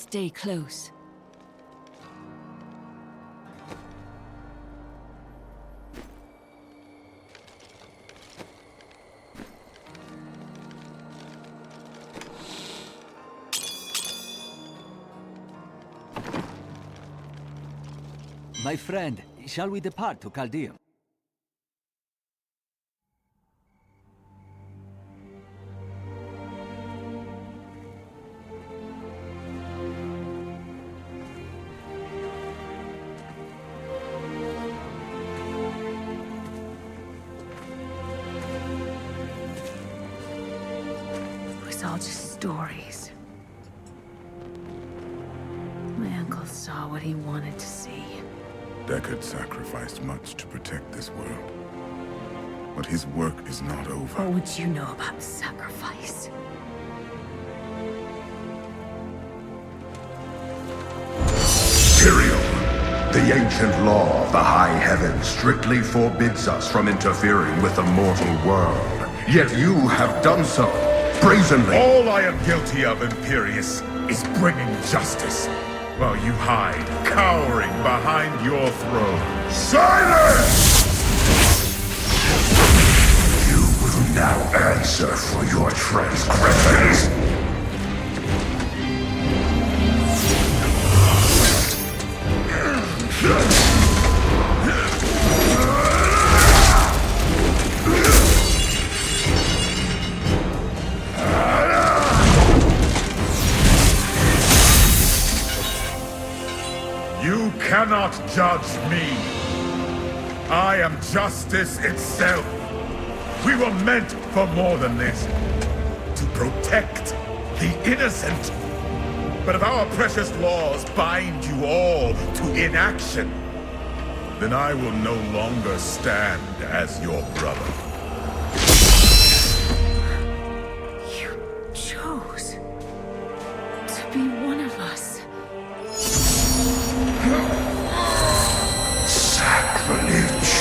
Stay close. My friend, shall we depart to Caldeum? It was all just stories. My uncle saw what he wanted to see. Deckard sacrificed much to protect this world. But his work is not over. What would you know about sacrifice? Tyrael, the ancient law of the high heaven strictly forbids us from interfering with the mortal world. Yet you have done so, brazenly. All I am guilty of, Imperius, is bringing justice, while you hide, cowering behind your throne. Silence! You will now answer for your transgressions. You cannot judge me. I am justice itself. We were meant for more than this. To protect the innocent. But if our precious laws bind you all to inaction, then I will no longer stand as your brother. You chose to be one of us. Sacrilege.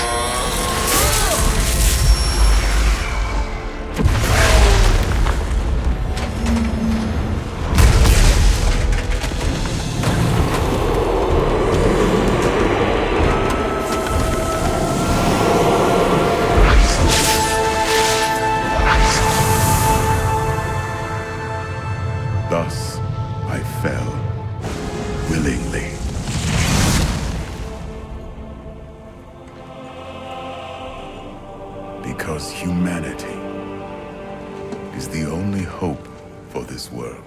Thus, I fell, willingly. Because humanity is the only hope for this world.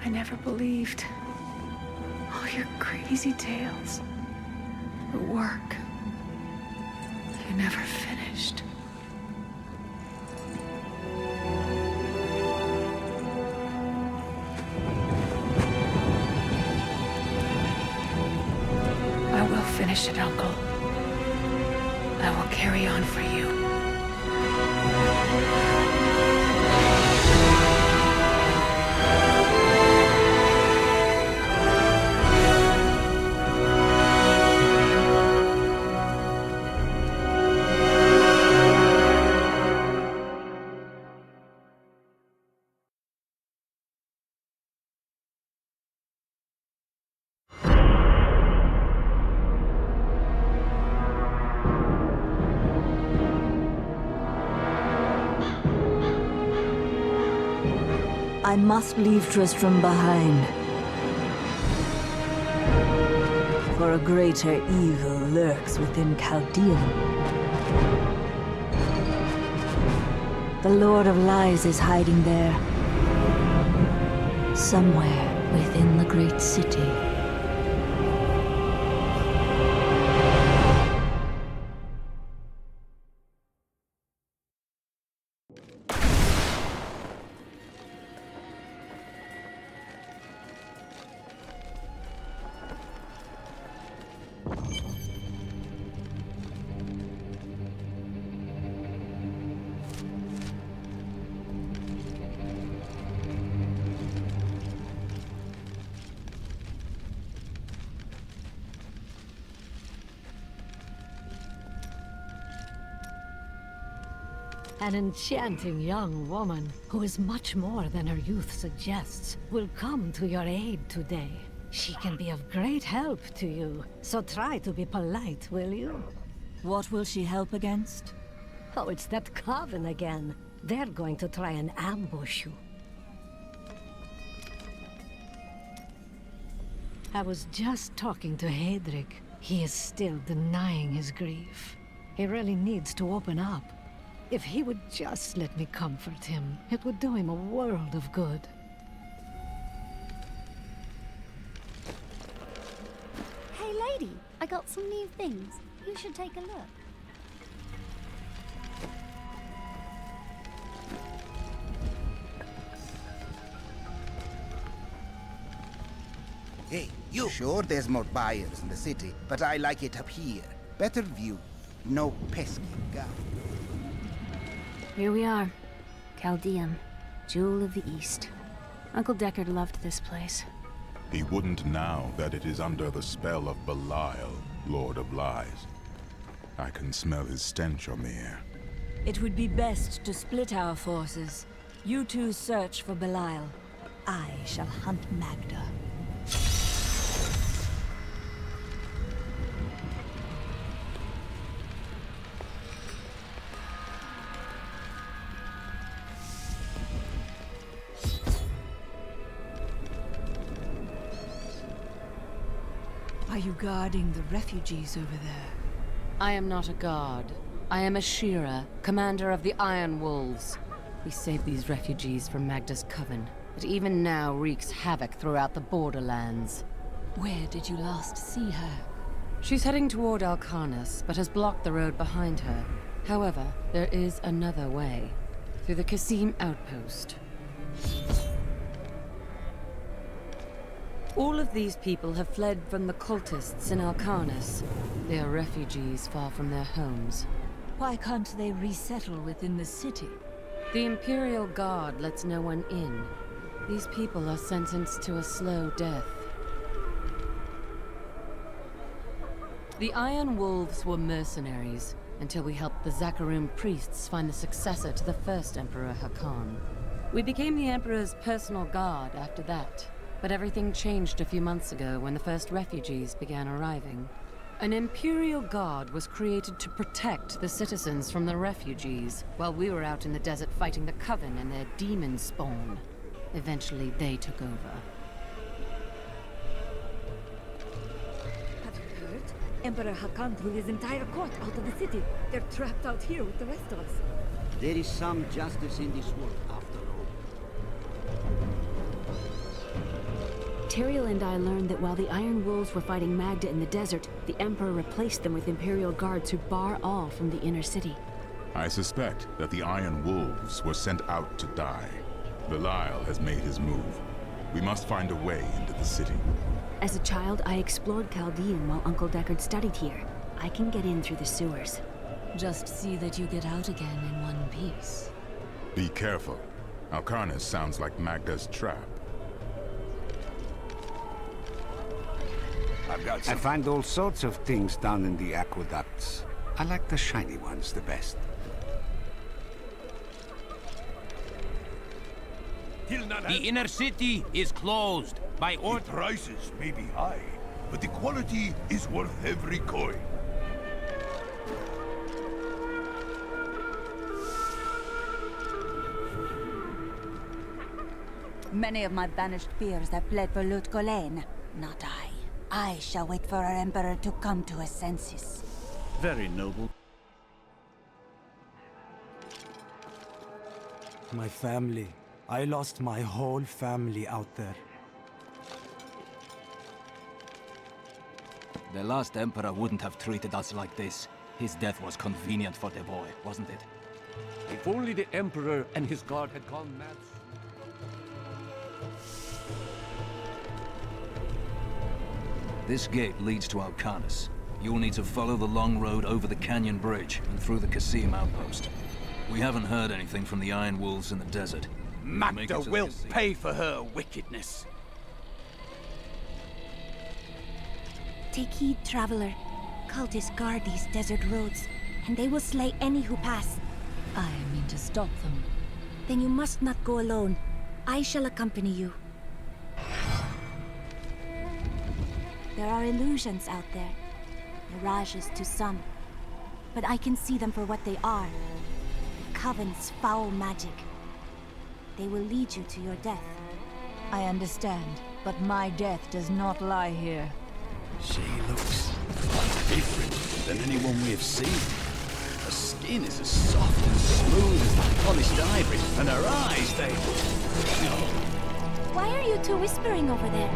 I never believed all your crazy tales. The work you never finished. I will finish it, Uncle. I will carry on for you. I must leave Tristram behind. For a greater evil lurks within Caldeum. The Lord of Lies is hiding there. Somewhere within the great city. An enchanting young woman who is much more than her youth suggests will come to your aid today. She can be of great help to you, so try to be polite, will you? What will she help against? Oh, it's that coven again. They're going to try and ambush you. I was just talking to Horadrim. He is still denying his grief. He really needs to open up. If he would just let me comfort him, it would do him a world of good. Hey lady, I got some new things. You should take a look. Hey, you! Sure, there's more buyers in the city, but I like it up here. Better view. No pesky guy. Here we are. Caldeum, Jewel of the East. Uncle Deckard loved this place. He wouldn't now that it is under the spell of Belial, Lord of Lies. I can smell his stench on the air. It would be best to split our forces. You two search for Belial. I shall hunt Maghda. Are you guarding the refugees over there? I am not a guard. I am a Shira, commander of the Iron Wolves. We saved these refugees from Maghda's coven. It even now wreaks havoc throughout the borderlands. Where did you last see her? She's heading toward Alcarnus, but has blocked the road behind her. However, there is another way. Through the Kasim outpost. All of these people have fled from the cultists in Alcarnus. They are refugees far from their homes. Why can't they resettle within the city? The Imperial Guard lets no one in. These people are sentenced to a slow death. The Iron Wolves were mercenaries, until we helped the Zakarum priests find the successor to the first Emperor Hakan. We became the Emperor's personal guard after that. But everything changed a few months ago when the first refugees began arriving. An Imperial Guard was created to protect the citizens from the refugees, while we were out in the desert fighting the Coven and their demon spawn. Eventually, they took over. Have you heard? Emperor Hakan threw his entire court out of the city. They're trapped out here with the rest of us. There is some justice in this world, after all. Ethereal and I learned that while the Iron Wolves were fighting Maghda in the desert, the Emperor replaced them with Imperial guards who bar all from the inner city. I suspect that the Iron Wolves were sent out to die. Belial has made his move. We must find a way into the city. As a child, I explored Caldeum while Uncle Deckard studied here. I can get in through the sewers. Just see that you get out again in one piece. Be careful. Alcarnus sounds like Maghda's trap. I find all sorts of things down in the aqueducts. I like the shiny ones the best. The inner city is closed by order. The prices may be high, but the quality is worth every coin. Many of my banished peers have fled for Lut Gholen. Not I. I shall wait for our Emperor to come to his senses. Very noble. My family. I lost my whole family out there. The last Emperor wouldn't have treated us like this. His death was convenient for the boy, wasn't it? If only the Emperor and his guard had gone mad. This gate leads to Alcarnus. You'll need to follow the long road over the canyon bridge and through the Kasim outpost. We haven't heard anything from the Iron Wolves in the desert. Maghda will pay for her wickedness. Take heed, traveler. Cultists guard these desert roads, and they will slay any who pass. I mean to stop them. Then you must not go alone. I shall accompany you. There are illusions out there. Mirages to some. But I can see them for what they are. The Coven's foul magic. They will lead you to your death. I understand, but my death does not lie here. She looks different than anyone we have seen. Her skin is as soft and smooth as the polished ivory, and her eyes, they... Oh. Why are you two whispering over there?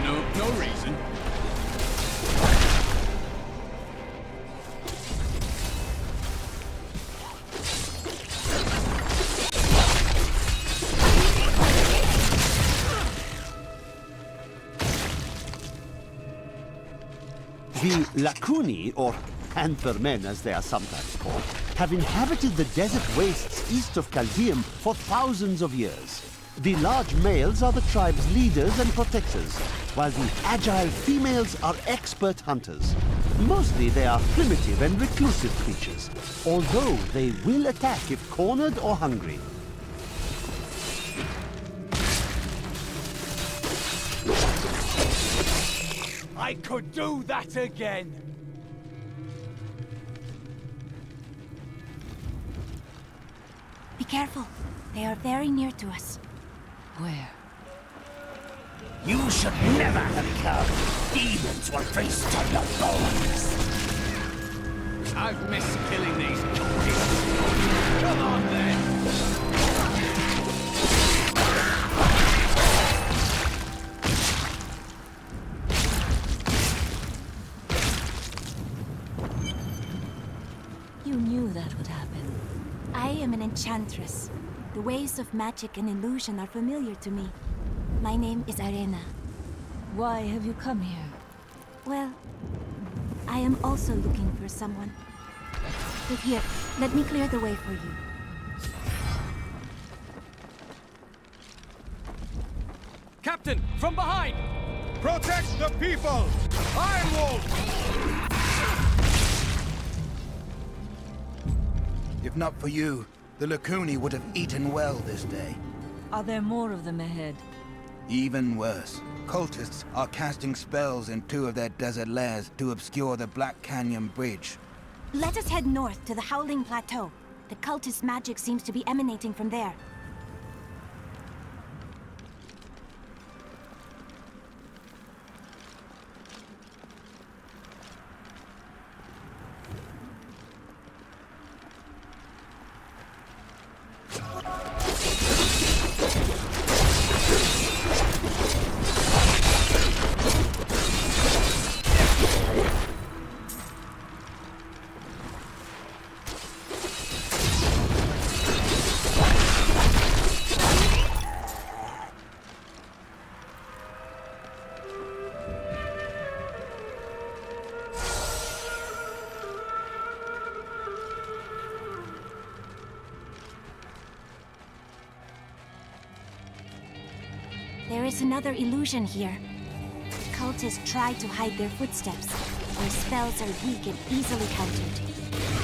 No reason. The Lacuni, or Panther Men as they are sometimes called, have inhabited the desert wastes east of Caldeum for thousands of years. The large males are the tribe's leaders and protectors, while the agile females are expert hunters. Mostly they are primitive and reclusive creatures, although they will attack if cornered or hungry. I could do that again! Be careful. They are very near to us. Where? You should never have come. Demons will feast on your bones. I've missed killing these cookies. Come on then! You knew that would happen. I am an enchantress. The ways of magic and illusion are familiar to me. My name is Arena. Why have you come here? Well, I am also looking for someone. But here, let me clear the way for you. Captain, from behind! Protect the people! Iron Wolf! If not for you, the Lacuni would have eaten well this day. Are there more of them ahead? Even worse. Cultists are casting spells in 2 of their desert lairs to obscure the Black Canyon Bridge. Let us head north to the Howling Plateau. The cultist magic seems to be emanating from there. There is another illusion here. Cultists try to hide their footsteps. Their spells are weak and easily countered.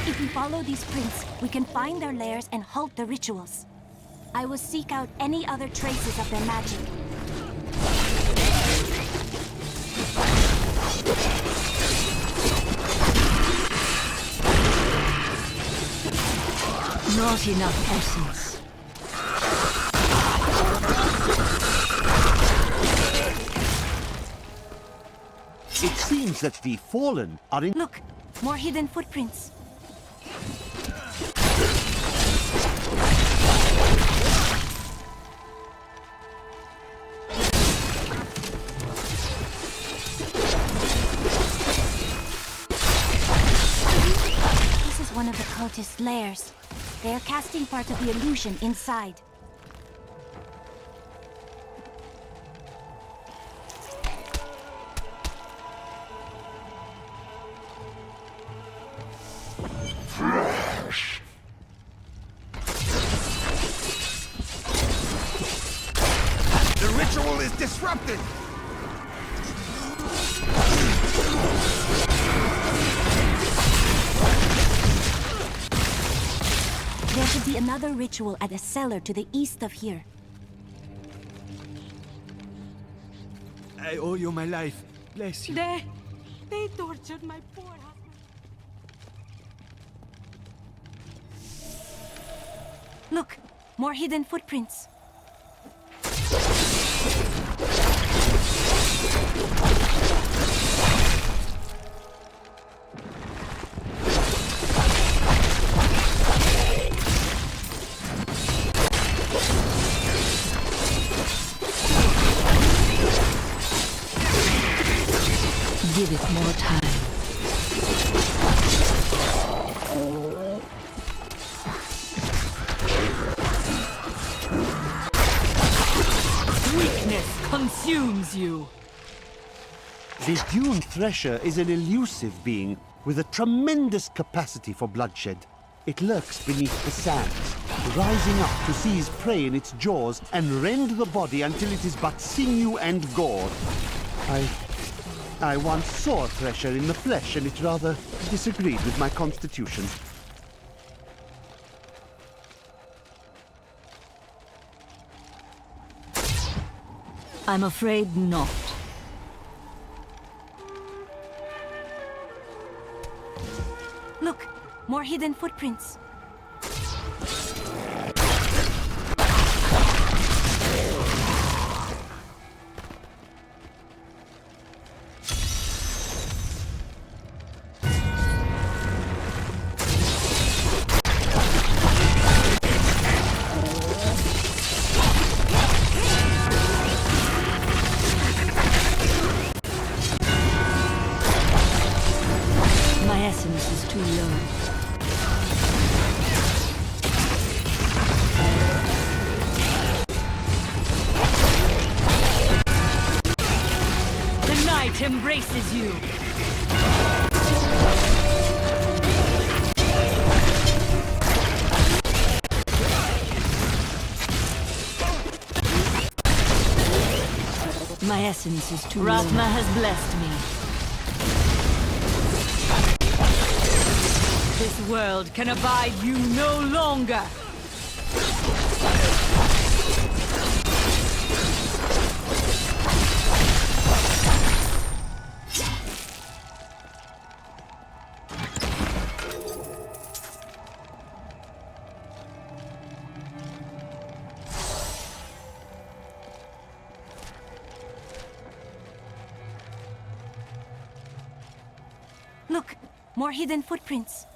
If we follow these prints, we can find their lairs and halt the rituals. I will seek out any other traces of their magic. Not enough essence. It seems that the Fallen are in... Look! More hidden footprints. This is one of the cultist lairs. They are casting part of the illusion inside. The ritual is disrupted! There should be another ritual at a cellar to the east of here. I owe you my life. Bless you. They tortured my poor husband. Look, more hidden footprints. Give it more time. Weakness consumes you. The Dune Thresher is an elusive being with a tremendous capacity for bloodshed. It lurks beneath the sands, rising up to seize prey in its jaws and rend the body until it is but sinew and gore. I once saw a Thresher in the flesh, and it rather disagreed with my constitution. I'm afraid not. Look, more hidden footprints. Embraces you. My essence is too Ratma low. has blessed me. This world can abide you no longer. Look, more hidden footprints.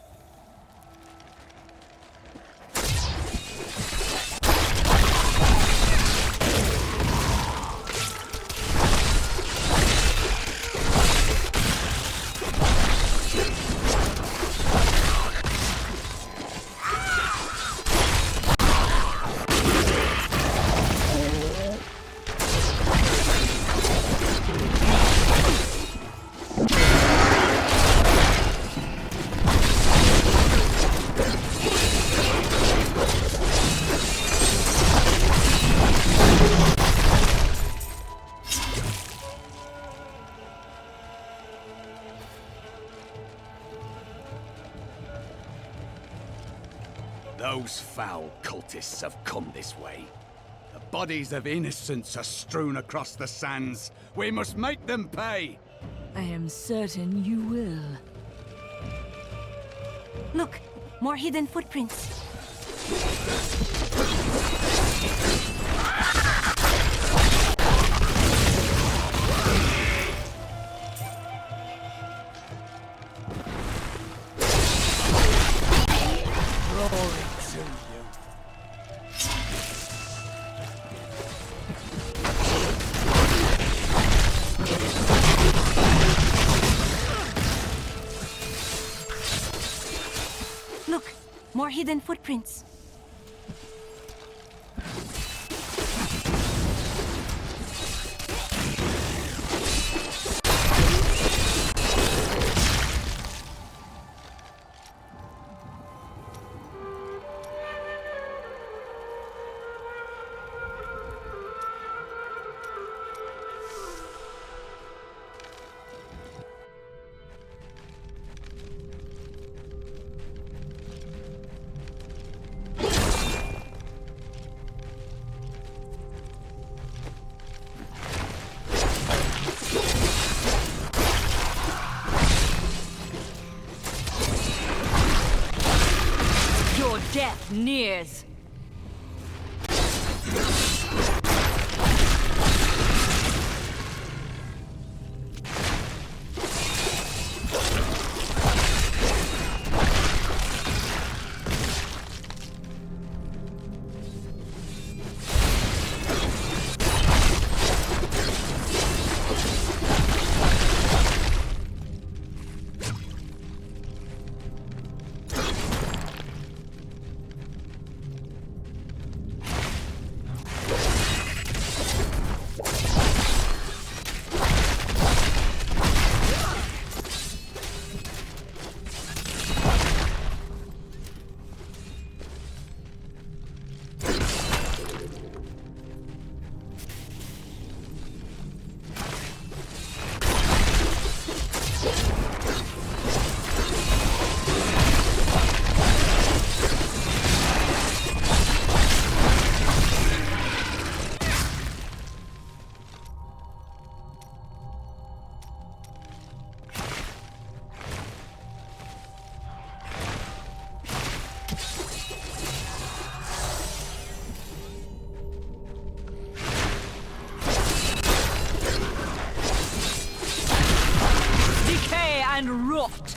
Those foul cultists have come this way. The bodies of innocents are strewn across the sands. We must make them pay! I am certain you will. Look, more hidden footprints. Look, more hidden footprints. death nears. And rot.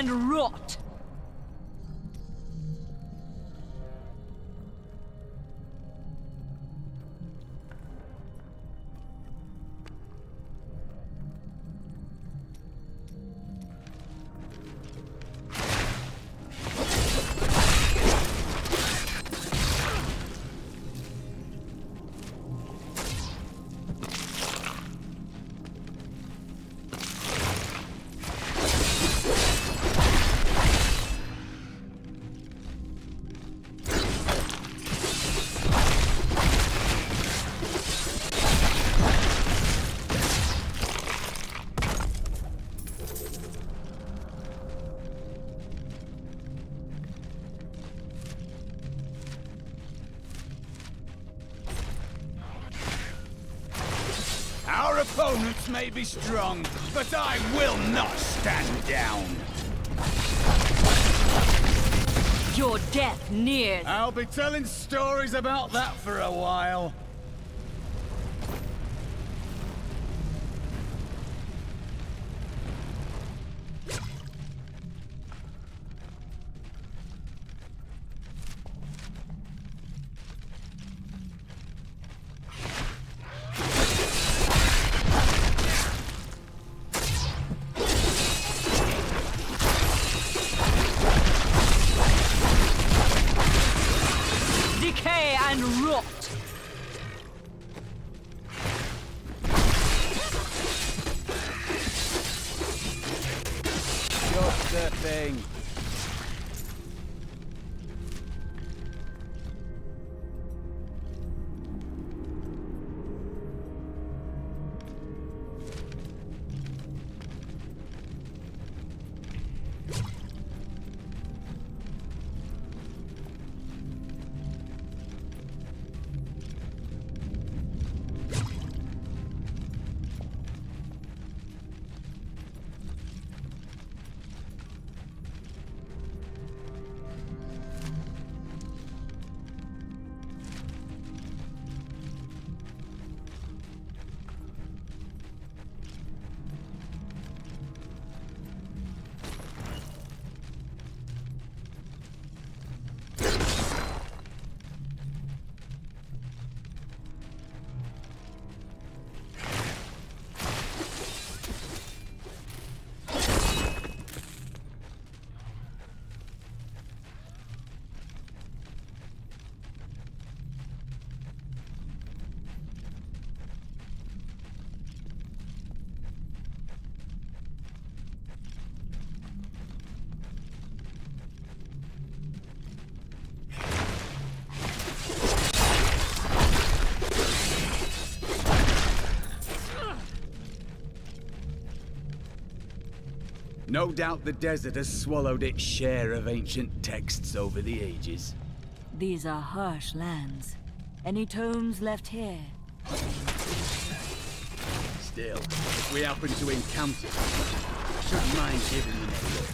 And rot. Our opponents may be strong, but I will not stand down. Your death nears. I'll be telling stories about that for a while. Decay and rot. Just the thing. No doubt the desert has swallowed its share of ancient texts over the ages. These are harsh lands. Any tomes left here? Still, if we happen to encounter them, I shouldn't mind giving them a look.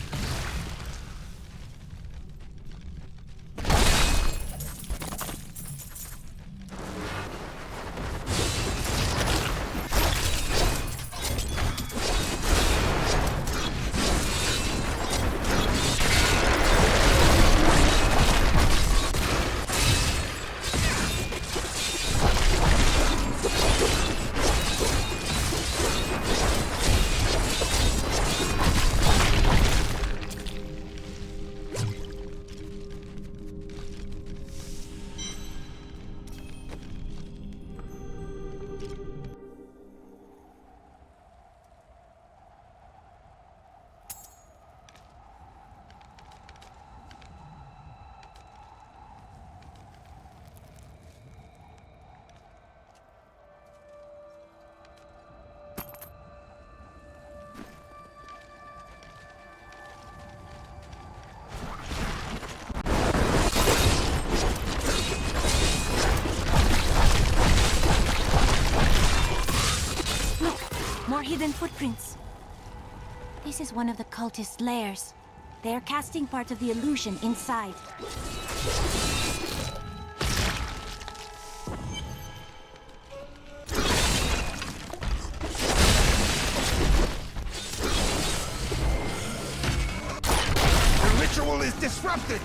More hidden footprints. This is one of the cultist lairs. They are casting part of the illusion inside. The ritual is disrupted!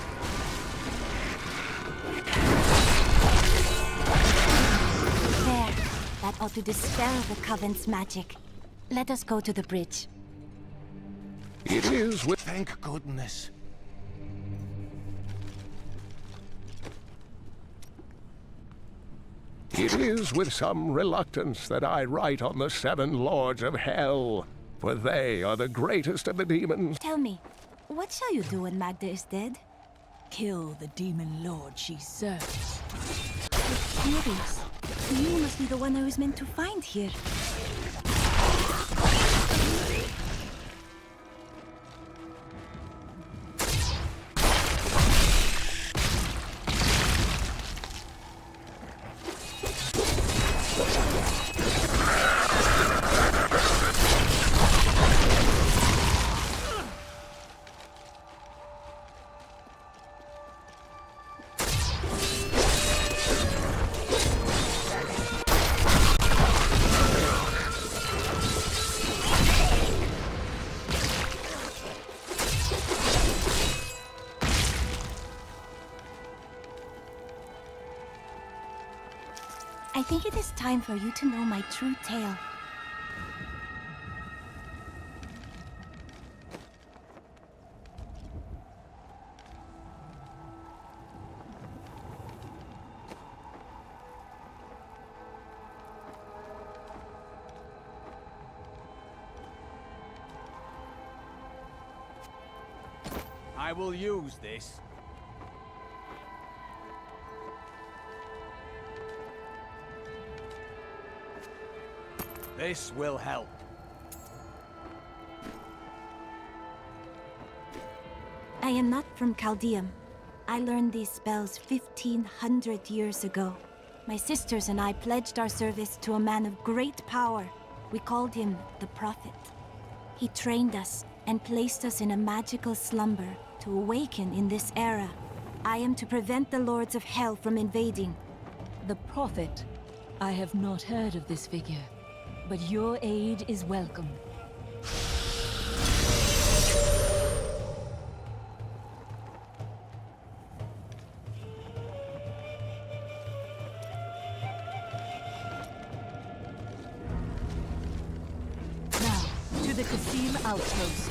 There. That ought to dispel the Coven's magic. Let us go to the bridge. It is with... Thank goodness. It is with some reluctance that I write on the 7 Lords of Hell, for they are the greatest of the demons. Tell me, what shall you do when Maghda is dead? Kill the demon lord she serves. Curious. You must be the one I was meant to find here. I think it is time for you to know my true tale. I will use this. This will help. I am not from Caldeum. I learned these spells 1,500 years ago. My sisters and I pledged our service to a man of great power. We called him the Prophet. He trained us and placed us in a magical slumber to awaken in this era. I am to prevent the Lords of Hell from invading. The Prophet? I have not heard of this figure, but your aid is welcome. Now, to the Cassim outpost.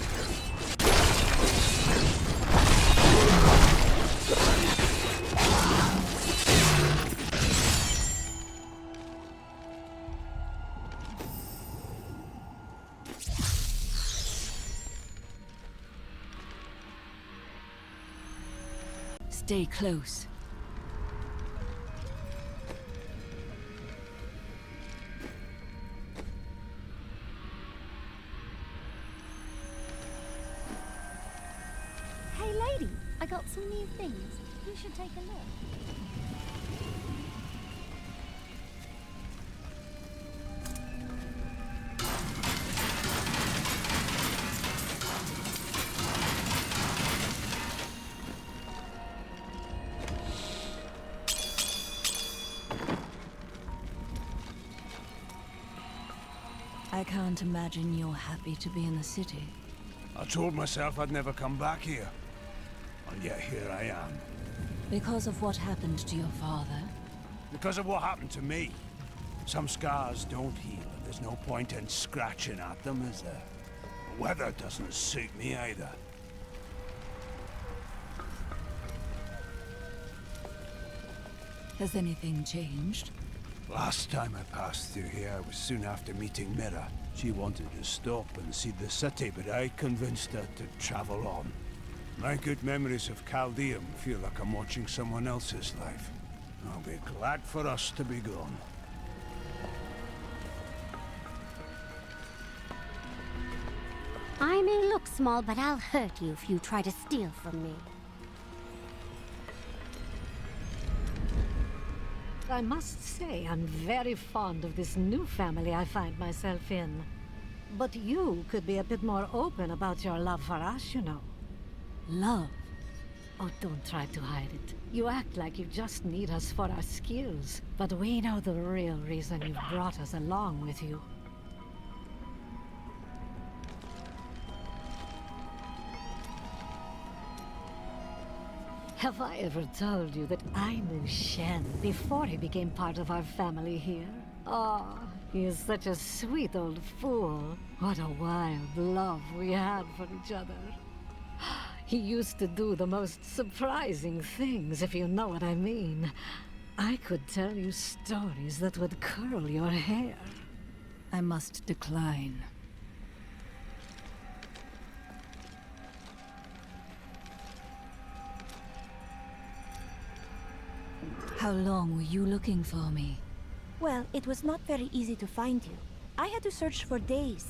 Stay close. new things. You should take a look. I can't imagine you're happy to be in the city. I told myself I'd never come back here. And yet here I am. Because of what happened to your father? Because of what happened to me. Some scars don't heal, and there's no point in scratching at them, is there? The weather doesn't suit me either. Has anything changed? Last time I passed through here was soon after meeting Mira. She wanted to stop and see the city, but I convinced her to travel on. My good memories of Caldeum feel like I'm watching someone else's life. I'll be glad for us to be gone. I may look small, but I'll hurt you if you try to steal from me. I must say, I'm very fond of this new family I find myself in. But you could be a bit more open about your love for us, you know. Love? Oh, don't try to hide it. You act like you just need us for our skills, but we know the real reason you've brought us along with you. Have I ever told you that I knew Shen before he became part of our family here? Oh, he is such a sweet old fool. What a wild love we had for each other. He used to do the most surprising things, if you know what I mean. I could tell you stories that would curl your hair. I must decline. How long were you looking for me? Well, it was not very easy to find you. I had to search for days.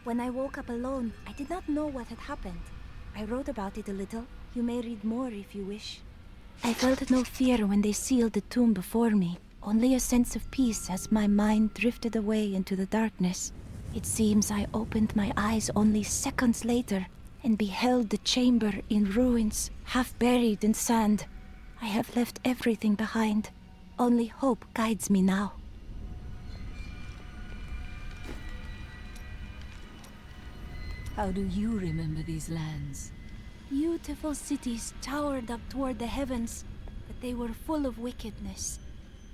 When I woke up alone, I did not know what had happened. I wrote about it a little. You may read more if you wish. I felt no fear when they sealed the tomb before me, only a sense of peace as my mind drifted away into the darkness. It seems I opened my eyes only seconds later and beheld the chamber in ruins, half buried in sand. I have left everything behind. Only hope guides me now. How do you remember these lands? Beautiful cities towered up toward the heavens, but they were full of wickedness.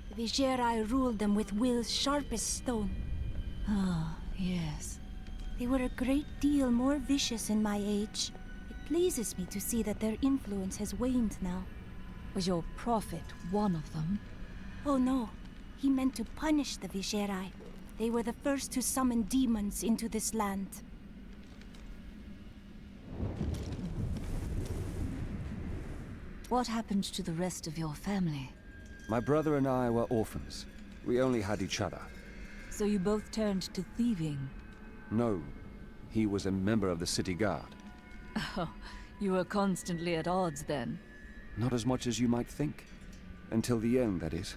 The Vigerai ruled them with will's sharpest stone. Ah, yes. They were a great deal more vicious in my age. It pleases me to see that their influence has waned now. Was your prophet one of them? Oh no, he meant to punish the Vigerai. They were the first to summon demons into this land. What happened to the rest of your family? My brother and I were orphans. We only had each other. So you both turned to thieving? No, he was a member of the city guard. Oh, you were constantly at odds then? Not as much as you might think. Until the end, that is.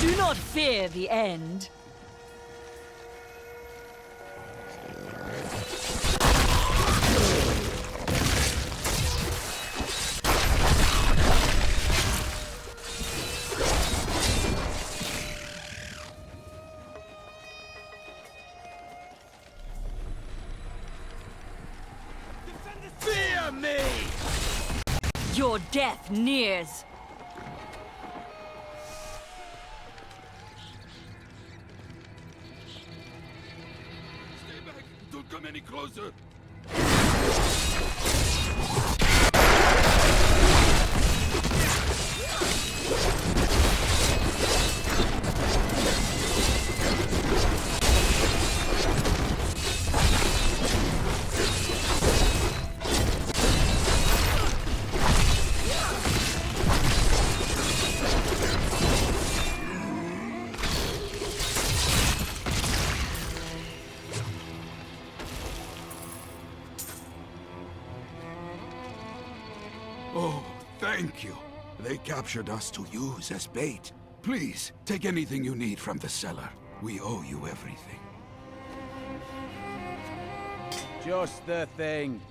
Do not fear the end. to me! Your death nears. Stay back! Don't come any closer! Oh, thank you. They captured us to use as bait. Please, take anything you need from the cellar. We owe you everything. Just the thing.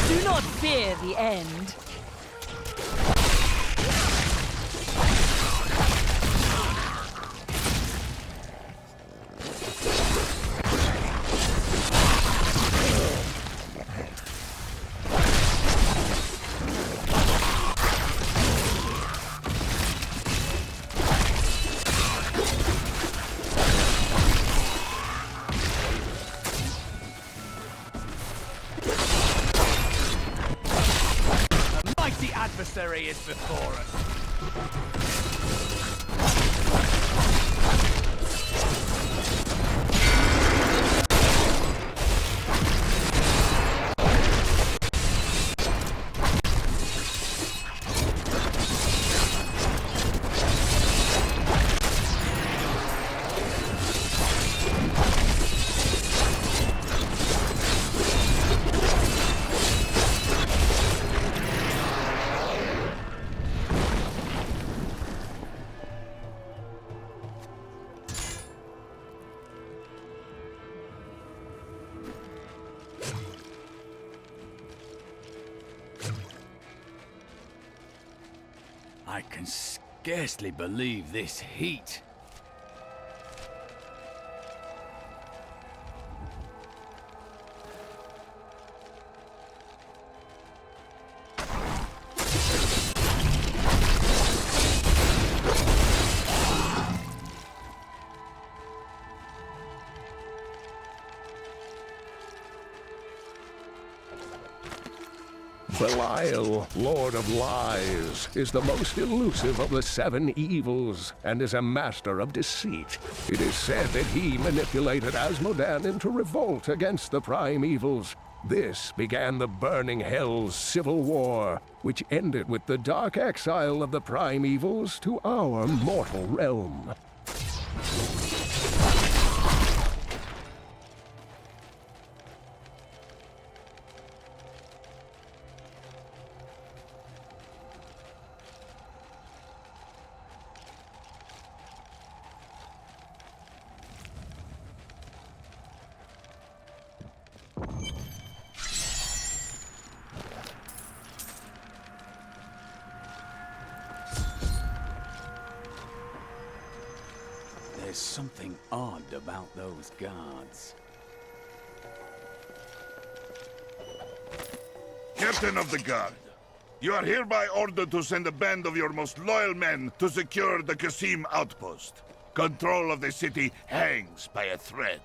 Do not fear the end. Adversary is before us. I can scarcely believe this heat. Belial, Lord of Lies, is the most elusive of the seven evils, and is a master of deceit. It is said that he manipulated Asmodan into revolt against the prime evils. This began the Burning Hell's civil war, which ended with the dark exile of the prime evils to our mortal realm. There's something odd about those guards. Captain of the Guard, you are hereby ordered to send a band of your most loyal men to secure the Qasim outpost. Control of the city hangs by a thread.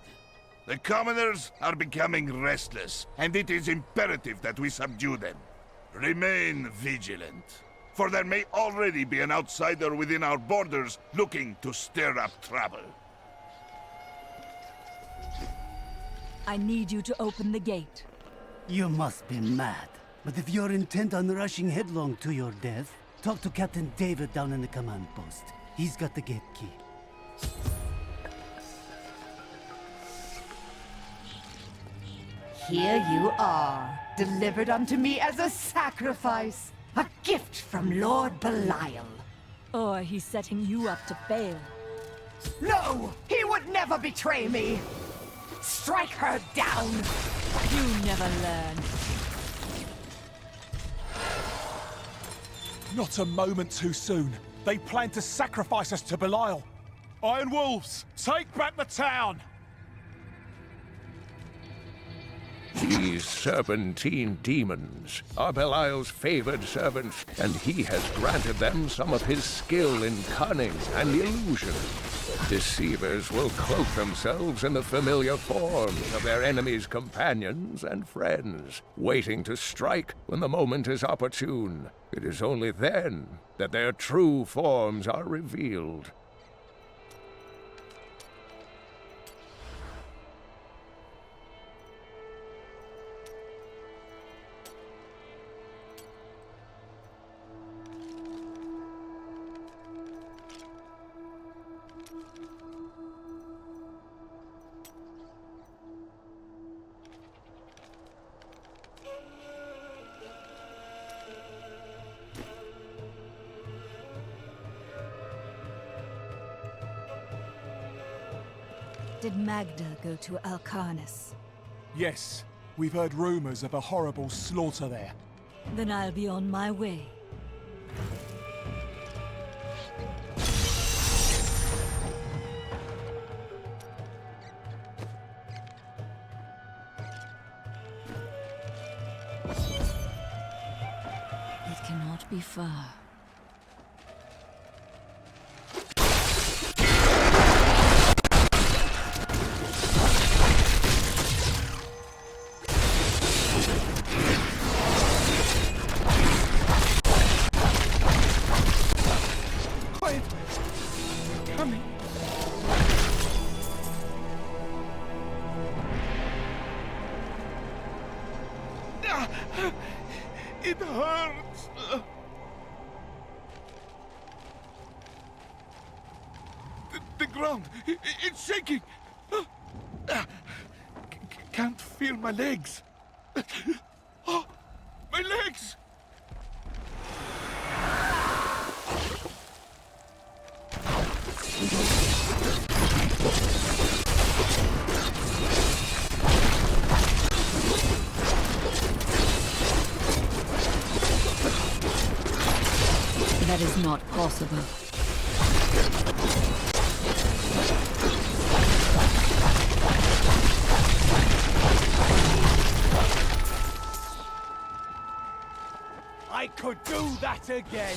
The commoners are becoming restless, and it is imperative that we subdue them. Remain vigilant, for there may already be an outsider within our borders looking to stir up trouble. I need you to open the gate. You must be mad. But if you're intent on rushing headlong to your death, talk to Captain David down in the command post. He's got the gate key. here you are, delivered unto me as a sacrifice. A gift from Lord Belial. Or he's setting you up to fail. No! He would never betray me! Strike her down! You never learn. Not a moment too soon. They plan to sacrifice us to Belial. Iron Wolves, take back the town! These serpentine demons are Belial's favored servants, and he has granted them some of his skill in cunning and illusion. Deceivers will cloak themselves in the familiar forms of their enemies' companions and friends, waiting to strike when the moment is opportune. It is only then that their true forms are revealed. Did Maghda go to Alcarnus? Yes, we've heard rumors of a horrible slaughter there. Then I'll be on my way. It cannot be far. It hurts. The ground, it's shaking. Can't feel my legs. Oh, my legs! That is not possible. I could do that again.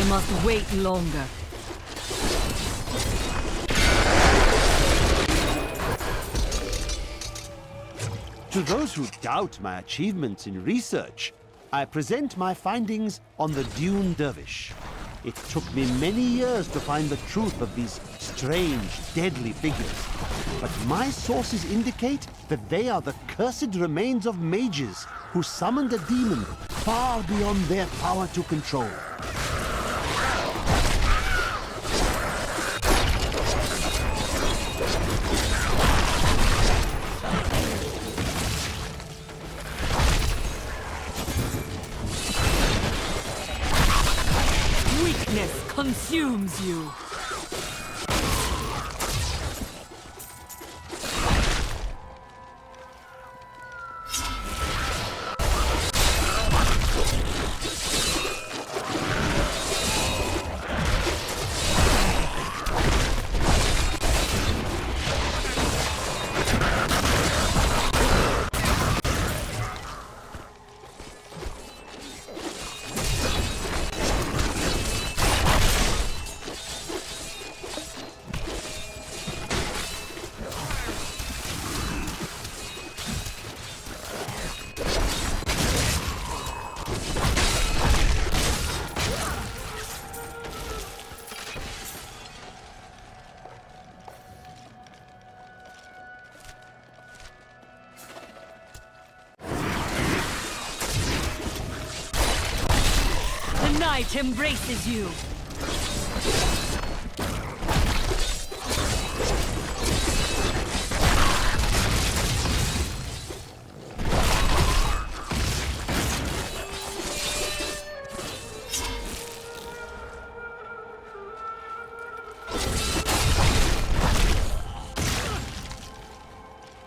Must wait longer. To those who doubt my achievements in research, I present my findings on the Dune Dervish. It took me many years to find the truth of these strange, deadly figures. But my sources indicate that they are the cursed remains of mages who summoned a demon far beyond their power to control. Consumes you. night embraces you.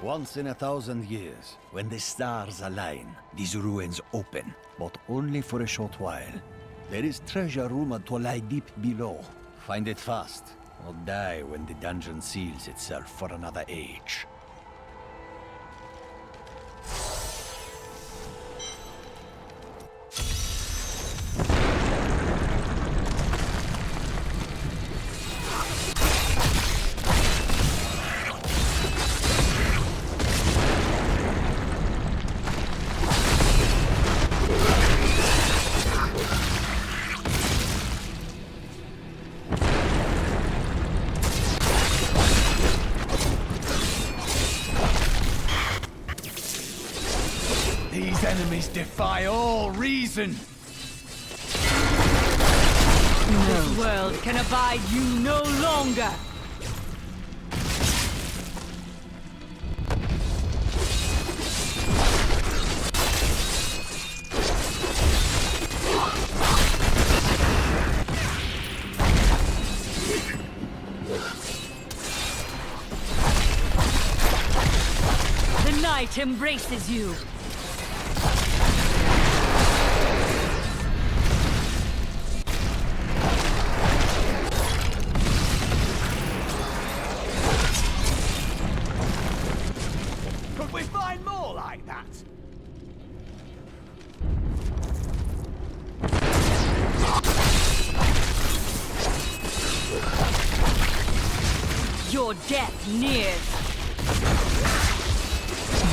Once in 1,000 years, when the stars align, these ruins open, but only for a short while. There is treasure rumored to lie deep below. Find it fast, or die when the dungeon seals itself for another age. Enemies defy all reason. This world can abide you no longer. The night embraces you. Your death nears.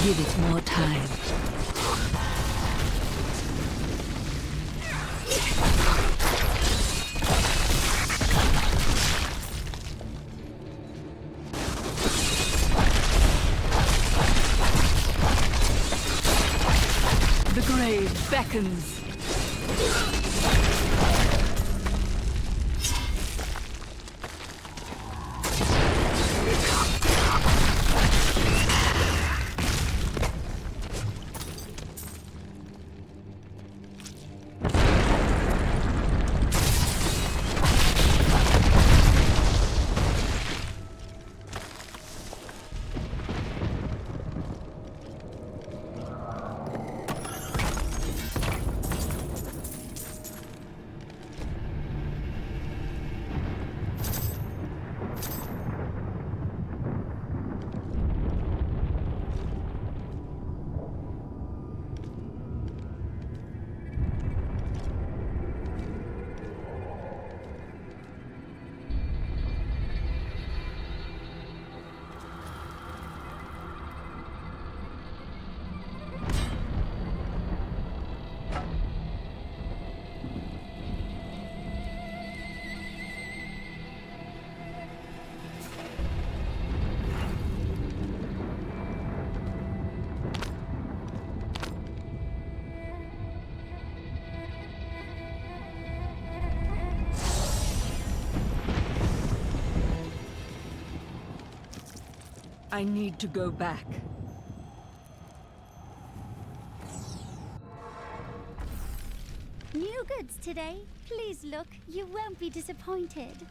Give it more time. The grave beckons. I need to go back. New goods today. Please look. You won't be disappointed.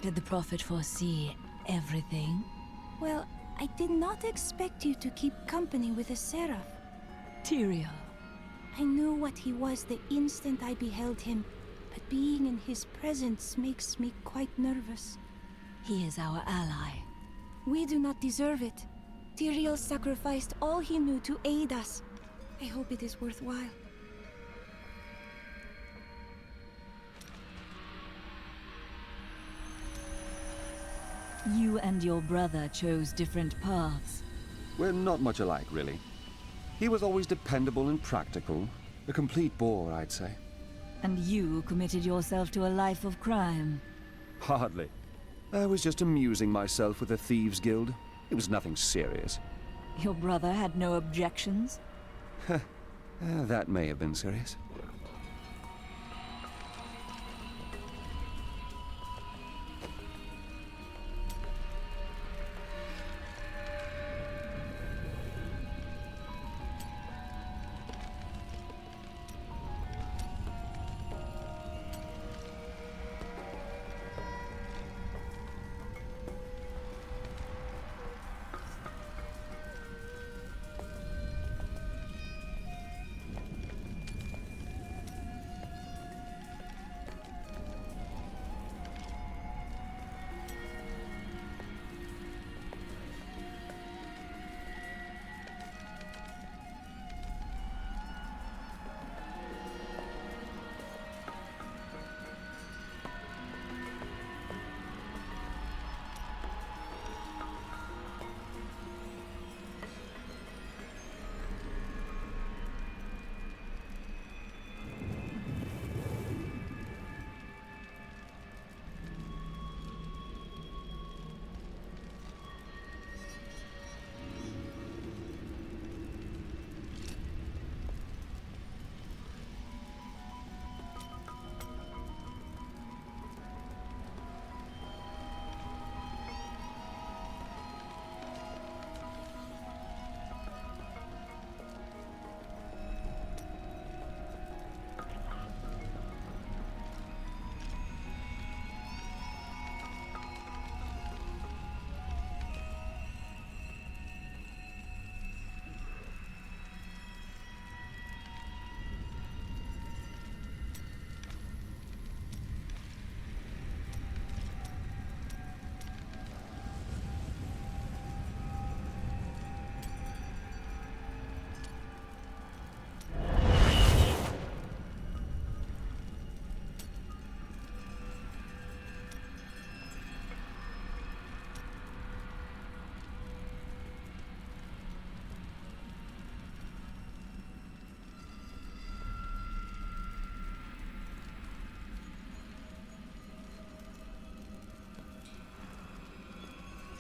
Did the Prophet foresee everything? Well, I did not expect you to keep company with a seraph. Tyrael. I knew what he was the instant I beheld him, but being in his presence makes me quite nervous. He is our ally. We do not deserve it. Tyrael sacrificed all he knew to aid us. I hope it is worthwhile. You and your brother chose different paths. We're not much alike, really. He was always dependable and practical. A complete bore, I'd say. And you committed yourself to a life of crime. Hardly. I was just amusing myself with the Thieves' Guild. It was nothing serious. Your brother had no objections? That may have been serious.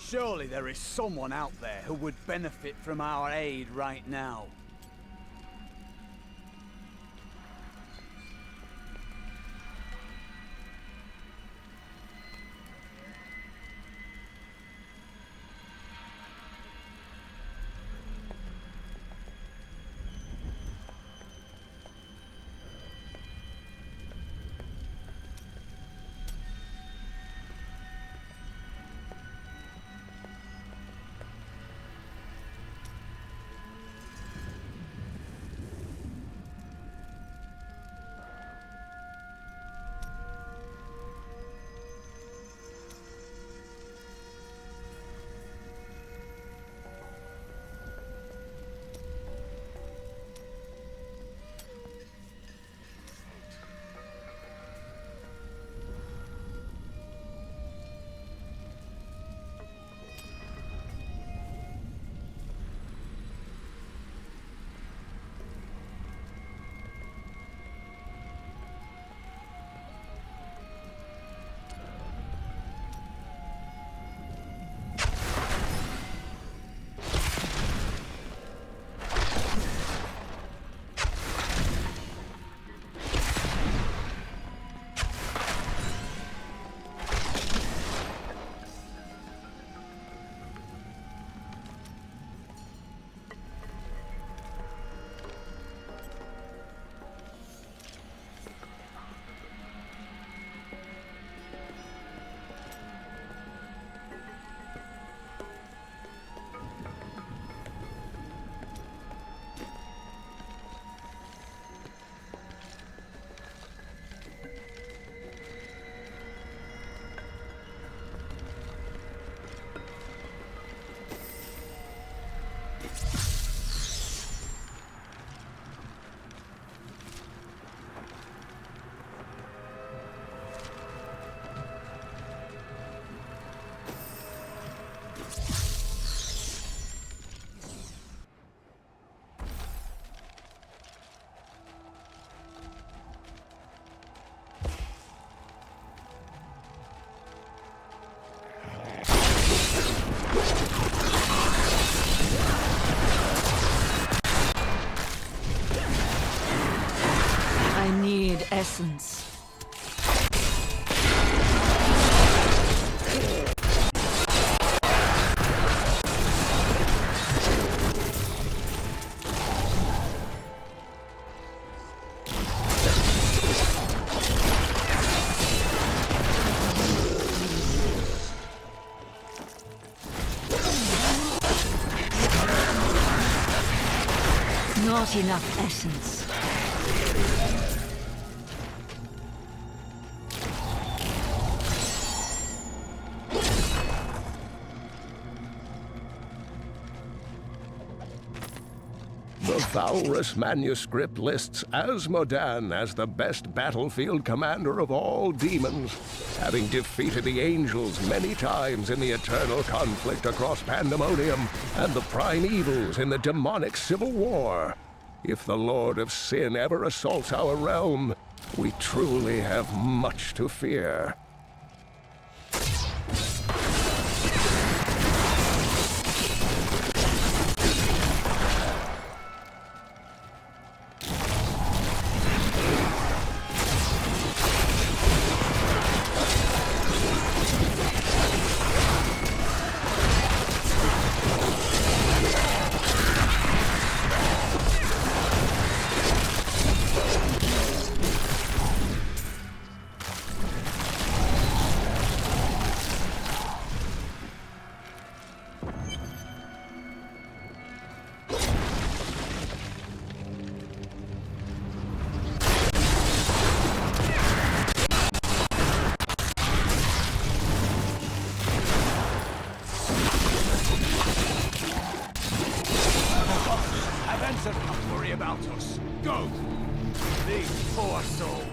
Surely there is someone out there who would benefit from our aid right now. essence. Not enough essence. The Valrus manuscript lists Asmodan as the best battlefield commander of all demons, having defeated the angels many times in the eternal conflict across Pandemonium and the primevals in the demonic civil war. If the Lord of Sin ever assaults our realm, we truly have much to fear. Don't worry about us. Go! These poor souls.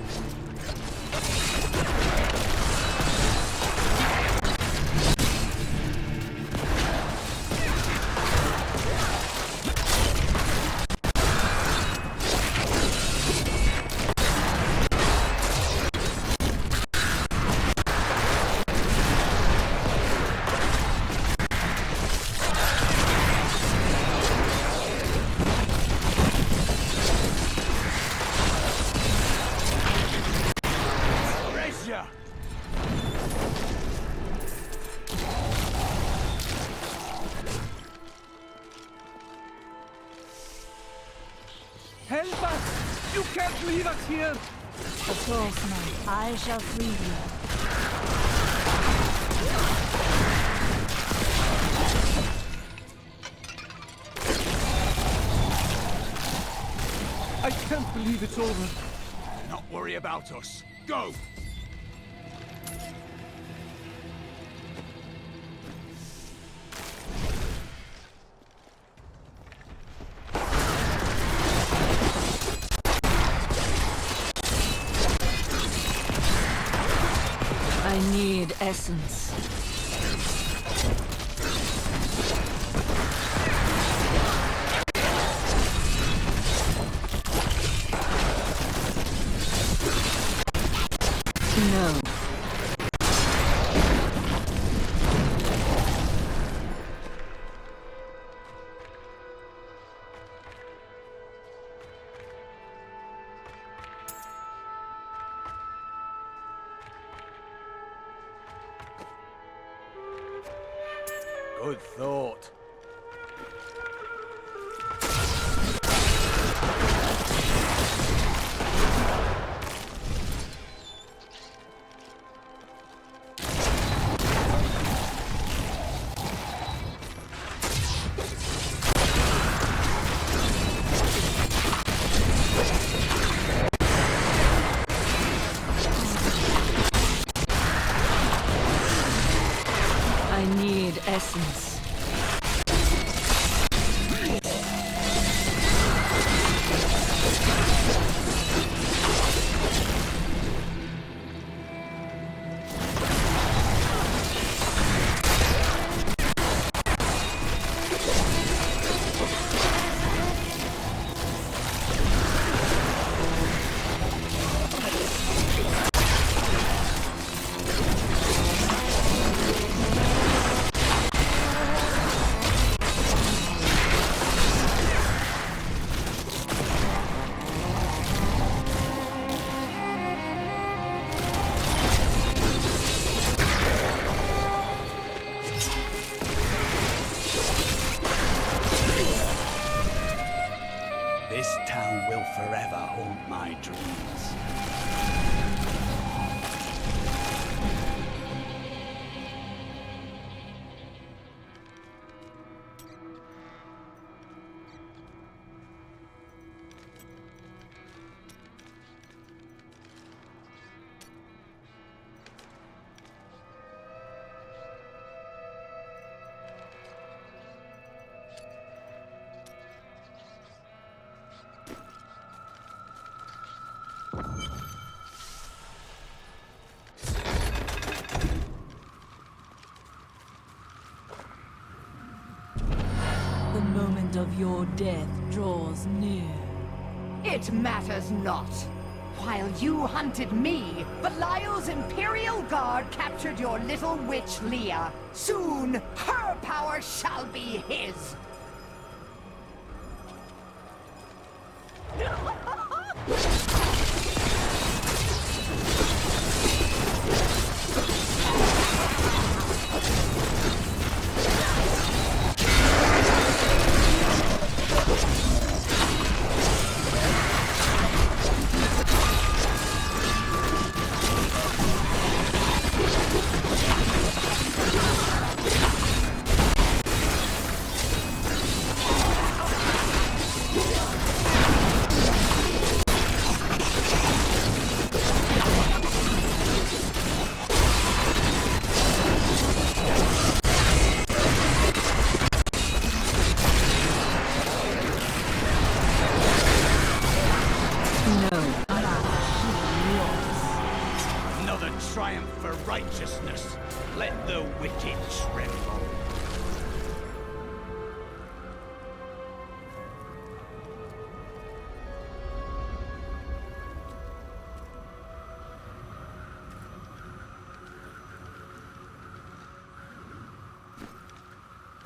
Help us! You can't leave us here! Of course not. I shall free you. I can't believe it's over. Not worry about us. Go! I need essence. No. Good thought. I need essence. forever haunt my dreams. The moment of your death draws near. It matters not. While you hunted me, Belial's Imperial Guard captured your little witch Leah. Soon, her power shall be his. Another triumph for righteousness. Let the wicked tremble.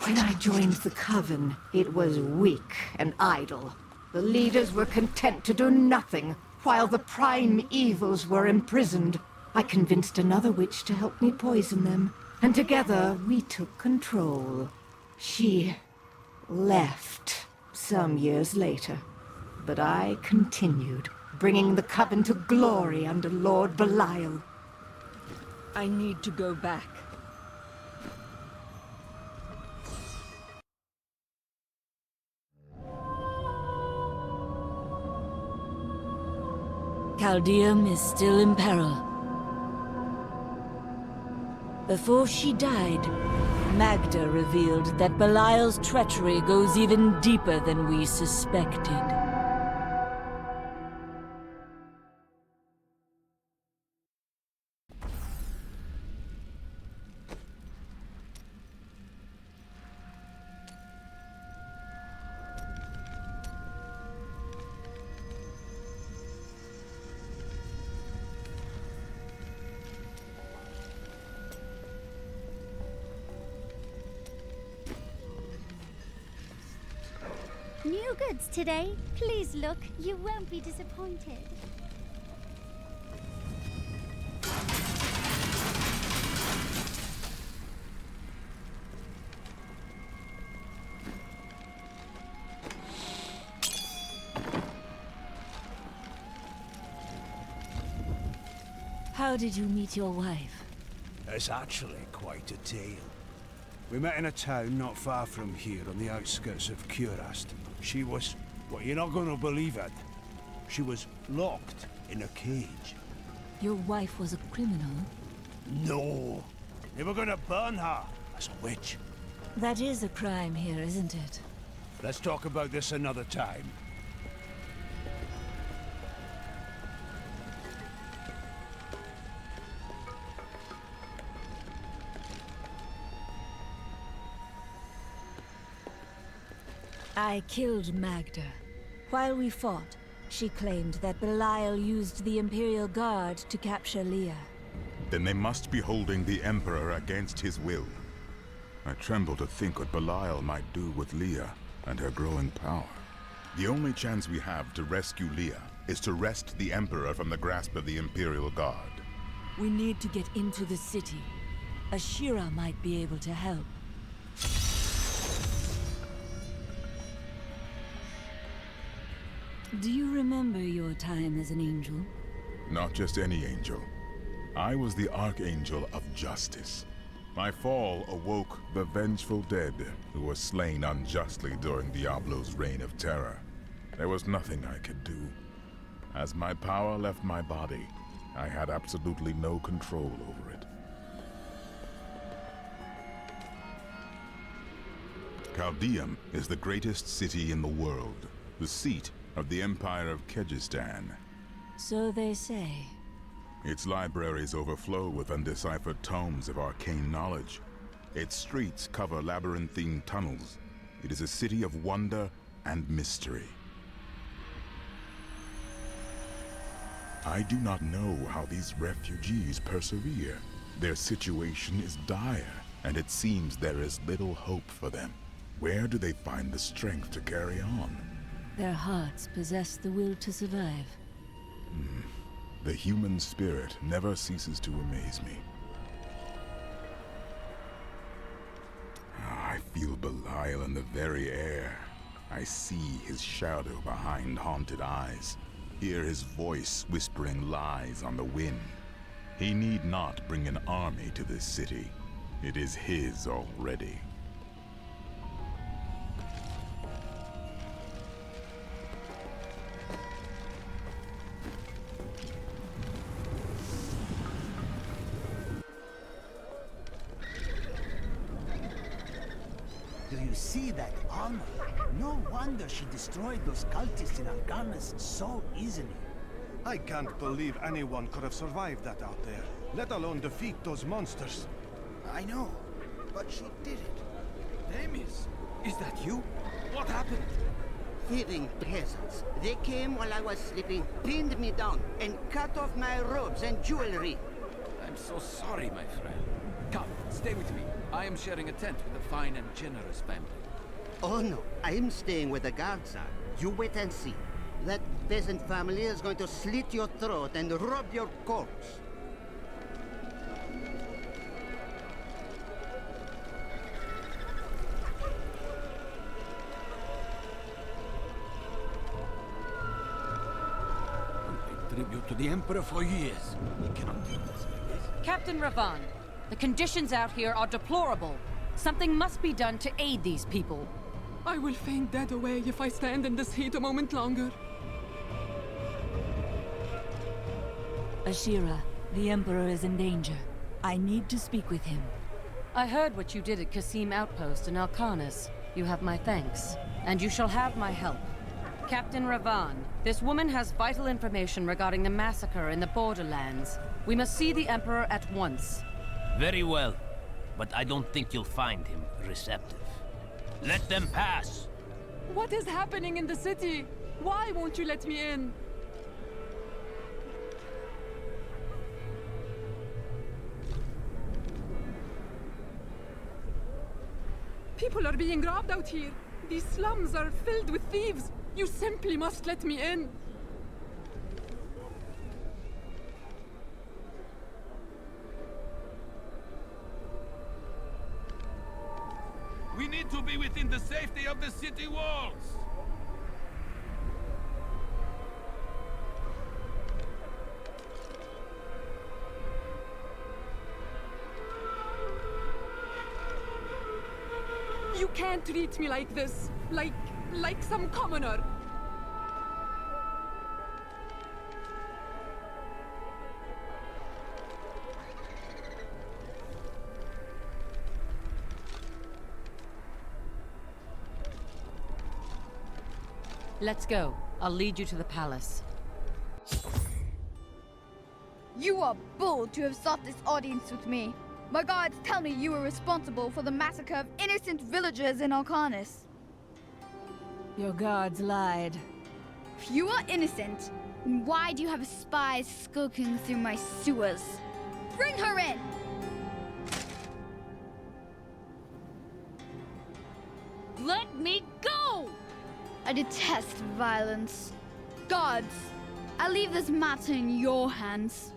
When I joined the Coven, it was weak and idle. The leaders were content to do nothing, while the prime evils were imprisoned. I convinced another witch to help me poison them, and together we took control. She left some years later, but I continued, bringing the Coven to glory under Lord Belial. I need to go back. Caldeum is still in peril. Before she died, Maghda revealed that Belial's treachery goes even deeper than we suspected. New goods today. Please look, you won't be disappointed. How did you meet your wife? It's actually quite a tale. We met in a town not far from here on the outskirts of Curast. She was... well, you're not going to believe it. She was locked in a cage. Your wife was a criminal? No! They were going to burn her as a witch. That is a crime here, isn't it? Let's talk about this another time. I killed Maghda. While we fought, she claimed that Belial used the Imperial Guard to capture Leah. Then they must be holding the Emperor against his will. I tremble to think what Belial might do with Leah and her growing power. The only chance we have to rescue Leah is to wrest the Emperor from the grasp of the Imperial Guard. We need to get into the city. Ashira might be able to help. Do you remember your time as an angel? Not just any angel. I was the Archangel of Justice. My fall awoke the vengeful dead who were slain unjustly during Diablo's reign of terror. There was nothing I could do. As my power left my body, I had absolutely no control over it. Caldeum is the greatest city in the world, the seat of the Empire of Kyrgyzstan. So they say. Its libraries overflow with undeciphered tomes of arcane knowledge. Its streets cover labyrinthine tunnels. It is a city of wonder and mystery. I do not know how these refugees persevere. Their situation is dire, and it seems there is little hope for them. Where do they find the strength to carry on? Their hearts possess the will to survive. The human spirit never ceases to amaze me. I feel Belial in the very air. I see his shadow behind haunted eyes. Hear his voice whispering lies on the wind. He need not bring an army to this city. It is his already. Do you see that armor? No wonder she destroyed those cultists in Alcarnus so easily. I can't believe anyone could have survived that out there, let alone defeat those monsters. I know, but she did it. Demis, is that you? What happened? Thieving peasants. They came while I was sleeping, pinned me down, and cut off my robes and jewelry. I'm so sorry, my friend. Come, stay with me. I am sharing a tent with a fine and generous family. Oh no, I'm staying where the guards are. You wait and see. That peasant family is going to slit your throat and rob your corpse. I tribute to the Emperor for years. We cannot do this like this. Captain Ravan, the conditions out here are deplorable. Something must be done to aid these people. I will faint dead away if I stand in this heat a moment longer. Ashira, the Emperor is in danger. I need to speak with him. I heard what you did at Qasim Outpost in Alcarnus. You have my thanks, and you shall have my help. Captain Ravan, this woman has vital information regarding the massacre in the Borderlands. We must see the Emperor at once. Very well, but I don't think you'll find him receptive. Let them pass! What is happening in the city? Why won't you let me in? People are being robbed out here. These slums are filled with thieves. You simply must let me in. We need to be within the safety of the city walls! You can't treat me like this. Like some commoner. Let's go. I'll lead you to the palace. You are bold to have sought this audience with me. My guards tell me you were responsible for the massacre of innocent villagers in Alcarnus. Your guards lied. If you are innocent, then why do you have spies skulking through my sewers? Bring her in! Let me go! I detest violence. Guards, I leave this matter in your hands.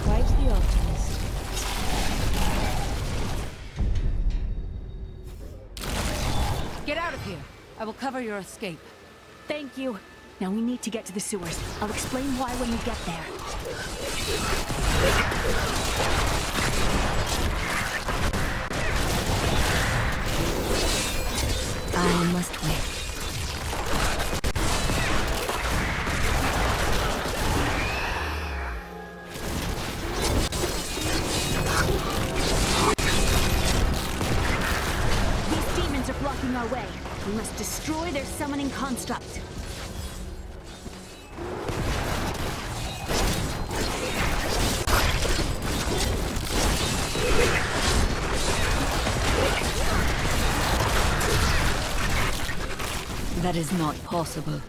Quite the optimist. Get out of here. I will cover your escape. Thank you. Now we need to get to the sewers. I'll explain why when we get there. I must wait. These demons are blocking our way. We must destroy their summoning construct. That is not possible.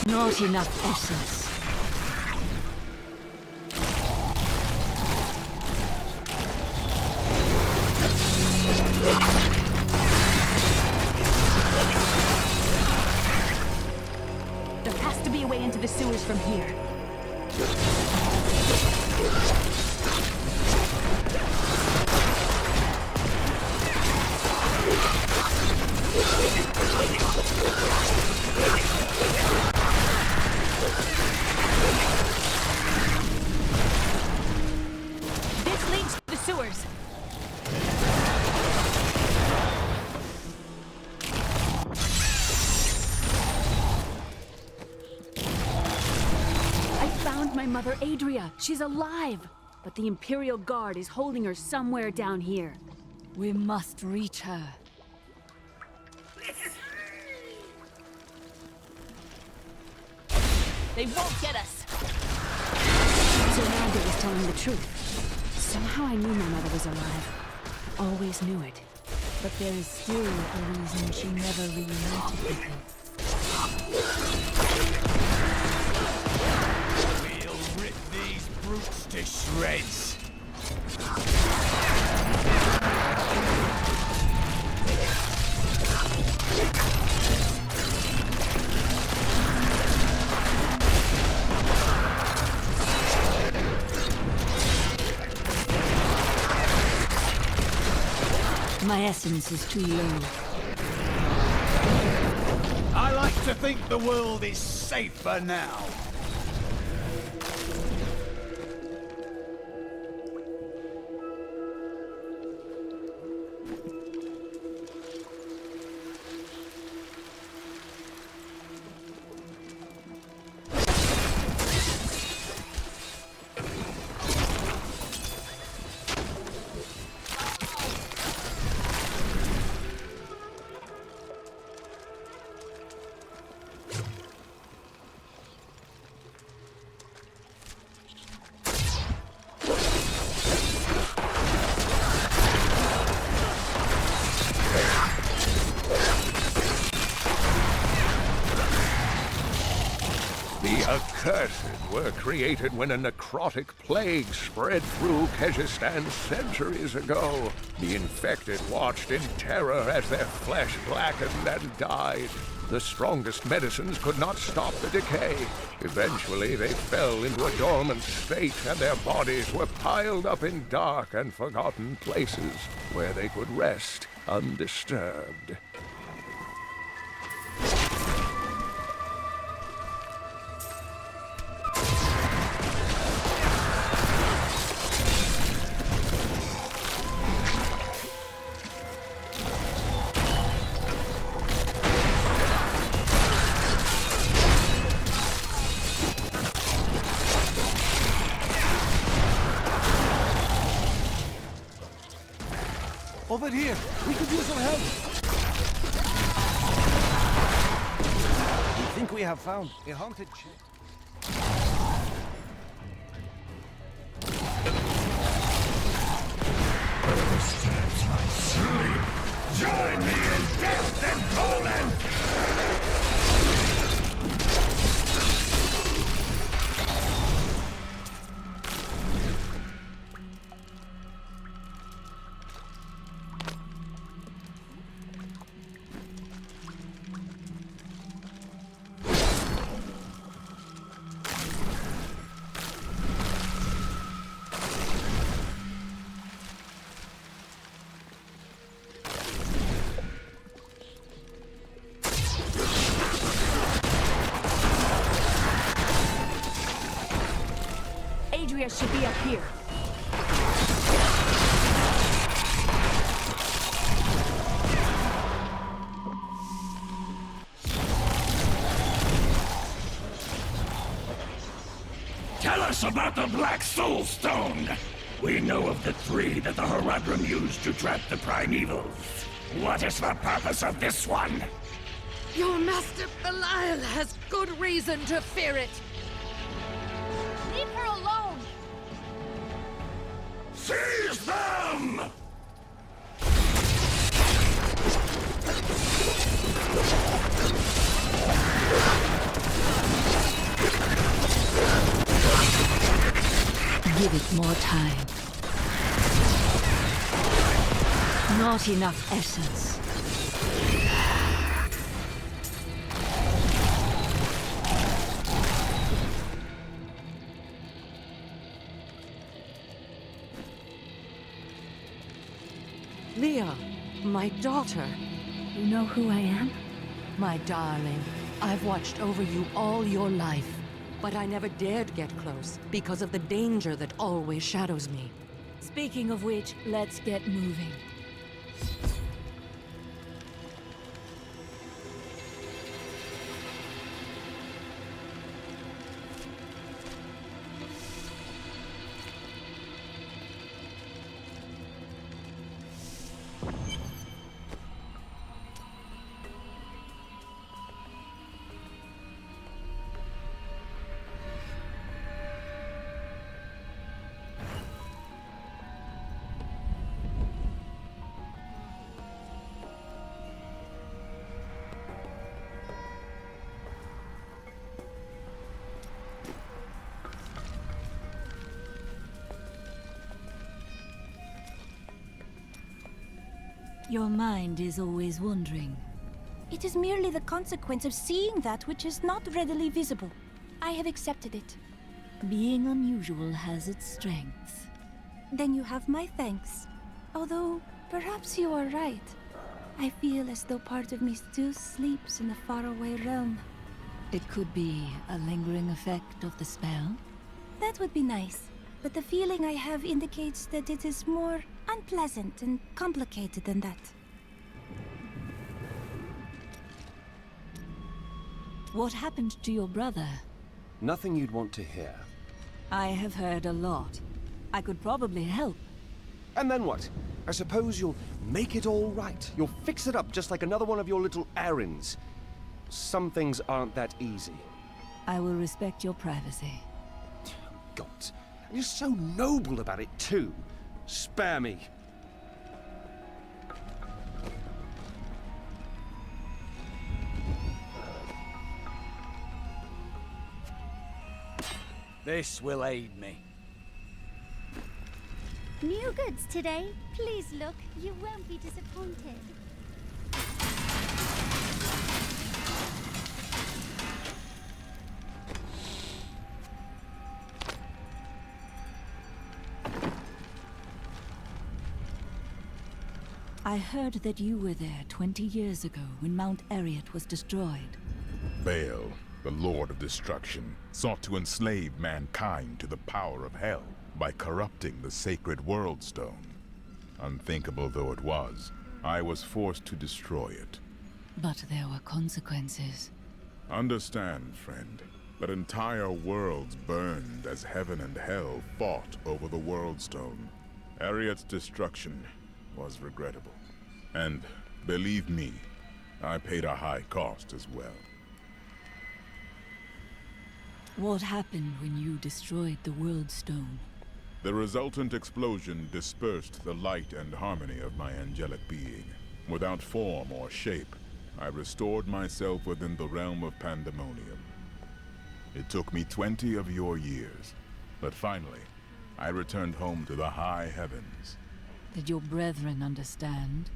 Not enough essence. There has to be a way into the sewers from here. This leads to the sewers. I found my mother Adria. She's alive. But the Imperial Guard is holding her somewhere down here. We must reach her. They won't get us! So Maghda was telling the truth. Somehow I knew my mother was alive. I always knew it. But there is still a reason she never reunited with him. We'll rip these brutes to shreds. My essence is too low. I like to think the world is safer now. The Accursed were created when a necrotic plague spread through Kyrgyzstan centuries ago. The infected watched in terror as their flesh blackened and died. The strongest medicines could not stop the decay. Eventually, they fell into a dormant state, and their bodies were piled up in dark and forgotten places where they could rest undisturbed. Over here! We could use some help! We think we have found a haunted chest. Disturbs my sleep. Join me in death and torment! stairs should be up here. Tell us about the Black Soulstone! We know of the 3 that the Horadrim used to trap the primevals. What is the purpose of this one? Your master Belial has good reason to fear it. Leave her alone! Seize them! Give it more time. Not enough essence. Leah, my daughter. You know who I am? My darling, I've watched over you all your life. But I never dared get close because of the danger that always shadows me. Speaking of which, let's get moving. Your mind is always wandering. It is merely the consequence of seeing that which is not readily visible. I have accepted it. Being unusual has its strengths. Then you have my thanks. Although, perhaps you are right. I feel as though part of me still sleeps in a faraway realm. It could be a lingering effect of the spell. That would be nice. But the feeling I have indicates that it is more unpleasant and complicated than that. What happened to your brother? Nothing you'd want to hear. I have heard a lot. I could probably help. And then what? I suppose you'll make it all right. You'll fix it up just like another one of your little errands. Some things aren't that easy. I will respect your privacy. God, you're so noble about it too. Spare me. This will aid me. New goods today. Please look, you won't be disappointed. I heard that you were there 20 years ago when Mount Arreat was destroyed. Baal, the Lord of Destruction, sought to enslave mankind to the power of hell by corrupting the sacred World Stone. Unthinkable though it was, I was forced to destroy it. But there were consequences. Understand, friend, that entire worlds burned as heaven and hell fought over the World Stone. Arreat's destruction was regrettable. And, believe me, I paid a high cost as well. What happened when you destroyed the World Stone? The resultant explosion dispersed the light and harmony of my angelic being. Without form or shape, I restored myself within the realm of pandemonium. It took me 20 of your years, but finally, I returned home to the high heavens. Did your brethren understand?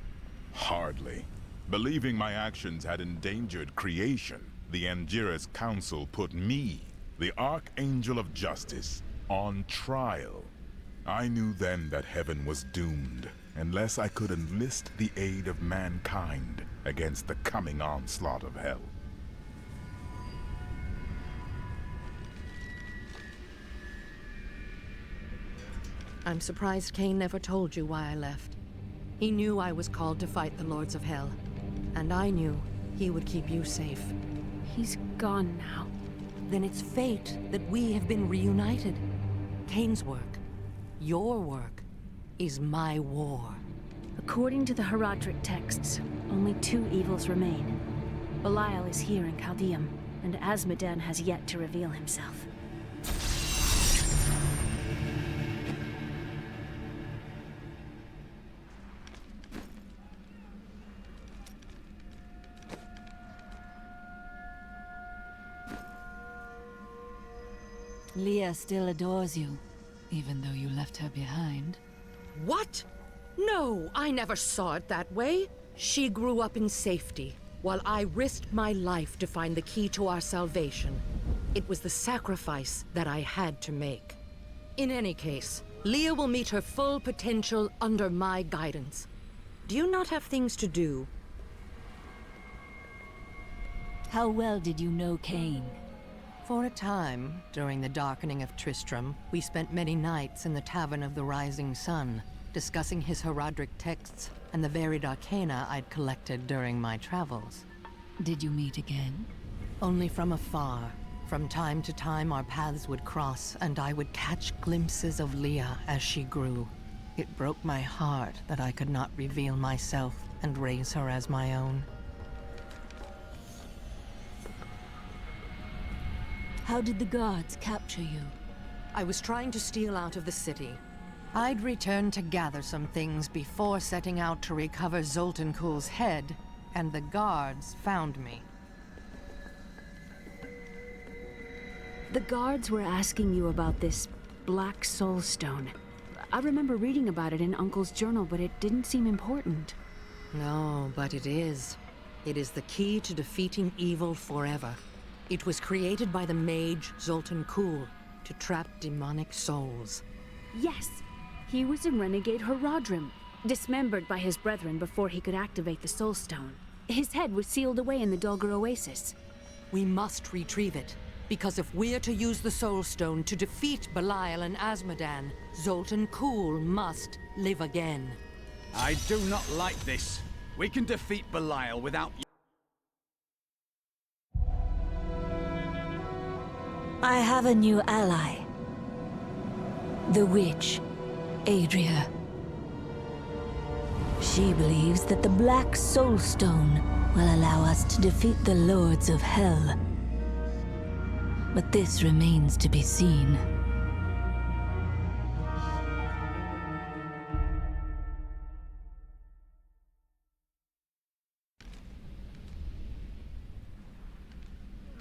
Hardly. Believing my actions had endangered creation, the Angiras Council put me, the Archangel of Justice, on trial. I knew then that heaven was doomed, unless I could enlist the aid of mankind against the coming onslaught of hell. I'm surprised Cain never told you why I left. He knew I was called to fight the Lords of Hell, and I knew he would keep you safe. He's gone now. Then it's fate that we have been reunited. Cain's work, your work, is my war. According to the Horadrim texts, only 2 evils remain. Belial is here in Caldeum, and Azmodan has yet to reveal himself. Leah still adores you, even though you left her behind. What? No, I never saw it that way. She grew up in safety, while I risked my life to find the key to our salvation. It was the sacrifice that I had to make. In any case, Leah will meet her full potential under my guidance. Do you not have things to do? How well did you know Cain? For a time, during the darkening of Tristram, we spent many nights in the Tavern of the Rising Sun, discussing his Horadrim texts and the varied arcana I'd collected during my travels. Did you meet again? Only from afar. From time to time our paths would cross, and I would catch glimpses of Leah as she grew. It broke my heart that I could not reveal myself and raise her as my own. How did the guards capture you? I was trying to steal out of the city. I'd returned to gather some things before setting out to recover Zoltun Kull's head, and the guards found me. The guards were asking you about this Black Soulstone. I remember reading about it in Uncle's journal, but it didn't seem important. No, but it is. It is the key to defeating evil forever. It was created by the mage Zoltun Kull to trap demonic souls. Yes, he was a renegade Horadrim, dismembered by his brethren before he could activate the Soulstone. His head was sealed away in the Dulgar Oasis. We must retrieve it, because if we're to use the Soulstone to defeat Belial and Azmodan, Zoltun Kull must live again. I do not like this. We can defeat Belial without you. I have a new ally. The witch, Adria. She believes that the Black Soulstone will allow us to defeat the Lords of Hell. But this remains to be seen.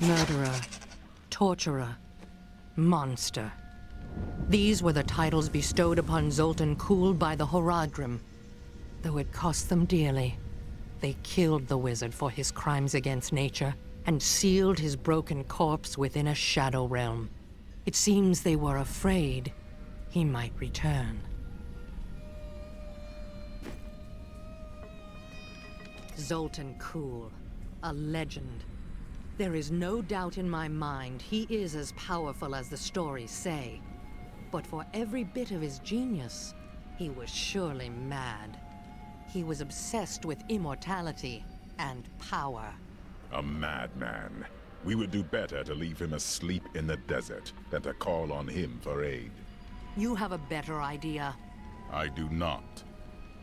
Murderer, torturer, monster. These were the titles bestowed upon Zoltun Kull by the Horadrim. Though it cost them dearly, they killed the wizard for his crimes against nature and sealed his broken corpse within a shadow realm. It seems they were afraid he might return. Zoltun Kull, a legend. There is no doubt in my mind he is as powerful as the stories say. But for every bit of his genius, he was surely mad. He was obsessed with immortality and power. A madman. We would do better to leave him asleep in the desert than to call on him for aid. You have a better idea. I do not.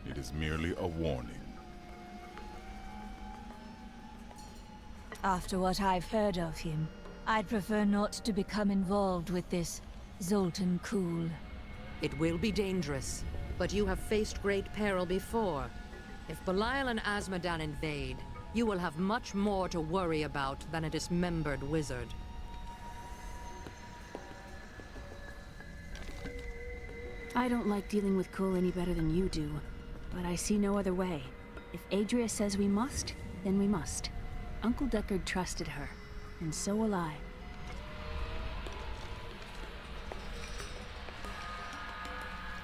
It is merely a warning. After what I've heard of him, I'd prefer not to become involved with this Zoltun Kull. It will be dangerous, but you have faced great peril before. If Belial and Azmodan invade, you will have much more to worry about than a dismembered wizard. I don't like dealing with Kull any better than you do, but I see no other way. If Adria says we must, then we must. Uncle Deckard trusted her, and so will I.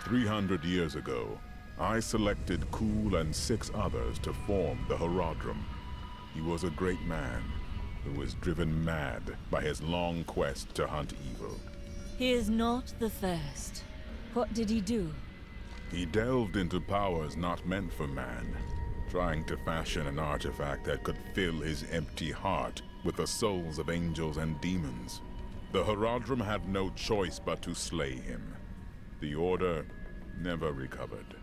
"300 years ago, I selected Kull and 6 others to form the Horadrim. He was a great man who was driven mad by his long quest to hunt evil. He is not the first. What did he do? He delved into powers not meant for man, trying to fashion an artifact that could fill his empty heart with the souls of angels and demons. The Horadrim had no choice but to slay him. The Order never recovered.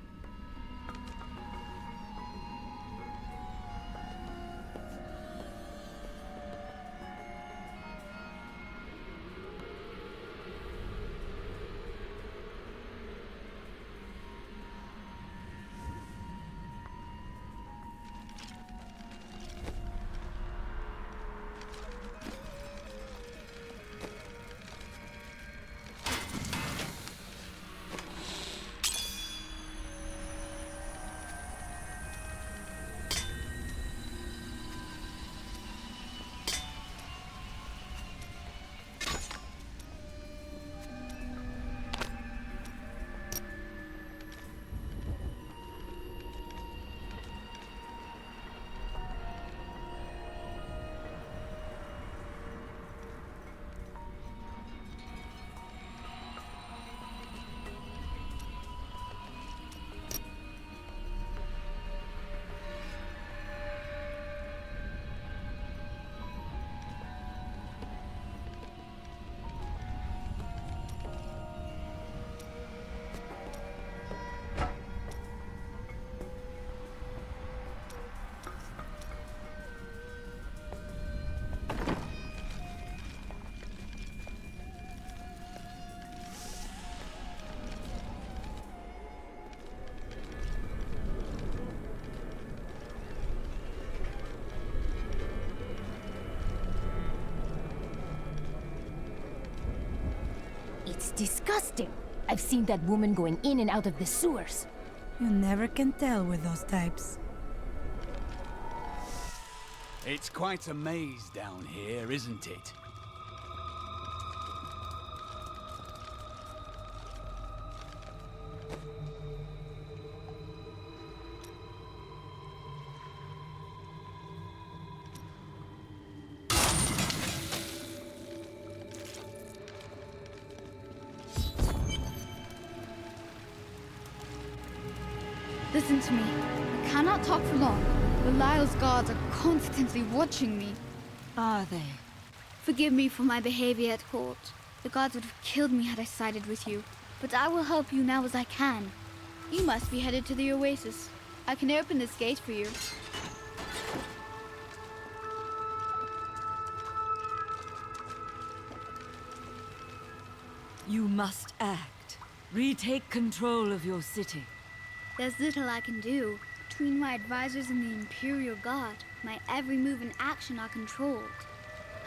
It's disgusting. I've seen that woman going in and out of the sewers. You never can tell with those types. It's quite a maze down here, isn't it? Listen to me. I cannot talk for long. Belial's guards are constantly watching me. Are they? Forgive me for my behavior at court. The gods would have killed me had I sided with you. But I will help you now as I can. You must be headed to the oasis. I can open this gate for you. You must act. Retake control of your city. There's little I can do. Between my advisors and the Imperial Guard, my every move and action are controlled.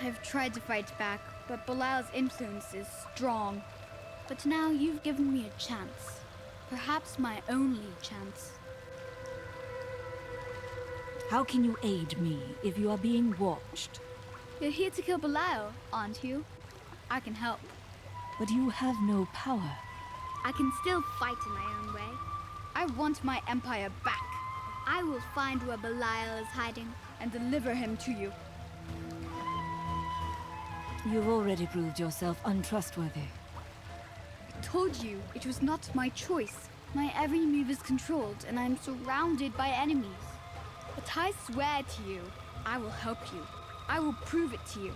I've tried to fight back, but Belial's influence is strong. But now you've given me a chance. Perhaps my only chance. How can you aid me if you are being watched? You're here to kill Belial, aren't you? I can help. But you have no power. I can still fight in my own way. I want my empire back. I will find where Belial is hiding and deliver him to you. You've already proved yourself untrustworthy. I told you it was not my choice. My every move is controlled and I'm surrounded by enemies. But I swear to you, I will help you. I will prove it to you.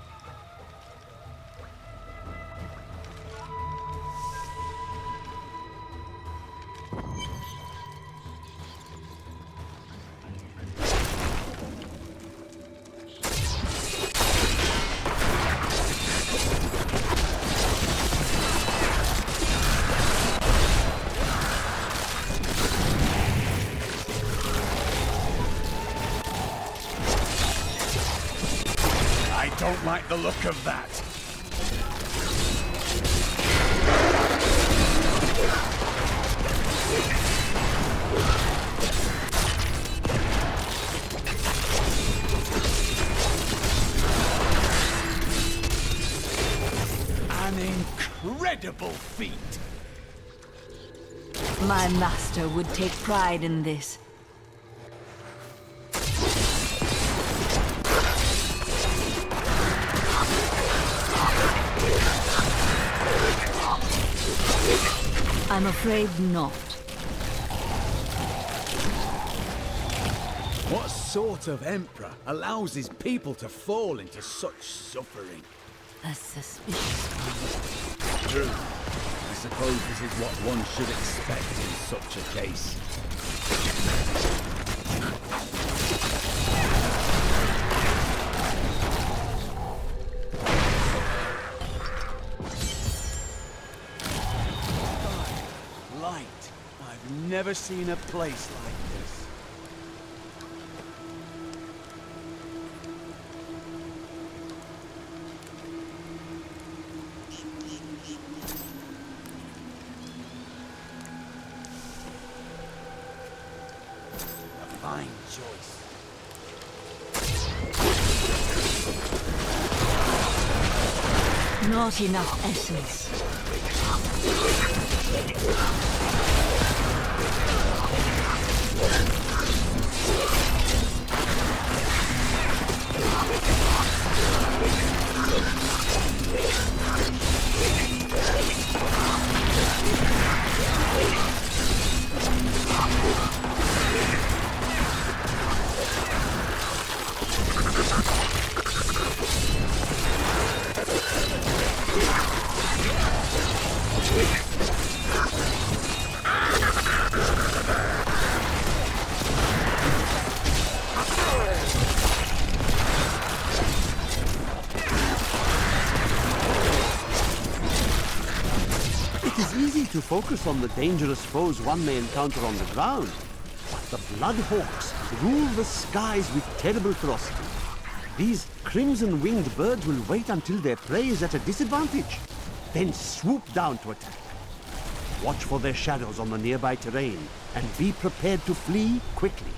Don't like the look of that. An incredible feat. My master would take pride in this. I'm afraid not. What sort of emperor allows his people to fall into such suffering? A suspicious one. True. I suppose this is what one should expect in such a case. Light. I've never seen a place like this. Fine choice. Not enough essence. To focus on the dangerous foes one may encounter on the ground, but the Bloodhawks rule the skies with terrible ferocity. These crimson-winged birds will wait until their prey is at a disadvantage, then swoop down to attack. Watch for their shadows on the nearby terrain, and be prepared to flee quickly.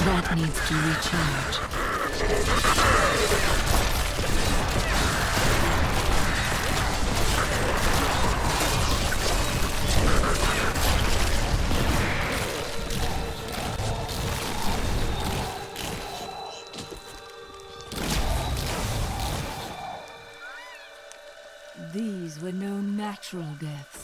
That needs to recharge. These were no natural deaths.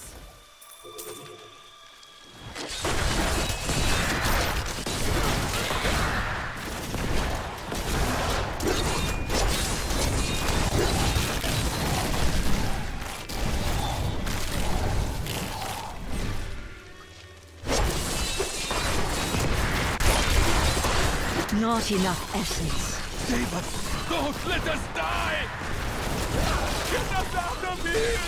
Not enough essence. Save us! Don't let us die! Get us out of here!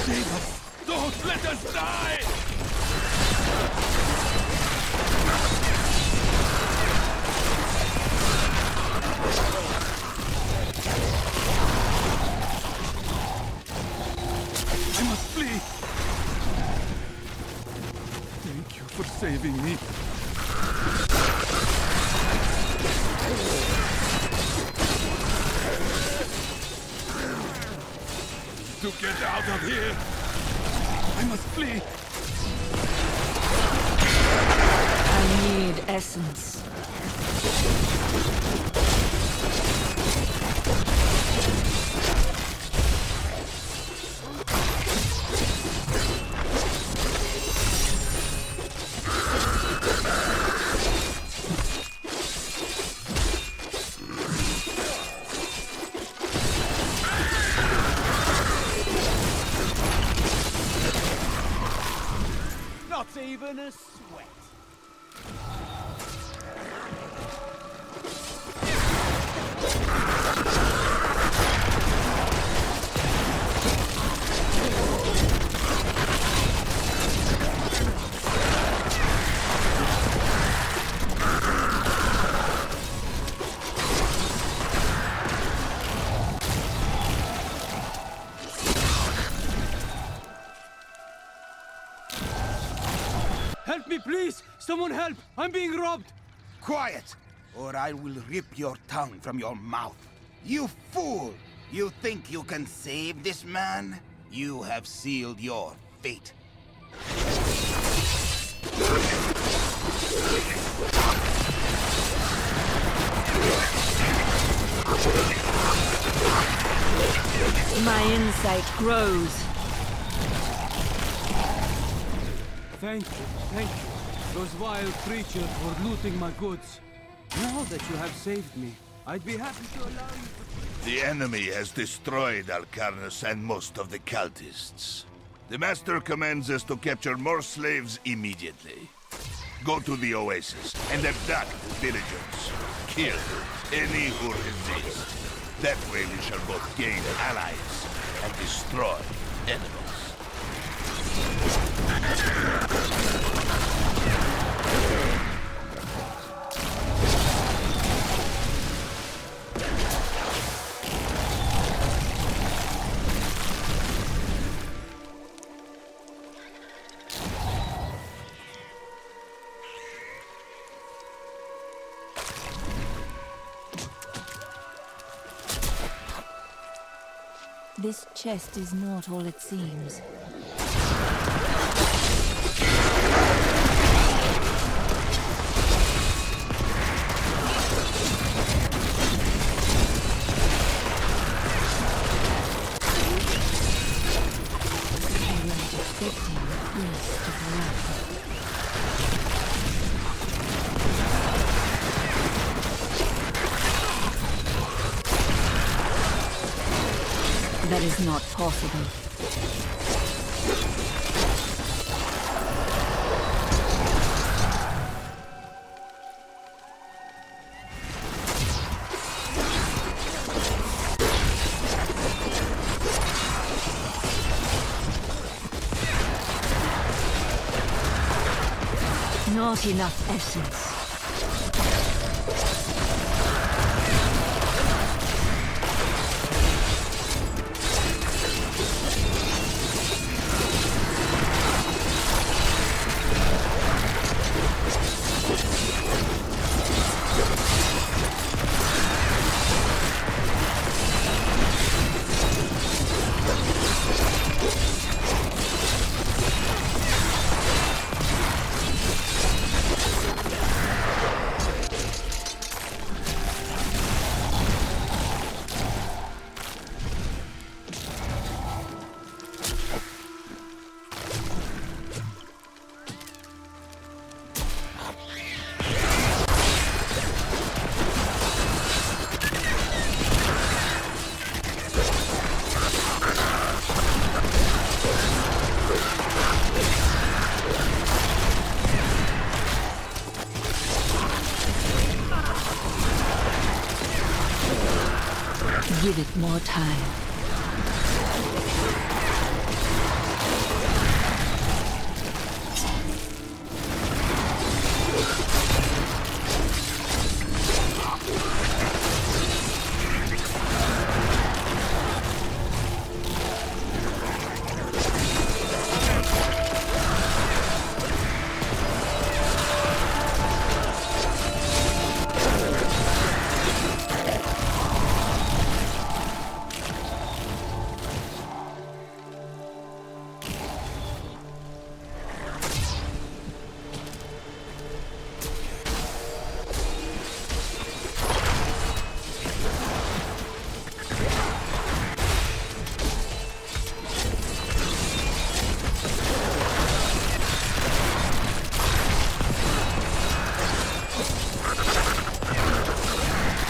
Save us! Don't let us die! I must flee! Thank you for saving me. To get out of here! I must flee! I need essence. Not even a sweat. Help me, please! Someone help! I'm being robbed! Quiet, or I will rip your tongue from your mouth. You fool! You think you can save this man? You have sealed your fate. My insight grows. Thank you. Those vile creatures were looting my goods. Now that you have saved me, I'd be happy to allow you to... The enemy has destroyed Alcarnus and most of the cultists. The Master commands us to capture more slaves immediately. Go to the oasis and abduct villagers. Kill any who resist. That way we shall both gain allies and destroy enemies. This chest is not all it seems. That is not possible. Not enough essence. give it more time.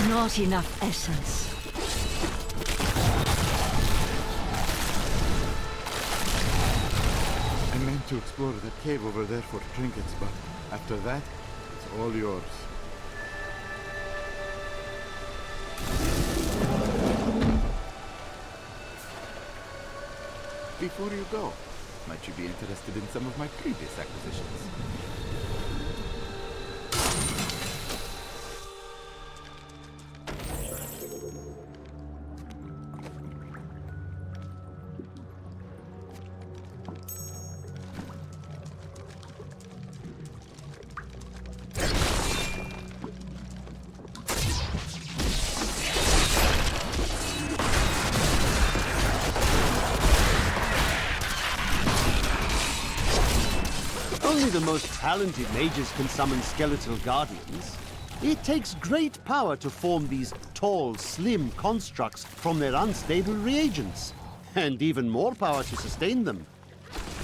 Not enough essence. I meant to explore that cave over there for trinkets, but after that, it's all yours. Before you go, might you be interested in some of my previous acquisitions? Only the most talented mages can summon skeletal guardians. It takes great power to form these tall, slim constructs from their unstable reagents, and even more power to sustain them.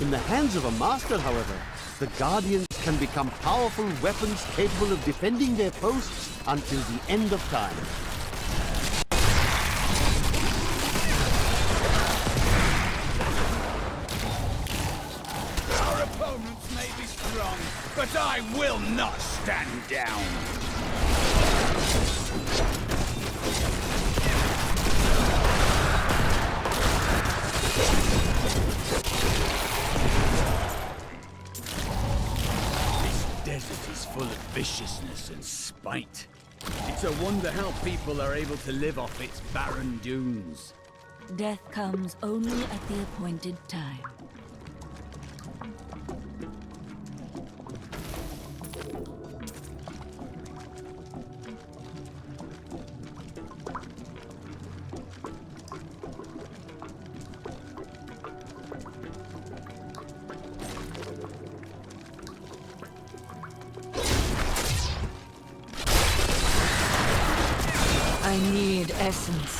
In the hands of a master, however, the guardians can become powerful weapons capable of defending their posts until the end of time. Our opponents may be strong, but I will not stand down. This desert is full of viciousness and spite. It's a wonder how people are able to live off its barren dunes. Death comes only at the appointed time. I need essence.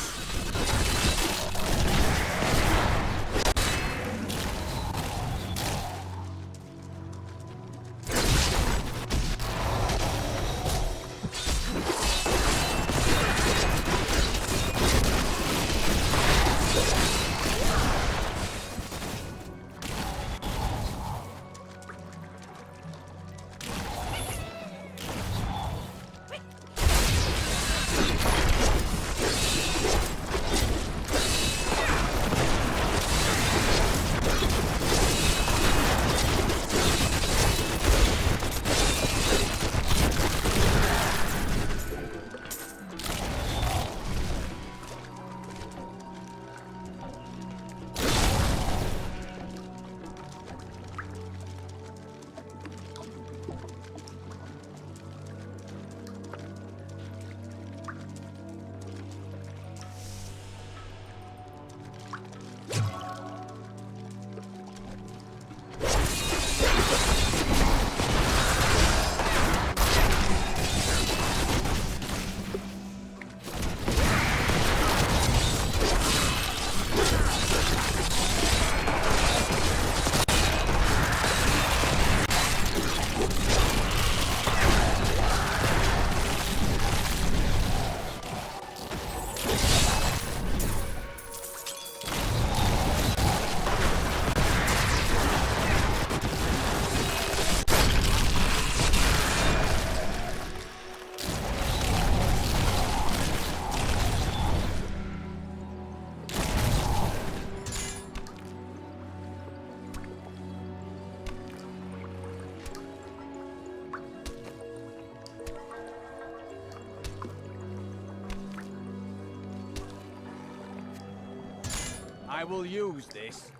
I will use this.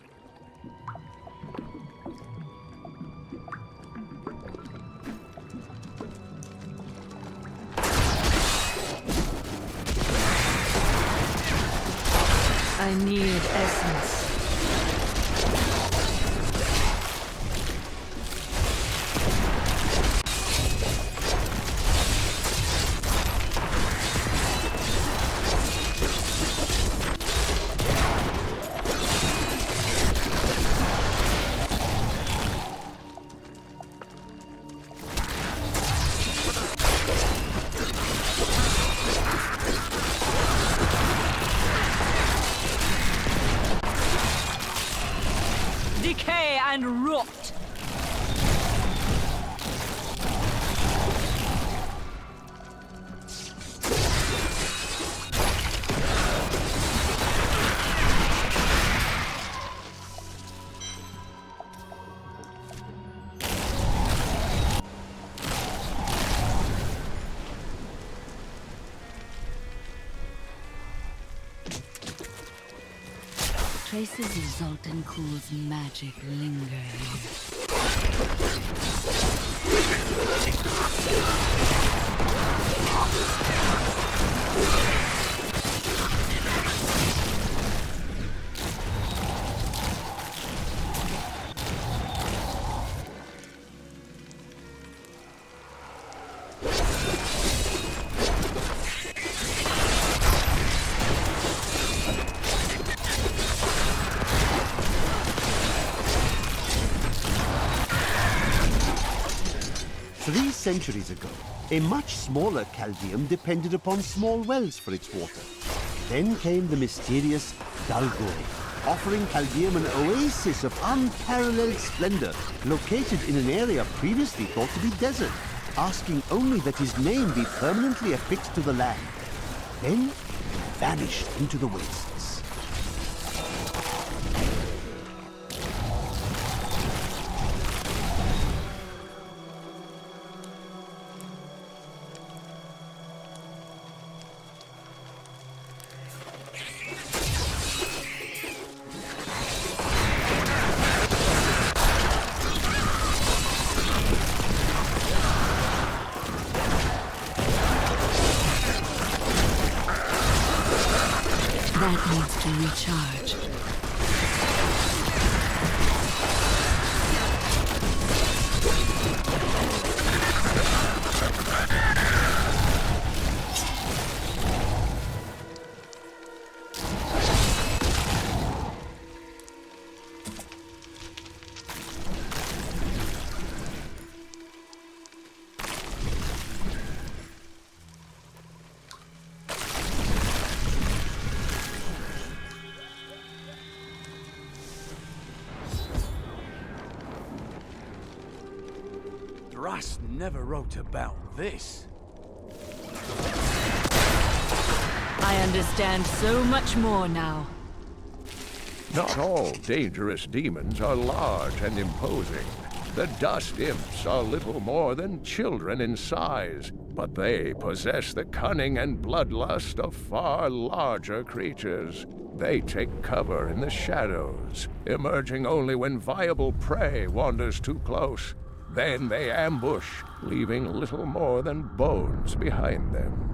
I need essence. Decay and rot! Traces of Zoltun Cool's magic linger Centuries ago, a much smaller Caldeum depended upon small wells for its water. Then came the mysterious Dalgore, offering Caldeum an oasis of unparalleled splendor, located in an area previously thought to be desert, asking only that his name be permanently affixed to the land. Then vanished into the wastes. That needs to recharge. Russ never wrote about this. I understand so much more now. Not all dangerous demons are large and imposing. The dust imps are little more than children in size, but they possess the cunning and bloodlust of far larger creatures. They take cover in the shadows, emerging only when viable prey wanders too close. Then they ambush, leaving little more than bones behind them.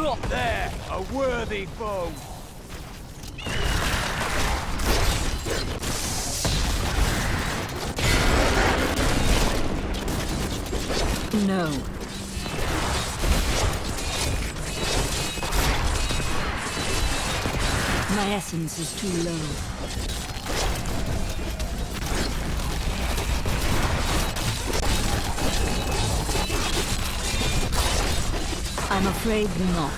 Stop there! A worthy foe! No. My essence is too low. I'm afraid not.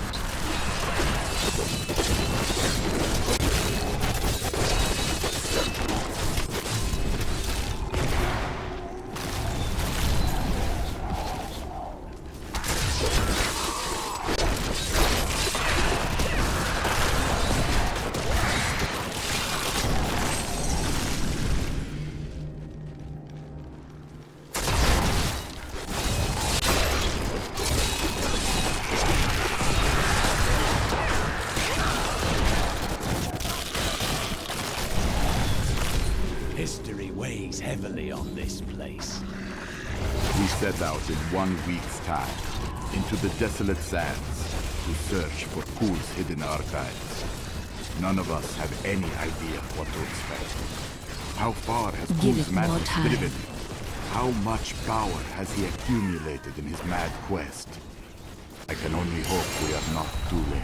History weighs heavily on this place. We set out in 1 week's time into the desolate sands to search for Kulle's hidden archives. None of us have any idea what to expect. How far has Kulle's magic driven? How much power has he accumulated in his mad quest? I can only hope we are not too late.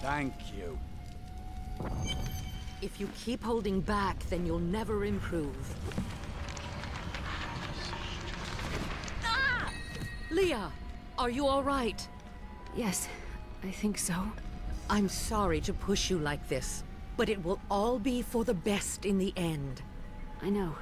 Thank you. If you keep holding back, then you'll never improve. Ah! Leah, are you all right? Yes, I think so. I'm sorry to push you like this, but it will all be for the best in the end. I know.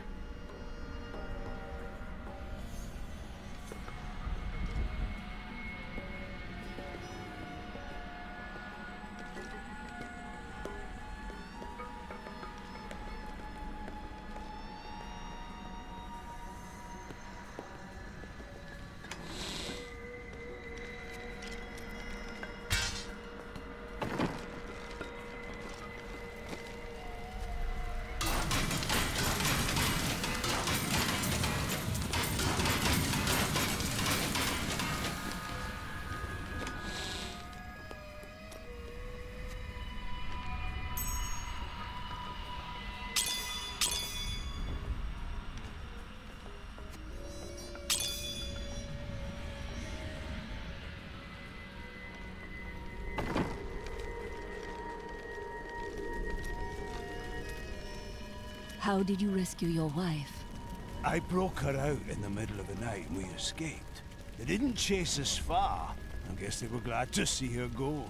How did you rescue your wife? I broke her out in the middle of the night and we escaped. They didn't chase us far. I guess they were glad to see her go.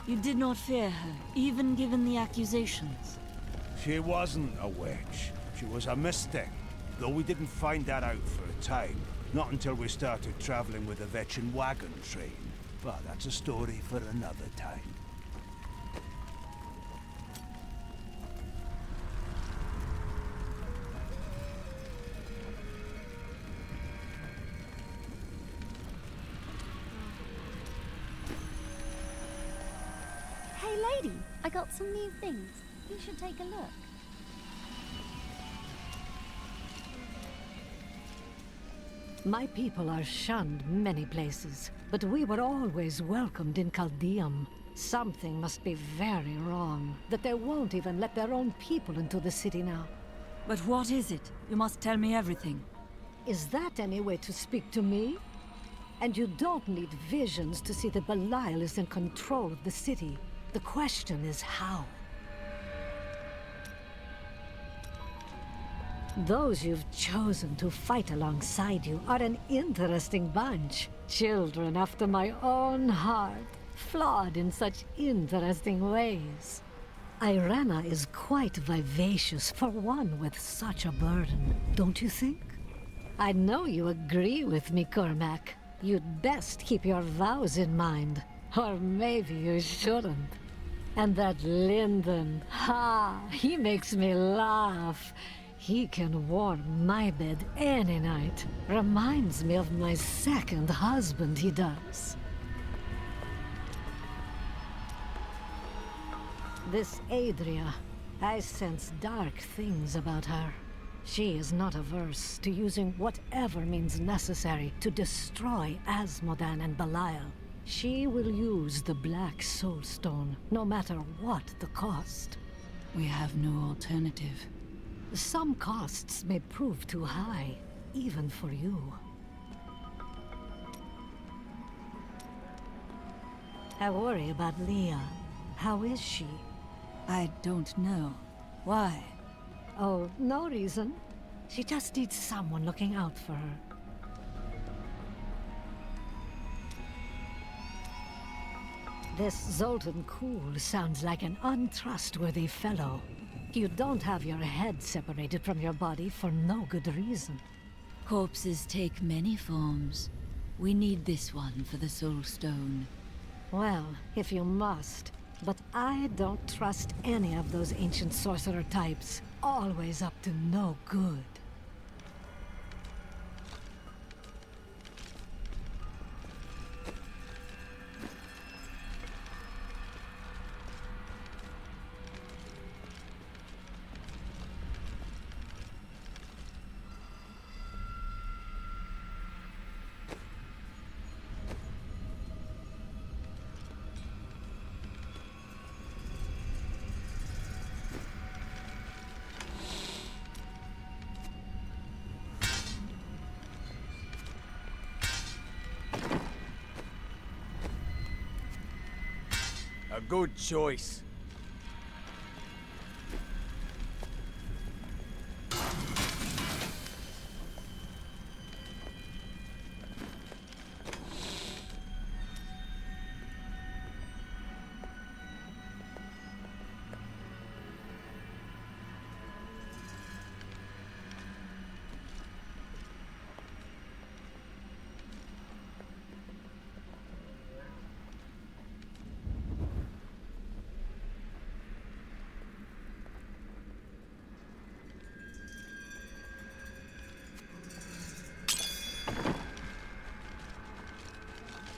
You did not fear her, even given the accusations. She wasn't a witch. She was a mystic. Though we didn't find that out for a time. Not until we started traveling with the Vetchin wagon train. But that's a story for another time. Hey lady, I got some new things. You should take a look. My people are shunned many places, but we were always welcomed in Caldeum. Something must be very wrong, that they won't even let their own people into the city now. But what is it? You must tell me everything. Is that any way to speak to me? And you don't need visions to see that Belial is in control of the city. The question is how? Those you've chosen to fight alongside you are an interesting bunch. Children after my own heart, flawed in such interesting ways. Irena is quite vivacious for one with such a burden, don't you think? I know you agree with me, Cormac. You'd best keep your vows in mind. Or maybe you shouldn't. And that Lyndon, he makes me laugh. He can warm my bed any night. Reminds me of my second husband, he does. This Adria, I sense dark things about her. She is not averse to using whatever means necessary to destroy Asmodan and Belial. She will use the Black Soulstone, no matter what the cost. We have no alternative. Some costs may prove too high, even for you. I worry about Leah. How is she? I don't know. Why? Oh, no reason. She just needs someone looking out for her. This Zoltun Kulle sounds like an untrustworthy fellow. You don't have your head separated from your body for no good reason. Corpses take many forms. We need this one for the Soulstone. Well, if you must. But I don't trust any of those ancient sorcerer types. Always up to no good. A good choice.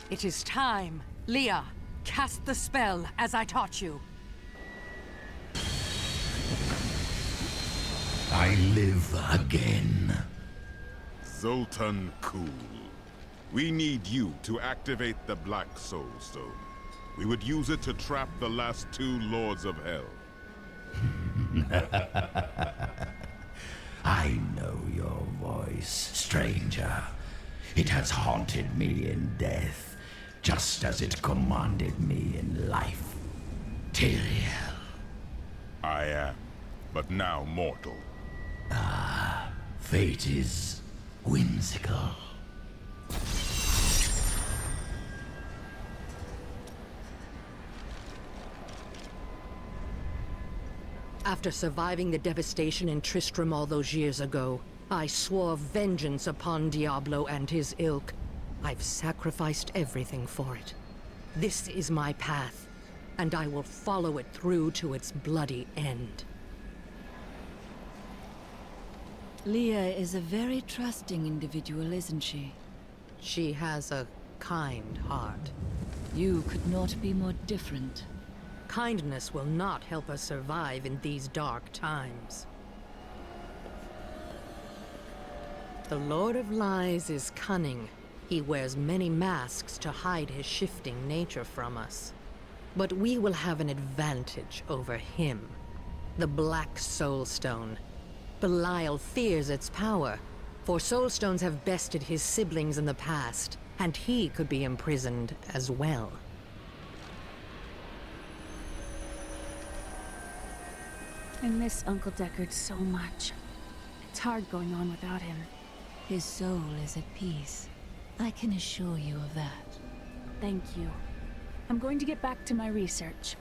It is time. Leah, cast the spell as I taught you. I live again. Zoltun Kulle. We need you to activate the Black Soulstone. We would use it to trap the last two Lords of Hell. I know your voice, stranger. It has haunted me in death, just as it commanded me in life. Tyrael. I am, but now mortal. Fate is whimsical. After surviving the devastation in Tristram all those years ago, I swore vengeance upon Diablo and his ilk. I've sacrificed everything for it. This is my path, and I will follow it through to its bloody end. Leah is a very trusting individual, isn't she? She has a kind heart. You could not be more different. Kindness will not help us survive in these dark times. The Lord of Lies is cunning. He wears many masks to hide his shifting nature from us. But we will have an advantage over him. The Black Soulstone. Belial fears its power, for Soulstones have bested his siblings in the past, and he could be imprisoned as well. I miss Uncle Deckard so much. It's hard going on without him. His soul is at peace. I can assure you of that. Thank you. I'm going to get back to my research.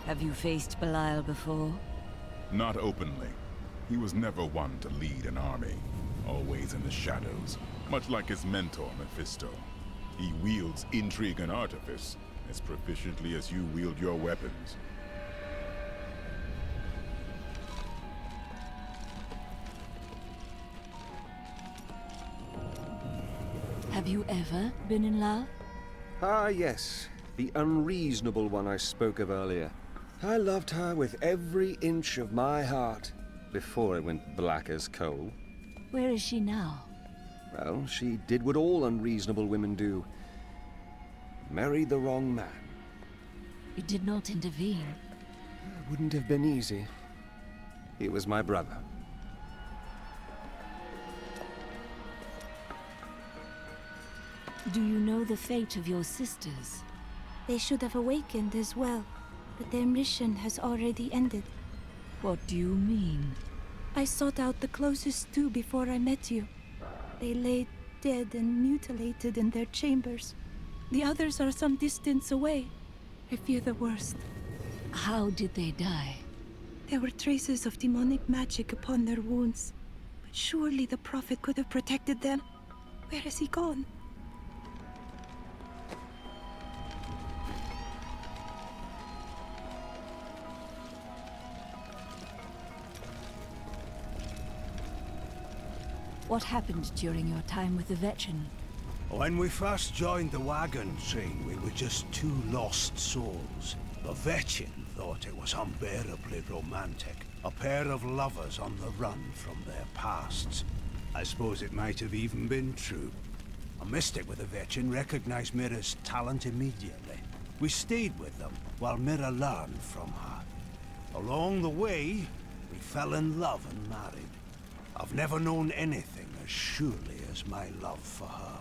Have you faced Belial before? Not openly. He was never one to lead an army. Always in the shadows, much like his mentor, Mephisto. He wields intrigue and artifice as proficiently as you wield your weapons. Have you ever been in love? Ah, yes. The unreasonable one I spoke of earlier. I loved her with every inch of my heart before it went black as coal. Where is she now? Well, she did what all unreasonable women do. Married the wrong man. You did not intervene. It wouldn't have been easy. He was my brother. Do you know the fate of your sisters? They should have awakened as well, but their mission has already ended. What do you mean? I sought out the closest two before I met you. They lay dead and mutilated in their chambers. The others are some distance away. I fear the worst. How did they die? There were traces of demonic magic upon their wounds. But surely the Prophet could have protected them. Where has he gone? What happened during your time with the veteran? When we first joined the wagon train, we were just two lost souls. The veteran thought it was unbearably romantic. A pair of lovers on the run from their pasts. I suppose it might have even been true. A mystic with the veteran recognized Mira's talent immediately. We stayed with them while Mira learned from her. Along the way, we fell in love and married. I've never known anything as surely as my love for her.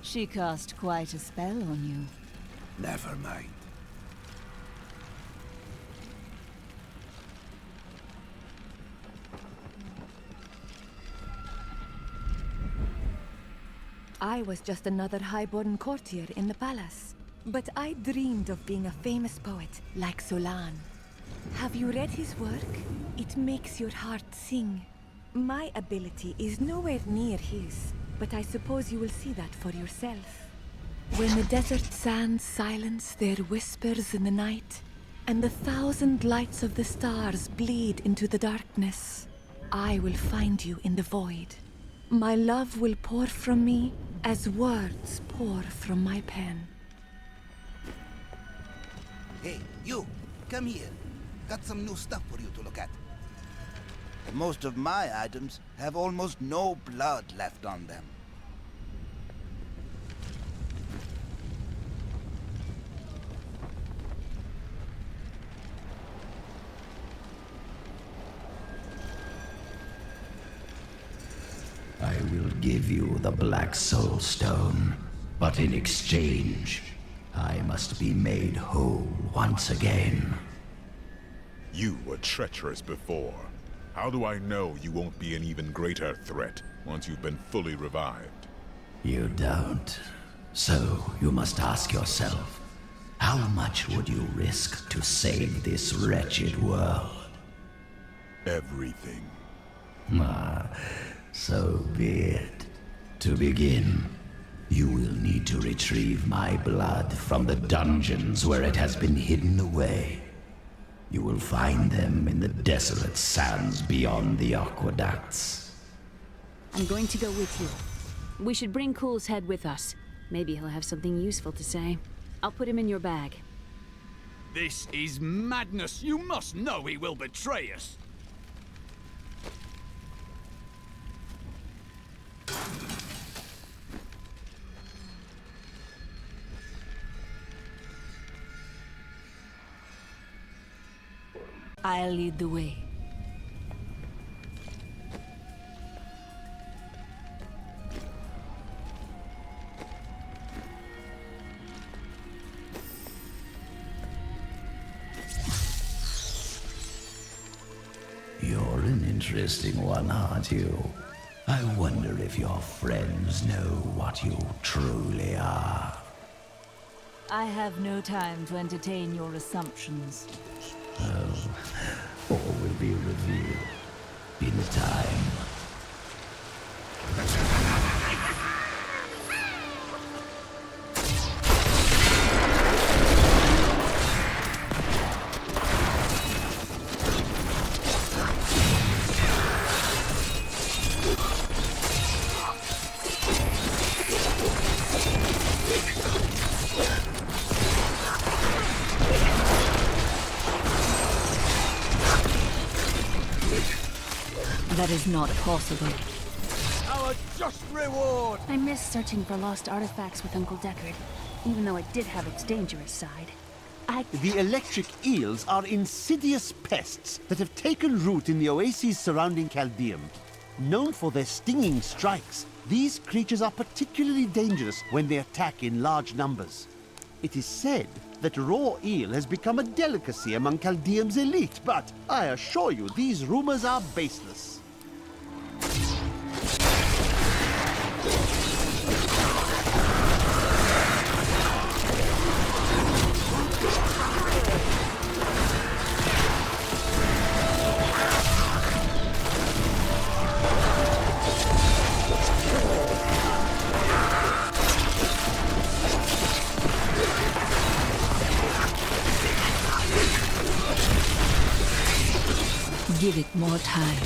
She cast quite a spell on you. Never mind. I was just another highborn courtier in the palace. But I dreamed of being a famous poet like Zoltun. Have you read his work? It makes your heart sing. My ability is nowhere near his, but I suppose you will see that for yourself. When the desert sands silence their whispers in the night, and the 1,000 lights of the stars bleed into the darkness, I will find you in the void. My love will pour from me as words pour from my pen. Hey, you! Come here. Got some new stuff for you to look at. Most of my items have almost no blood left on them. I will give you the Black Soulstone, but in exchange, I must be made whole once again. You were treacherous before. How do I know you won't be an even greater threat once you've been fully revived? You don't. So you must ask yourself, how much would you risk to save this wretched world? Everything. So be it. To begin, you will need to retrieve my blood from the dungeons where it has been hidden away. You will find them in the desolate sands beyond the aqueducts. I'm going to go with you. We should bring Cool's head with us. Maybe he'll have something useful to say. I'll put him in your bag. This is madness. You must know he will betray us. I'll lead the way. You're an interesting one, aren't you? I wonder if your friends know what you truly are. I have no time to entertain your assumptions. Oh, all will be revealed in time. That is not possible. Our just reward! I miss searching for lost artifacts with Uncle Deckard, even though it did have its dangerous side. The electric eels are insidious pests that have taken root in the oases surrounding Caldeum. Known for their stinging strikes, these creatures are particularly dangerous when they attack in large numbers. It is said that raw eel has become a delicacy among Caldeum's elite, but I assure you these rumors are baseless. Give it more time.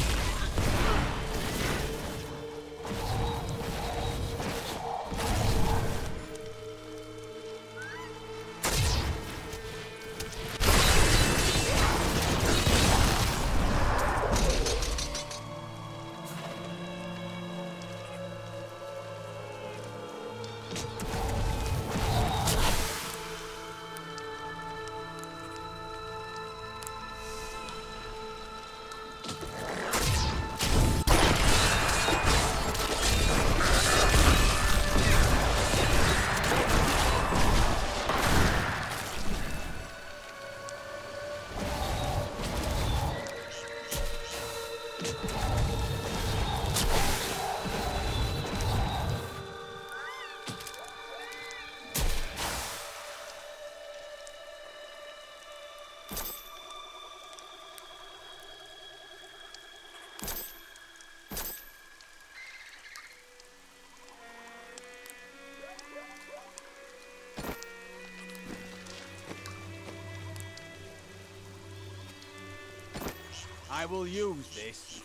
I will use this.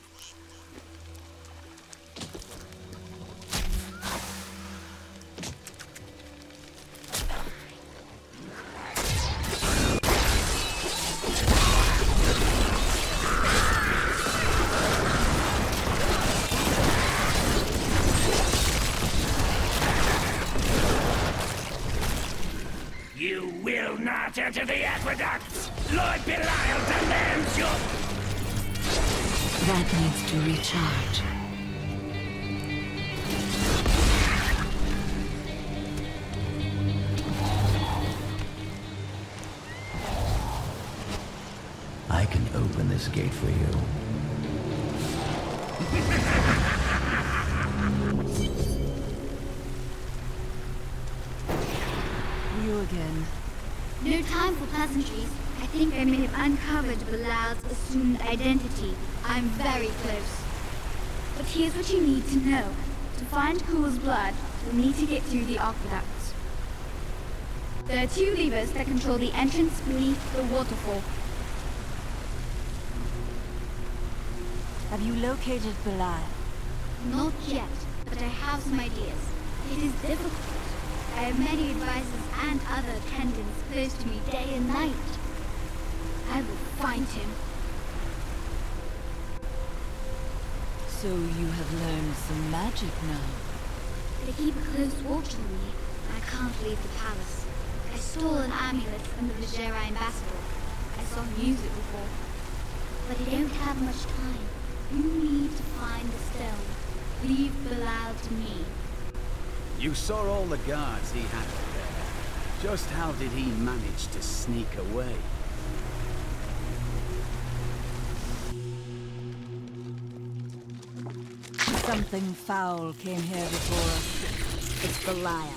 You will not enter the aqueducts! Lord Belial demands you! That needs to recharge. I can open this gate for you. You again. No time for pleasantries. I think I may have uncovered Belial's assumed identity. I'm very close. But here's what you need to know. To find Kule's blood, you'll need to get through the aqueducts. There are 2 levers that control the entrance beneath the waterfall. Have you located Belial? Not yet, but I have some ideas. It is difficult. I have many advisors and other attendants close to me day and night. I will find him. So you have learned some magic now. They keep a close watch on me. I can't leave the palace. I stole an amulet from the Vajera ambassador. I saw him use it before. But I don't have much time. You need to find the stone. Leave Belial to me. You saw all the guards he had there. Just how did he manage to sneak away? Something foul came here before us. It's Belial.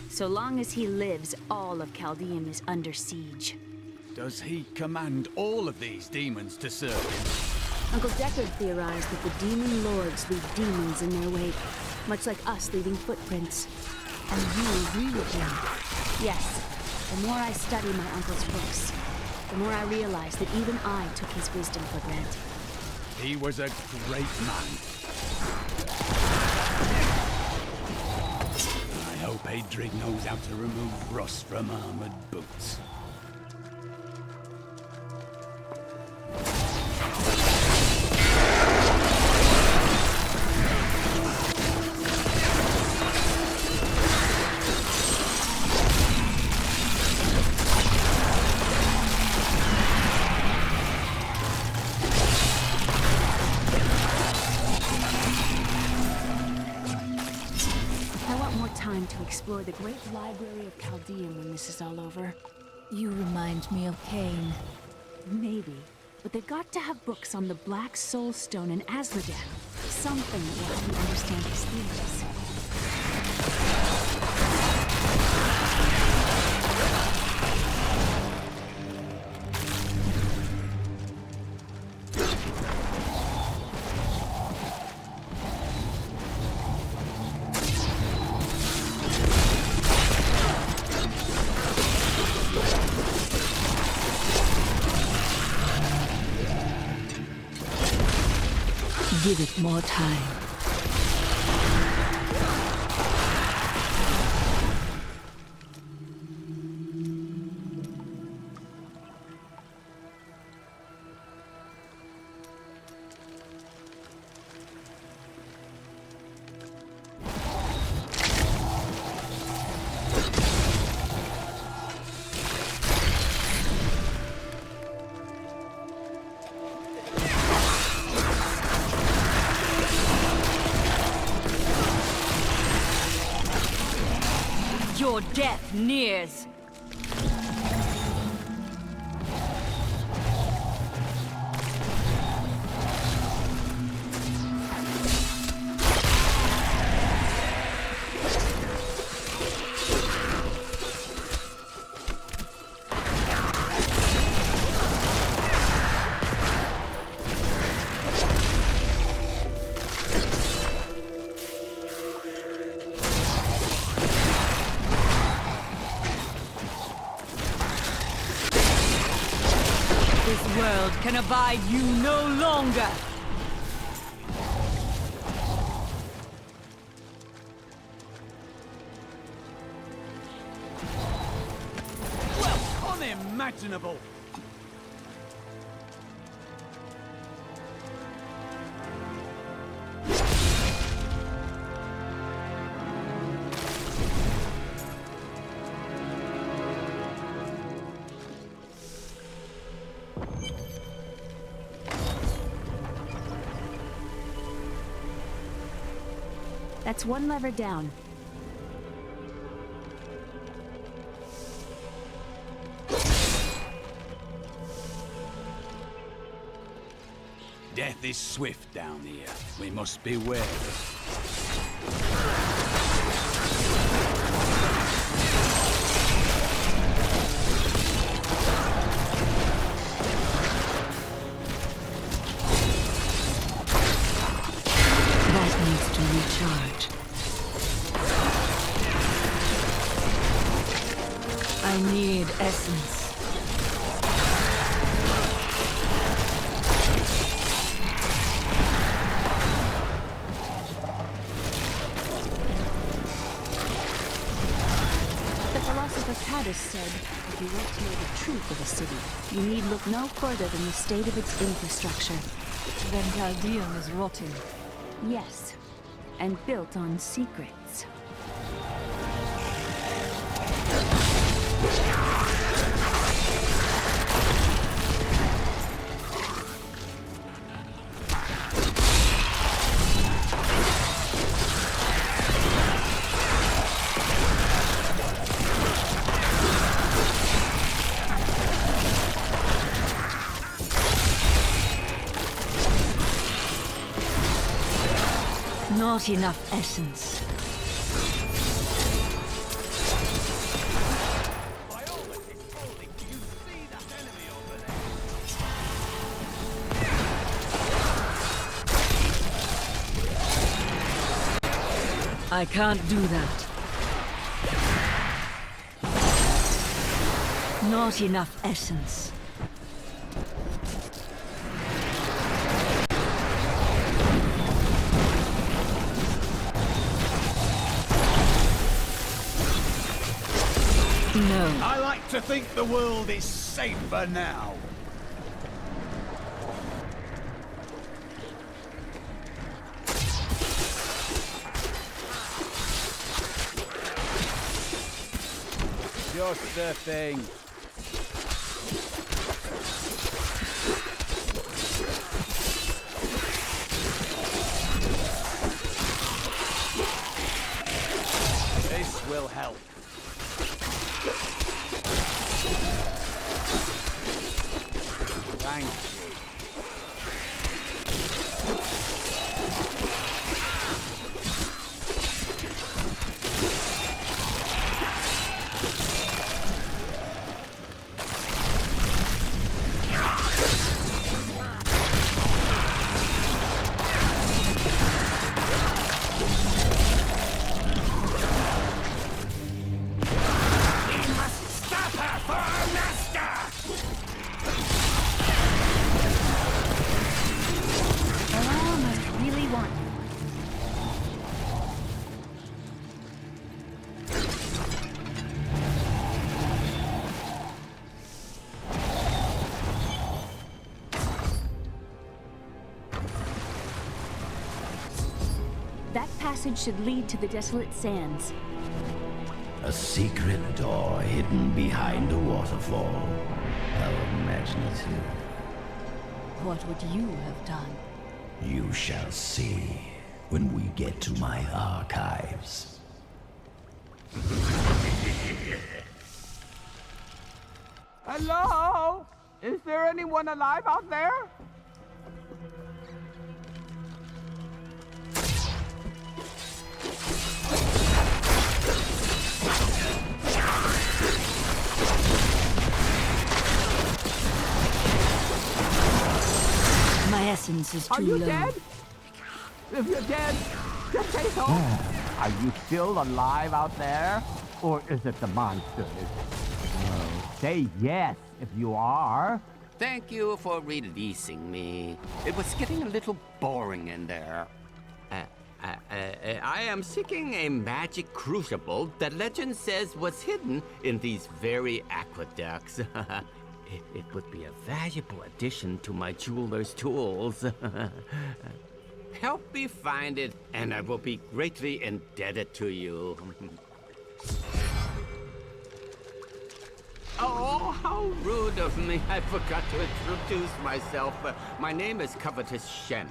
So long as he lives, all of Caldeum is under siege. Does he command all of these demons to serve him? Uncle Deckard theorized that the demon lords leave demons in their wake, much like us leaving footprints. And you agree with him? Yes. The more I study my uncle's books, the more I realize that even I took his wisdom for granted. He was a great man. I hope Adrig knows how to remove rust from armored boots. To explore the great library of Caldeum when this is all over. You remind me of Cain. Maybe. But they've got to have books on the Black Soulstone and Asmodan. Something that will help me understand his theories. Give it more time. Your death nears. This world can abide you no longer! Well, unimaginable! That's one lever down. Death is swift down here. We must beware. Recharge. I need essence. The philosopher Cadus said, if you want to know the truth of a city, you need look no further than the state of its infrastructure. Then Caldeum is rotting. Yes. And built on secrets. Not enough essence. I can't do that. Not enough essence. No. I like to think the world is safer now. Just the thing. This will help. Thank you. That passage should lead to the desolate sands. A secret door hidden behind a waterfall. How imaginative. What would you have done? You shall see when we get to my archives. Hello? Is there anyone alive out there? My essence is too low. Are you dead? If you're dead, just say so. Are you still alive out there? Or is it the monsters? Say yes if you are. Thank you for releasing me. It was getting a little boring in there. I am seeking a magic crucible that legend says was hidden in these very aqueducts. It would be a valuable addition to my jeweler's tools. Help me find it, and I will be greatly indebted to you. Oh, how rude of me. I forgot to introduce myself. My name is Covetous Shen.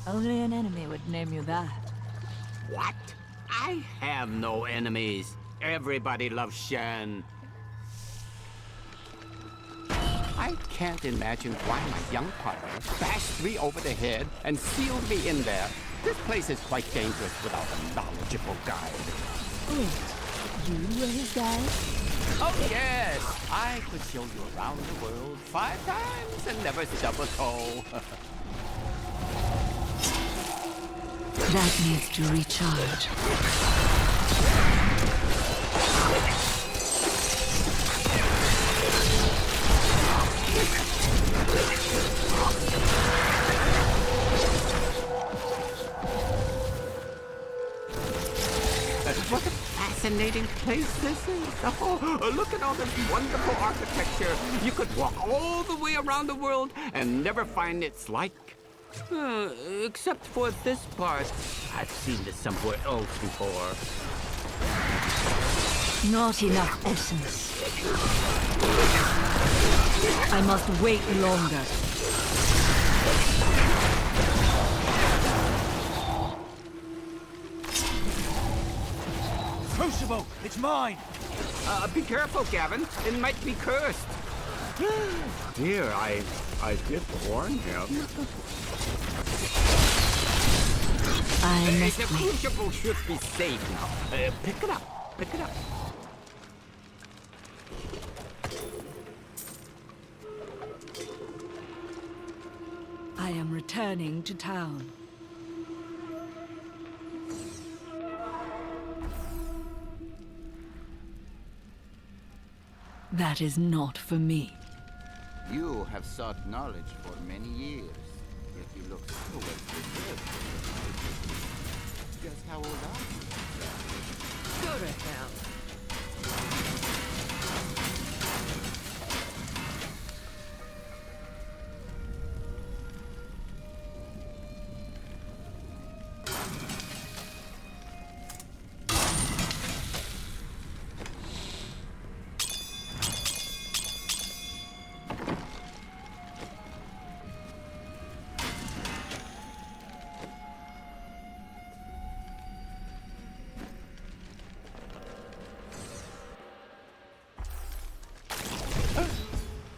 Only an enemy would name you that. What? I have no enemies. Everybody loves Shen. I can't imagine why my young partner bashed me over the head and sealed me in there. This place is quite dangerous without a knowledgeable guide. Wait, you were his guide? Oh, yes! I could show you around the world 5 times and never stub a toe. That needs to recharge. What a fascinating place this is. Oh, look at all this wonderful architecture. You could walk all the way around the world and never find its like. Except for this part. I've seen this somewhere else before. Not enough essence. I must wait longer. Crucible, it's mine! Be careful, Gavin. It might be cursed. Dear, I did warn him. I must The wait. crucible should be safe now. Pick it up. Pick it up. I am returning to town. That is not for me. You have sought knowledge for many years, yet you look so well prepared for your Just how old are you? Go to hell.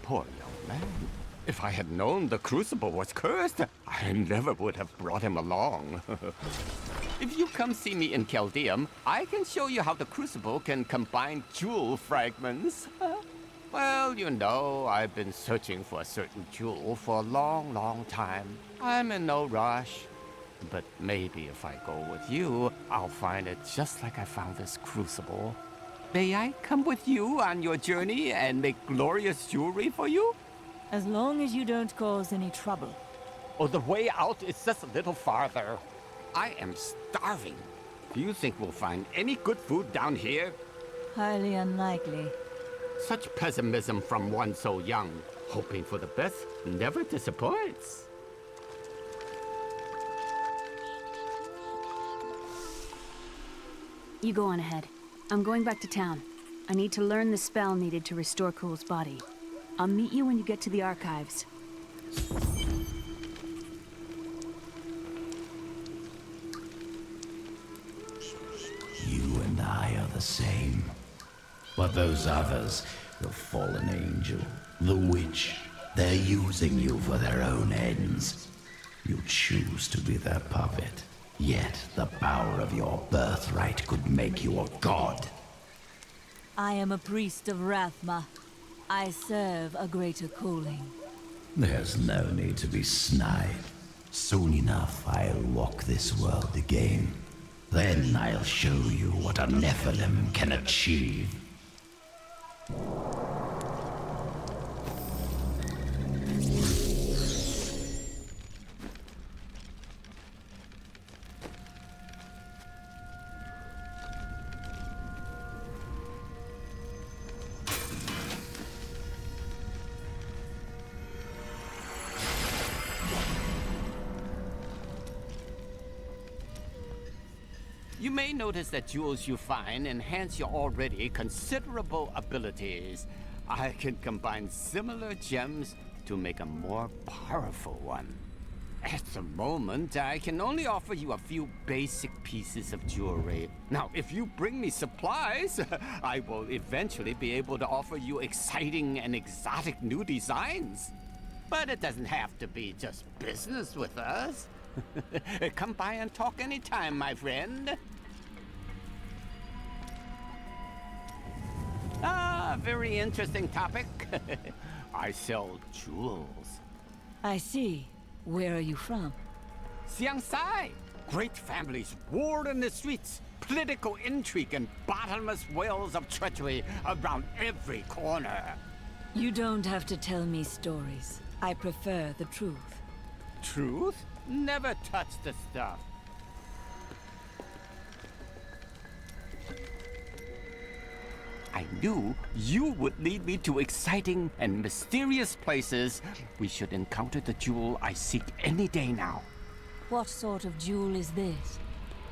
Poor young man. If I had known the crucible was cursed, I never would have brought him along. If you come see me in Caldeum, I can show you how the crucible can combine jewel fragments. Well, you know, I've been searching for a certain jewel for a long, long time. I'm in no rush. But maybe if I go with you, I'll find it just like I found this crucible. May I come with you on your journey and make glorious jewelry for you? As long as you don't cause any trouble. Oh, the way out is just a little farther. I am starving. Do you think we'll find any good food down here? Highly unlikely. Such pessimism from one so young. Hoping for the best never disappoints. You go on ahead. I'm going back to town. I need to learn the spell needed to restore Cool's body. I'll meet you when you get to the archives. You and I are the same. But those others, the fallen angel, the witch, they're using you for their own ends. You choose to be their puppet. Yet the power of your birthright could make you a god. I am a priest of Rathma. I serve a greater calling. There's no need to be snide. Soon enough, I'll walk this world again. Then I'll show you what a Nephilim can achieve. You may notice that jewels you find enhance your already considerable abilities. I can combine similar gems to make a more powerful one. At the moment, I can only offer you a few basic pieces of jewelry. Now, if you bring me supplies, I will eventually be able to offer you exciting and exotic new designs. But it doesn't have to be just business with us. Come by and talk anytime, my friend. Ah, very interesting topic. I sell jewels. I see. Where are you from? Xiangsai. Great families war in the streets. Political intrigue and bottomless wells of treachery around every corner. You don't have to tell me stories. I prefer the truth. Truth? Never touch the stuff. I knew you would lead me to exciting and mysterious places. We should encounter the jewel I seek any day now. What sort of jewel is this?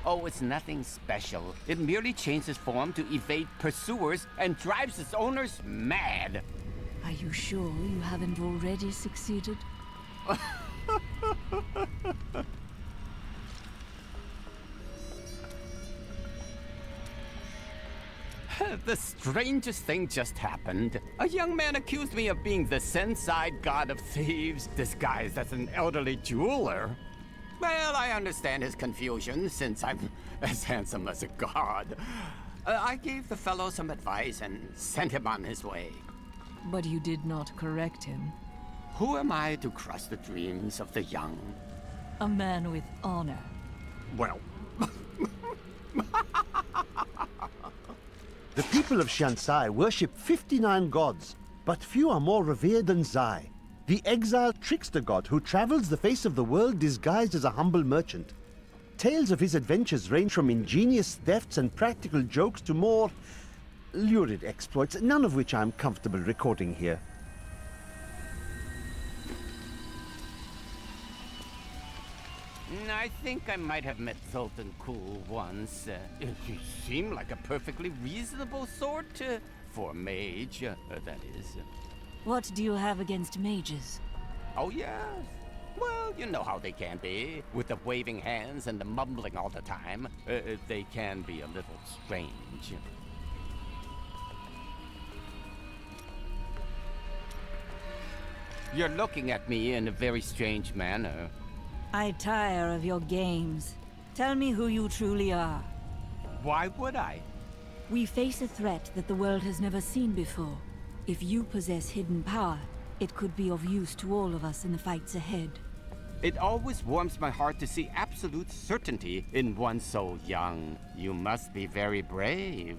Oh, it's nothing special. It merely changes form to evade pursuers and drives its owners mad. Are you sure you haven't already succeeded? The strangest thing just happened. A young man accused me of being the Senside god of thieves, disguised as an elderly jeweler. Well, I understand his confusion, since I'm as handsome as a god. I gave the fellow some advice and sent him on his way. But you did not correct him. Who am I to crush the dreams of the young? A man with honor. Well, The people of Shansai worship 59 gods, but few are more revered than Zai, the exiled trickster god who travels the face of the world disguised as a humble merchant. Tales of his adventures range from ingenious thefts and practical jokes to more lurid exploits, none of which I'm comfortable recording here. I think I might have met Zoltun Kulle once. He seemed like a perfectly reasonable sort, for a mage, that is. What do you have against mages? Oh, yes. Well, you know how they can be. With the waving hands and the mumbling all the time. They can be a little strange. You're looking at me in a very strange manner. I tire of your games. Tell me who you truly are. Why would I? We face a threat that the world has never seen before. If you possess hidden power, it could be of use to all of us in the fights ahead. It always warms my heart to see absolute certainty in one so young. You must be very brave.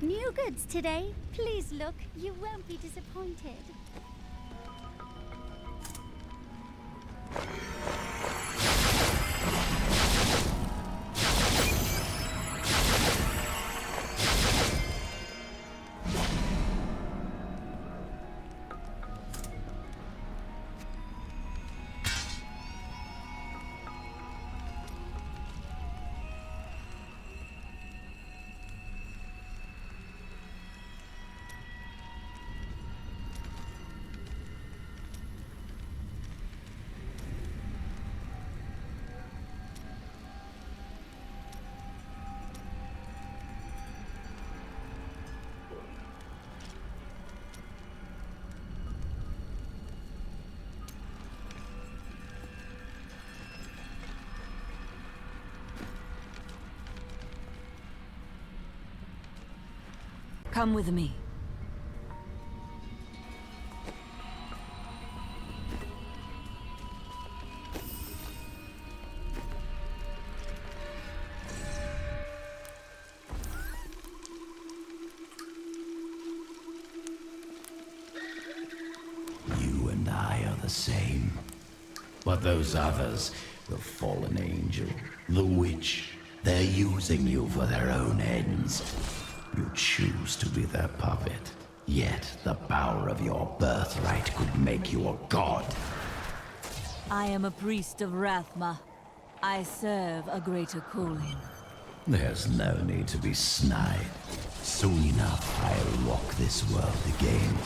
New goods today. Please look. You won't be disappointed. Come with me. You and I are the same. But those others, the fallen angel, the witch, they're using you for their own ends. You choose to be their puppet, yet the power of your birthright could make you a god. I am a priest of Rathma. I serve a greater calling. There's no need to be snide. Soon enough, I'll rock this world again.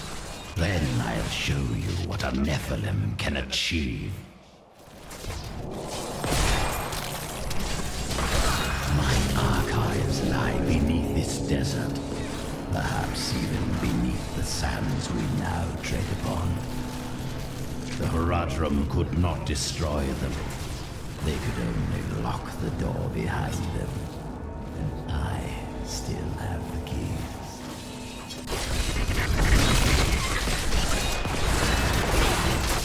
Then I'll show you what a Nephilim can achieve. Archives lie beneath this desert, perhaps even beneath the sands we now tread upon. The Horadrim could not destroy them. They could only lock the door behind them. And I still have the keys.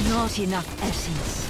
Not enough essence.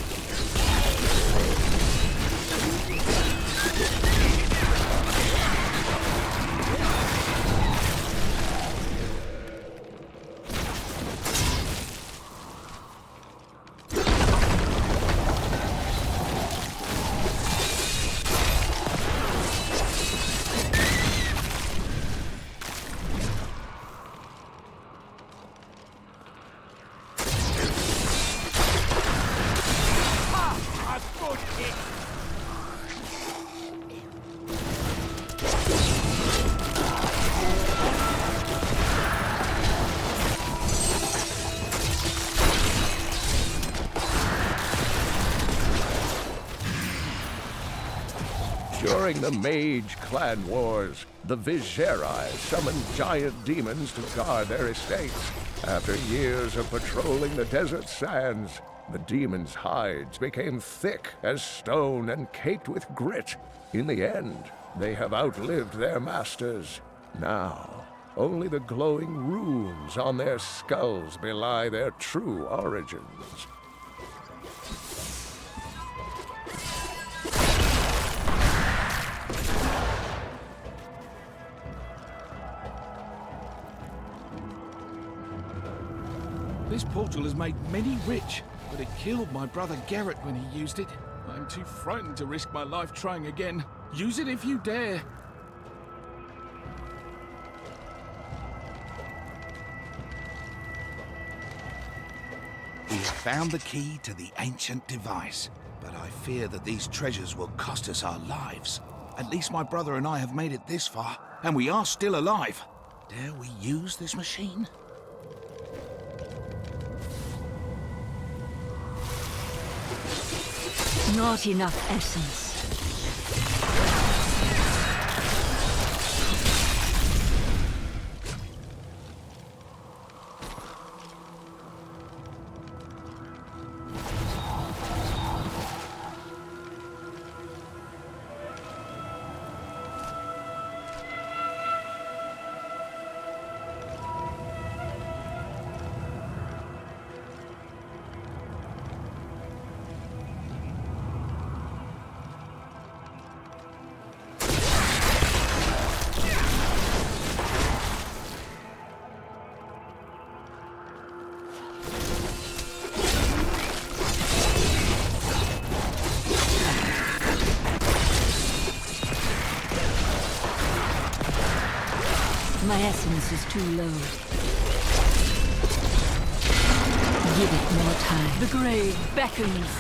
During the Mage Clan Wars, the Viserai summoned giant demons to guard their estates. After years of patrolling the desert sands, the demons' hides became thick as stone and caked with grit. In the end, they have outlived their masters. Now, only the glowing runes on their skulls belie their true origins. This portal has made many rich, but it killed my brother Garrett when he used it. I'm too frightened to risk my life trying again. Use it if you dare. We have found the key to the ancient device, but I fear that these treasures will cost us our lives. At least my brother and I have made it this far, and we are still alive. Dare we use this machine? Not enough essence. My essence is too low. Give it more time. The grave beckons.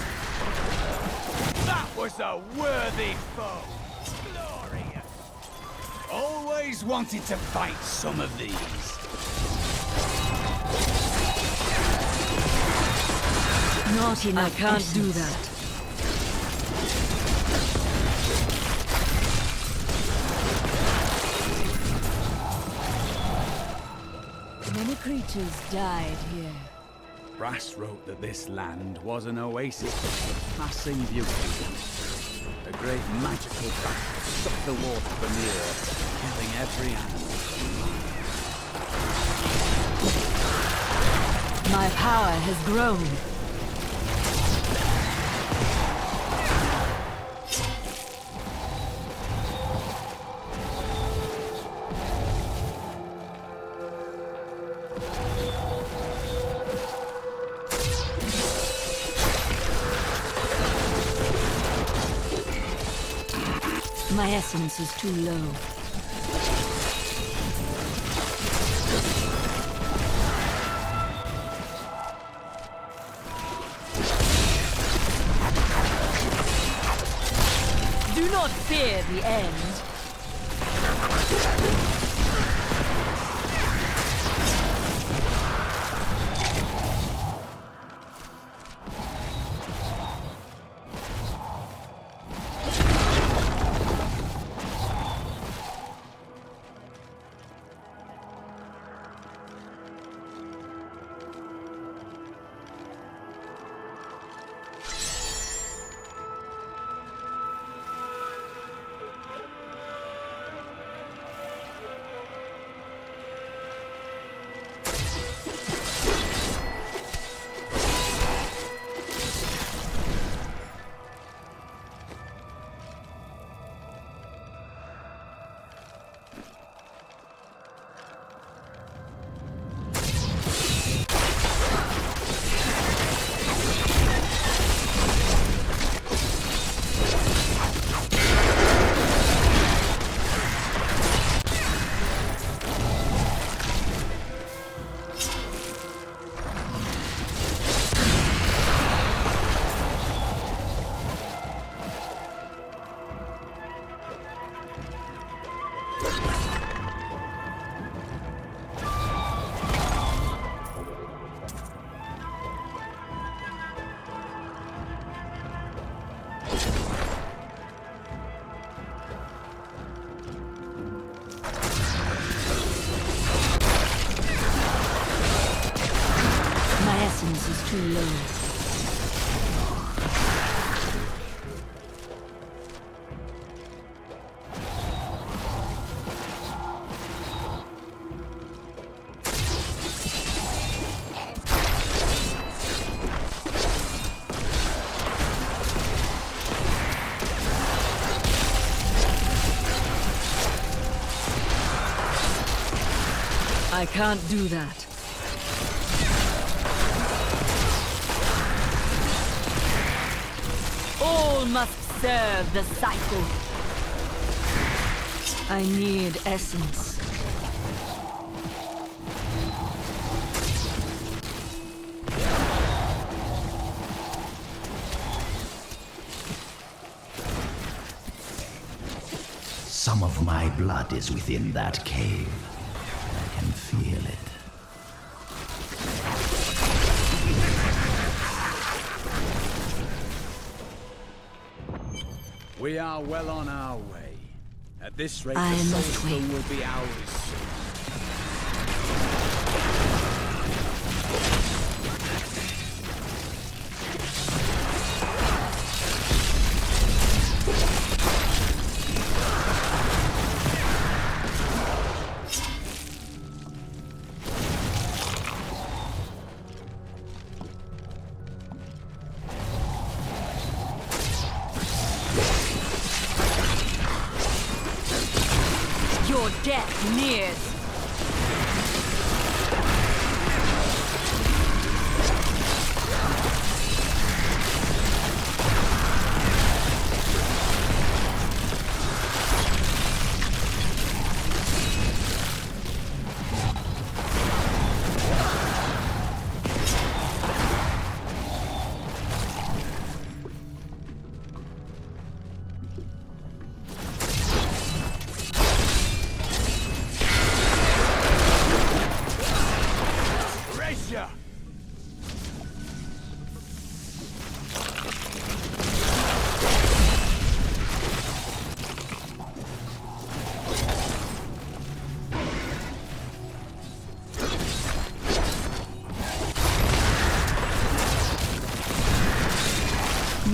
That was a worthy foe. Glorious. Always wanted to fight some of these. Not enough. I can't do that. Many creatures died here. Brass wrote that this land was an oasis of surpassing beauty. A great magical battle sucked the water from the earth, killing every animal. My power has grown. My essence is too low. Do not fear the end. seems too low. I can't do that. All must serve the cycle. I need essence. Some of my blood is within that cave. I can feel it. We are well on our way. At this rate, I the must wait. Soulstone will be ours soon. Your death nears.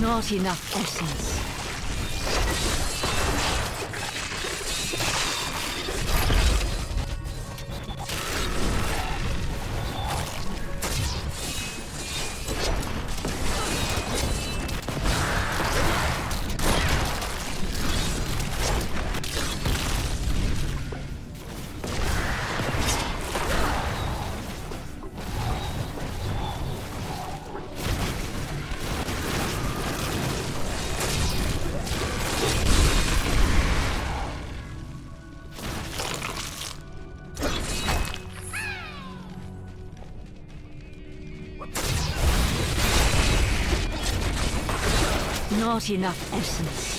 Not enough essence. Not enough essence.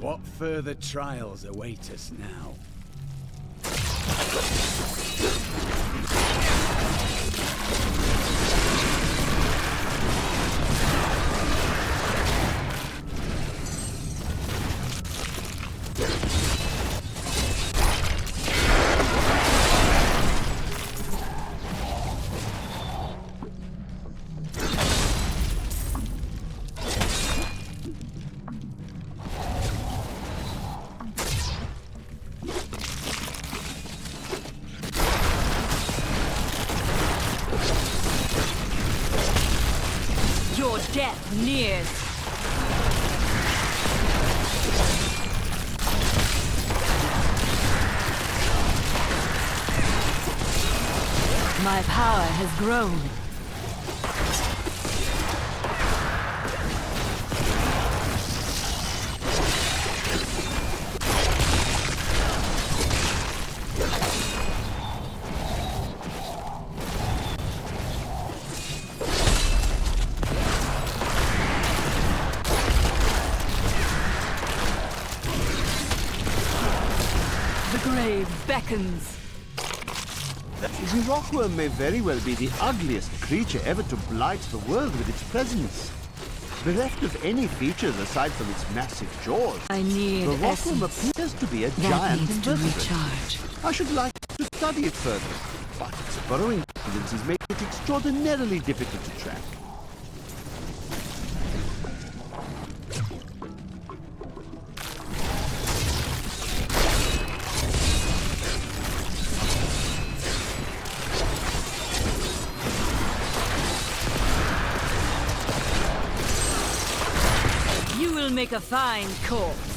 What further trials await us now? Your death nears. My power has grown. day beckons. The rockworm may very well be the ugliest creature ever to blight the world with its presence. Bereft of any features aside from its massive jaws, I need the rockworm essence. appears to be a That giant needs to invertebrate. recharge. I should like to study it further, but its burrowing tendencies make it extraordinarily difficult to track. You will make a fine corpse.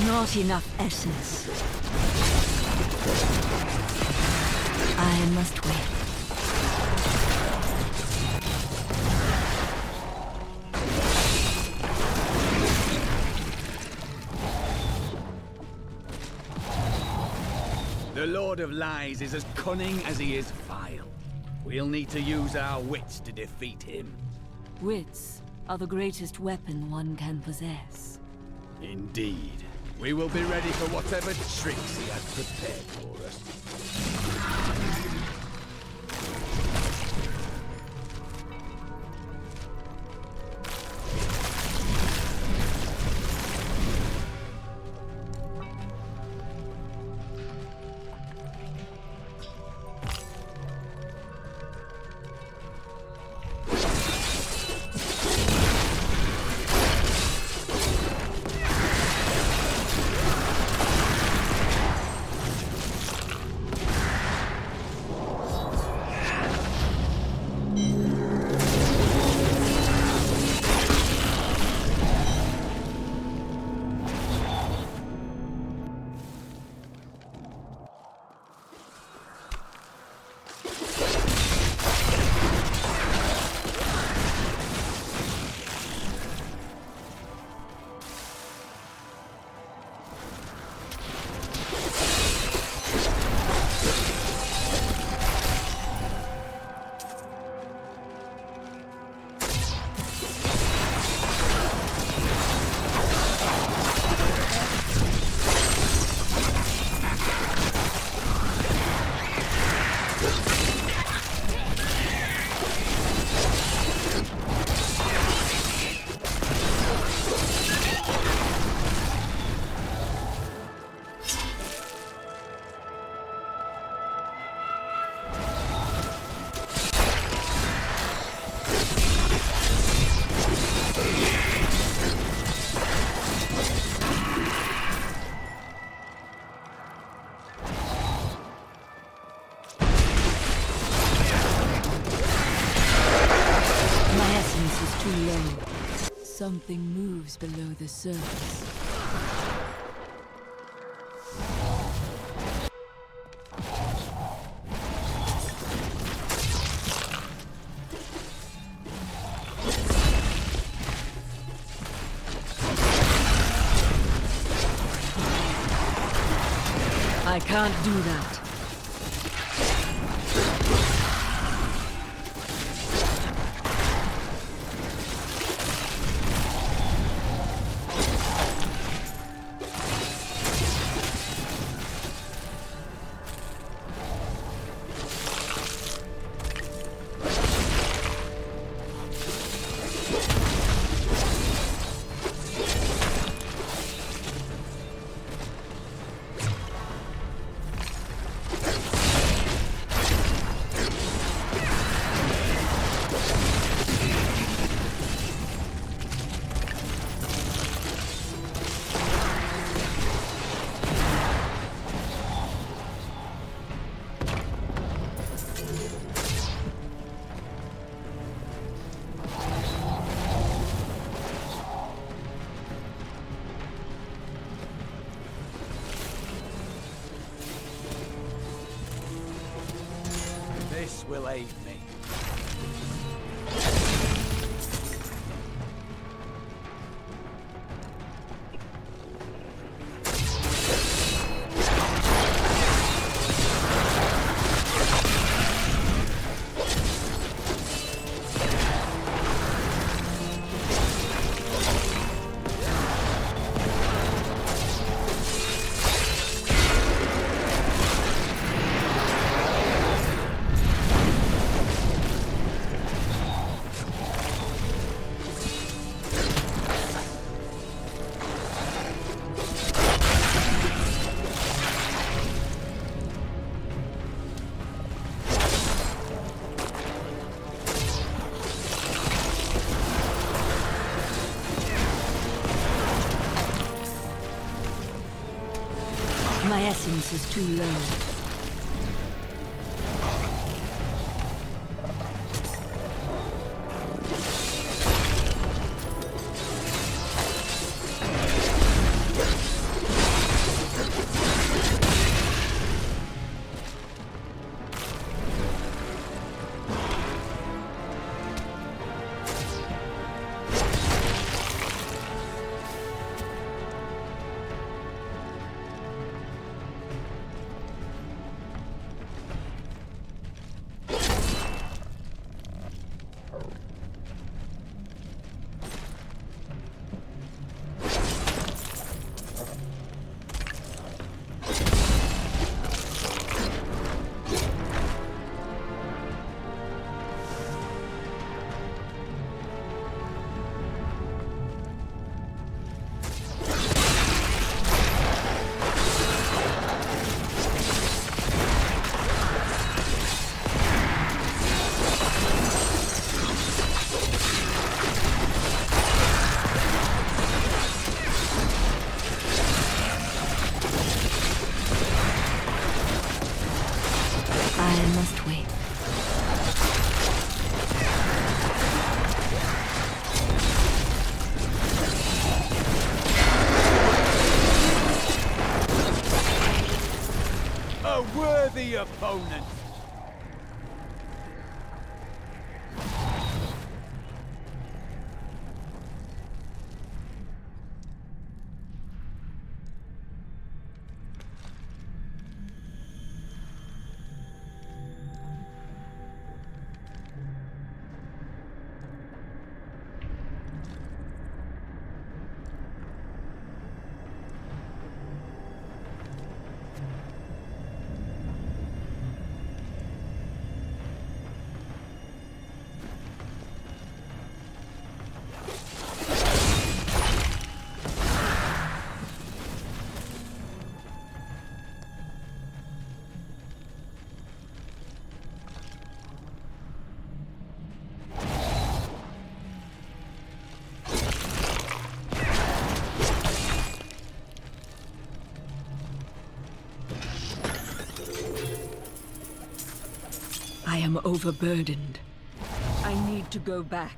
Not enough essence. I must wait. The Lord of Lies is as cunning as he is vile. We'll need to use our wits to defeat him. Wits are the greatest weapon one can possess. Indeed. We will be ready for whatever tricks he has prepared for us. Something moves below the surface. I can't do that. My essence is too low. I must wait. A worthy opponent. I am overburdened. I need to go back.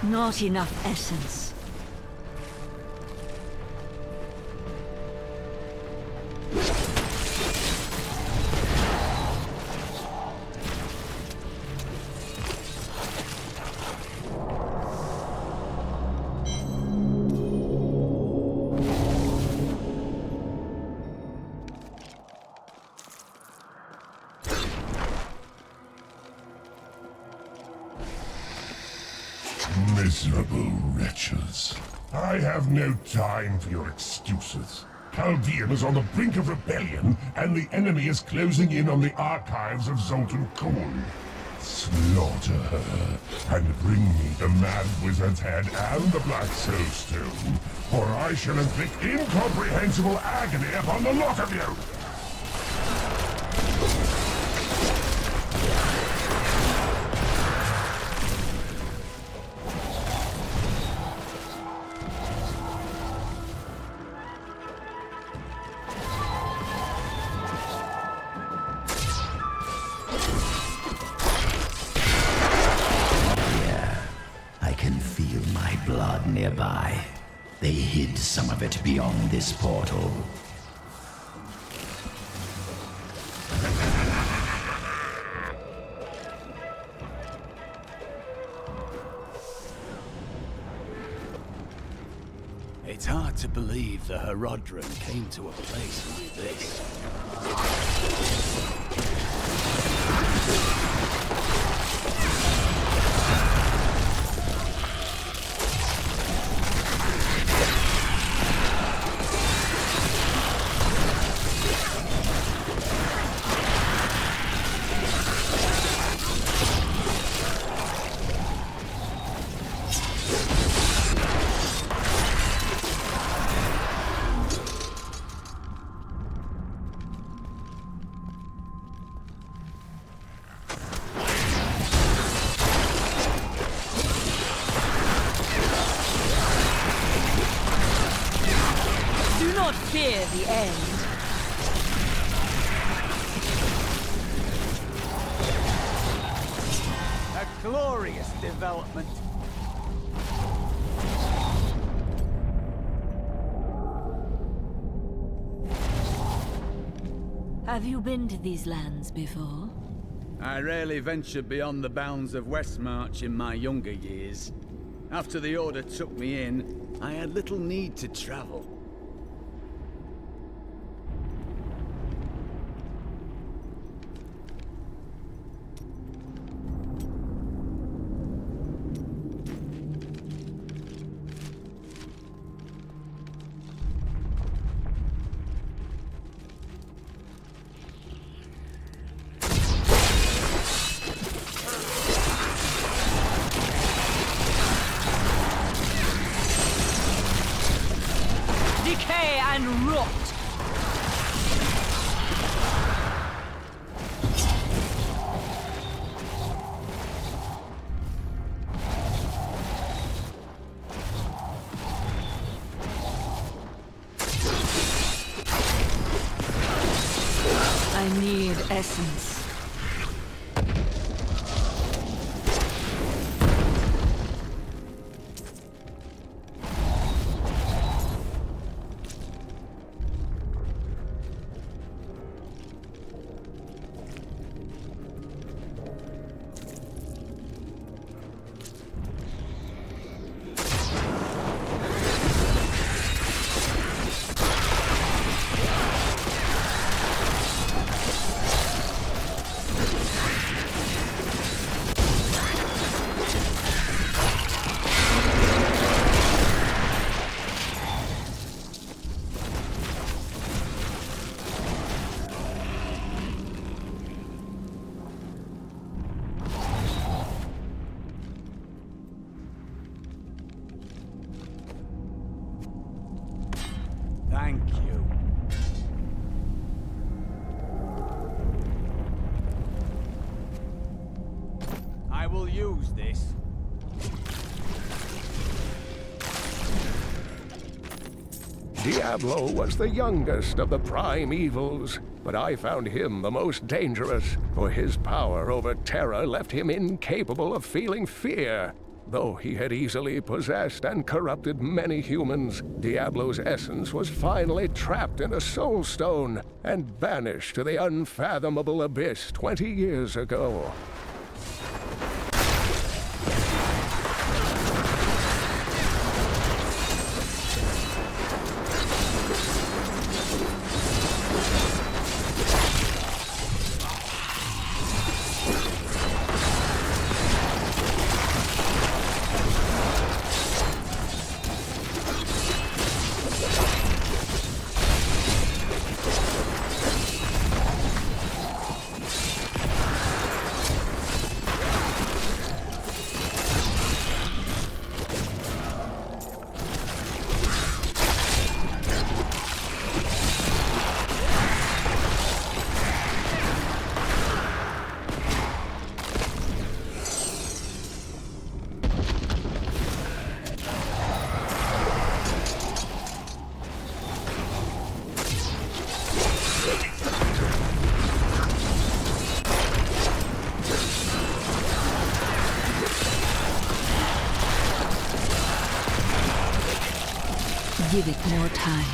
Not enough essence. Miserable wretches. I have no time for your excuses. Caldeum is on the brink of rebellion, and the enemy is closing in on the archives of Zoltun. Slaughter her, and bring me the Mad Wizard's head and the Black Soulstone, or I shall inflict incomprehensible agony upon the lot of you! Nearby. They hid some of it beyond this portal. It's hard to believe the Horadrim came to a place like this. Fear the end. A glorious development. Have you been to these lands before? I rarely ventured beyond the bounds of Westmarch in my younger years. After the Order took me in, I had little need to travel. And rot! I need essence. Thank you. I will use this. Diablo was the youngest of the prime evils, but I found him the most dangerous, for his power over terror left him incapable of feeling fear. Though he had easily possessed and corrupted many humans, Diablo's essence was finally trapped in a Soulstone and banished to the unfathomable abyss 20 years ago. Give it more time.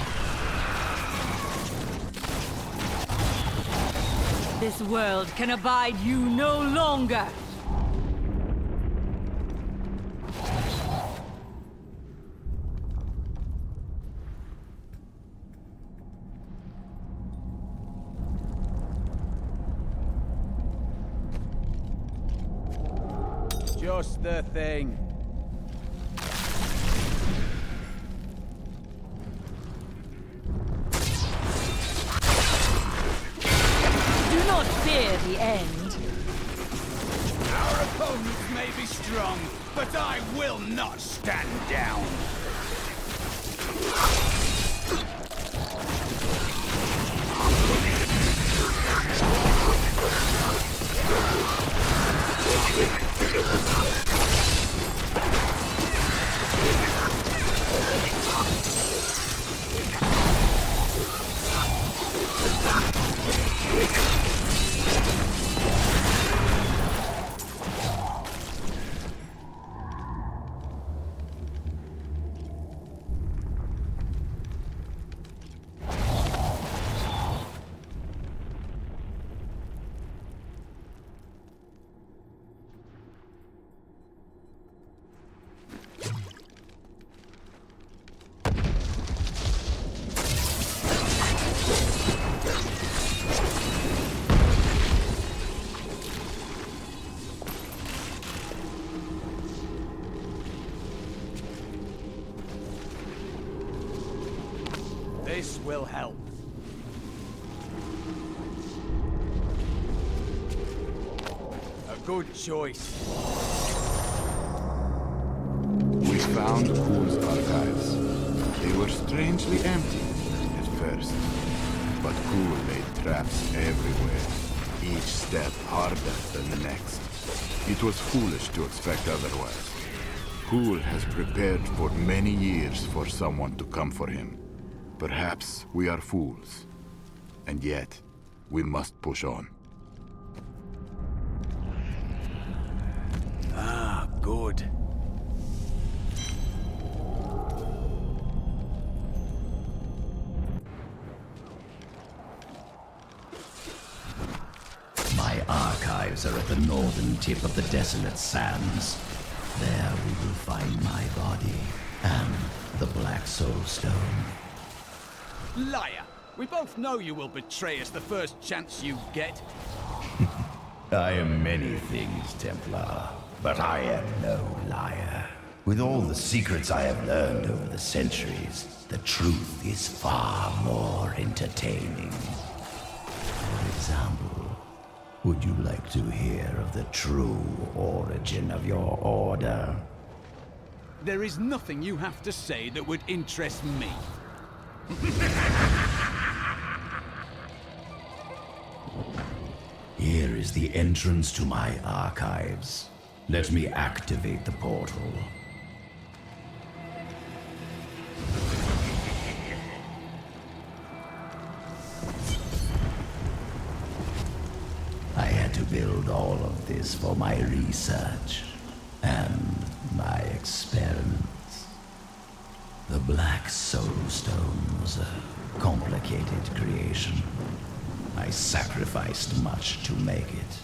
This world can abide you no longer! Just the thing. Do not fear the end. Our opponents may be strong, but I will not stand down. This will help. A good choice. We found Kule's archives. They were strangely empty at first, but Kule laid traps everywhere, each step harder than the next. It was foolish to expect otherwise. Kule has prepared for many years for someone to come for him. Perhaps we are fools, and yet we must push on. Ah, good. My archives are at the northern tip of the desolate sands. There we will find my body and the Black Soulstone. Liar! We both know you will betray us the first chance you get. I am many things, Templar, but I am no liar. With all the secrets I have learned over the centuries, the truth is far more entertaining. For example, would you like to hear of the true origin of your order? There is nothing you have to say that would interest me. Here is the entrance to my archives. Let me activate the portal. I had to build all of this for my research and my experiments. The Black Soulstone was a complicated creation. I sacrificed much to make it.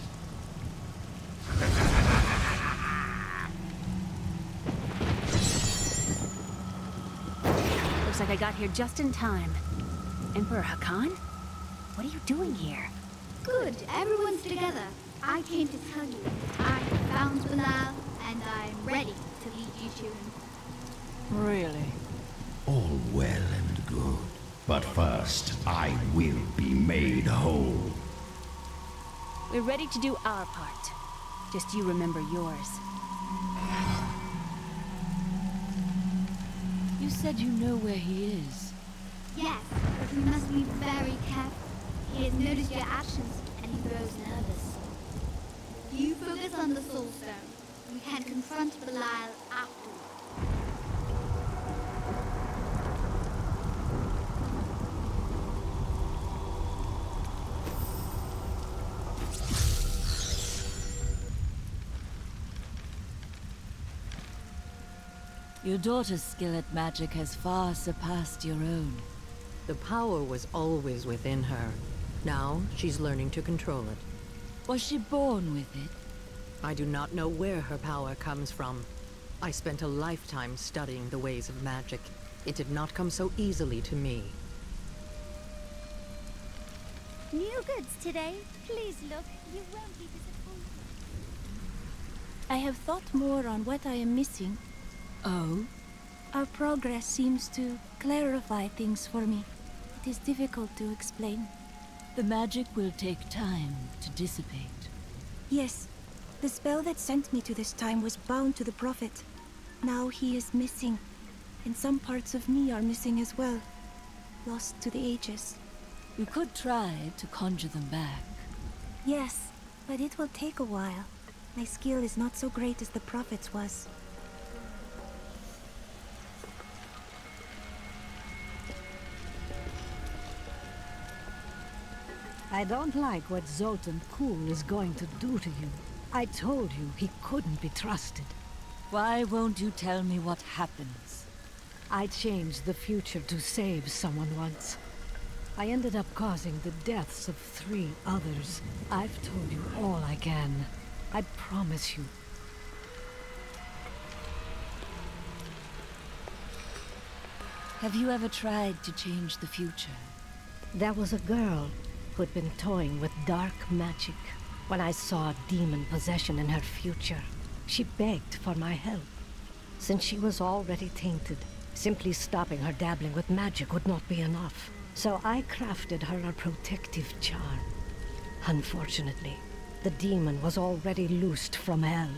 Looks like I got here just in time. Emperor Hakan? What are you doing here? Good, everyone's together. I came to tell you, I found Belial, and I'm ready to lead you to him. Really? All well and good. But first, I will be made whole. We're ready to do our part. Just you remember yours. You said you know where he is. Yes, but we must be very careful. He has noticed your actions, and he grows nervous. You focus on the Soulstone. We can confront Belial afterward. Your daughter's skill at magic has far surpassed your own. The power was always within her. Now, she's learning to control it. Was she born with it? I do not know where her power comes from. I spent a lifetime studying the ways of magic. It did not come so easily to me. New goods today. Please look. You won't be disappointed. I have thought more on what I am missing. Oh? Our progress seems to clarify things for me. It is difficult to explain. The magic will take time to dissipate. Yes. The spell that sent me to this time was bound to the Prophet. Now he is missing. And some parts of me are missing as well. Lost to the ages. You could try to conjure them back. Yes, but it will take a while. My skill is not so great as the Prophet's was. I don't like what Zoltun Kulle is going to do to you. I told you he couldn't be trusted. Why won't you tell me what happens? I changed the future to save someone once. I ended up causing the deaths of 3 others. I've told you all I can. I promise you. Have you ever tried to change the future? There was a girl who'd been toying with dark magic. When I saw demon possession in her future, she begged for my help. Since she was already tainted, simply stopping her dabbling with magic would not be enough. So I crafted her a protective charm. Unfortunately, the demon was already loosed from hell.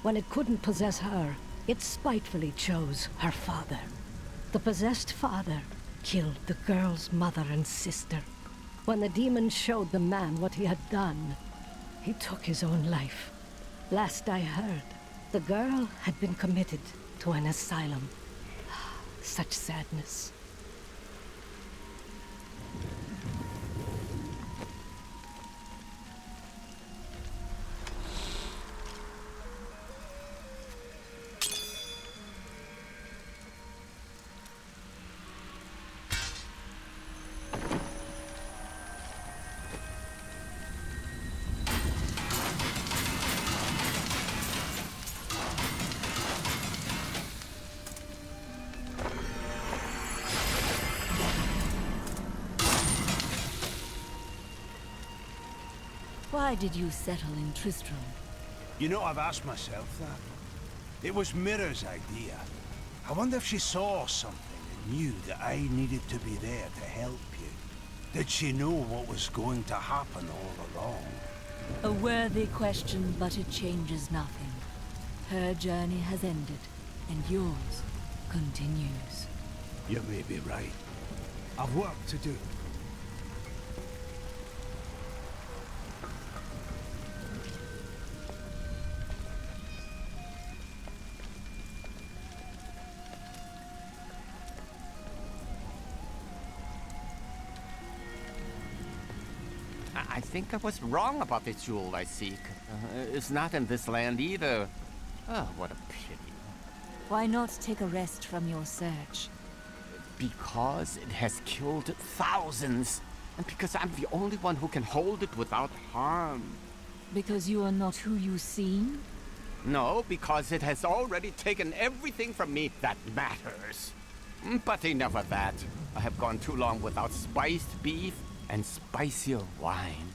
When it couldn't possess her, it spitefully chose her father. The possessed father killed the girl's mother and sister. When the demon showed the man what he had done, he took his own life. Last I heard, the girl had been committed to an asylum. Such sadness. Why did you settle in Tristram? You know, I've asked myself that. It was Mira's idea. I wonder if she saw something and knew that I needed to be there to help you. Did she know what was going to happen all along? A worthy question, but it changes nothing. Her journey has ended, and yours continues. You may be right. I've work to do. I think I was wrong about the jewel I seek. It's not in this land either. Oh, what a pity. Why not take a rest from your search? Because it has killed thousands. And because I'm the only one who can hold it without harm. Because you are not who you seem? No, because it has already taken everything from me that matters. But enough of that. I have gone too long without spiced beef and spicier wine.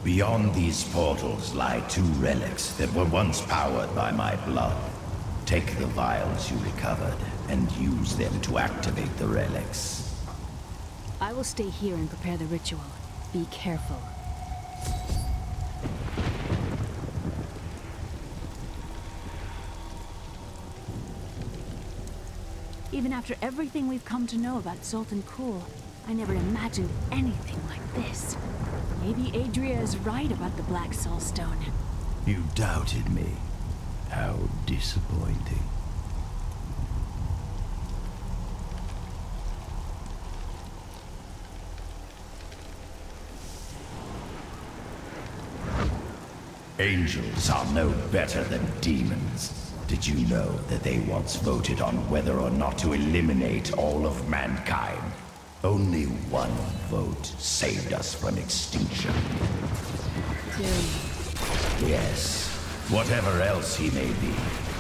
Beyond these portals lie 2 relics that were once powered by my blood. Take the vials you recovered and use them to activate the relics. I will stay here and prepare the ritual. Be careful. Even after everything we've come to know about Zoltun Kulle, I never imagined anything like this. Maybe Adria is right about the Black Soulstone. You doubted me. How disappointing. Angels are no better than demons. Did you know that they once voted on whether or not to eliminate all of mankind? Only one vote saved us from extinction. Yes, whatever else he may be,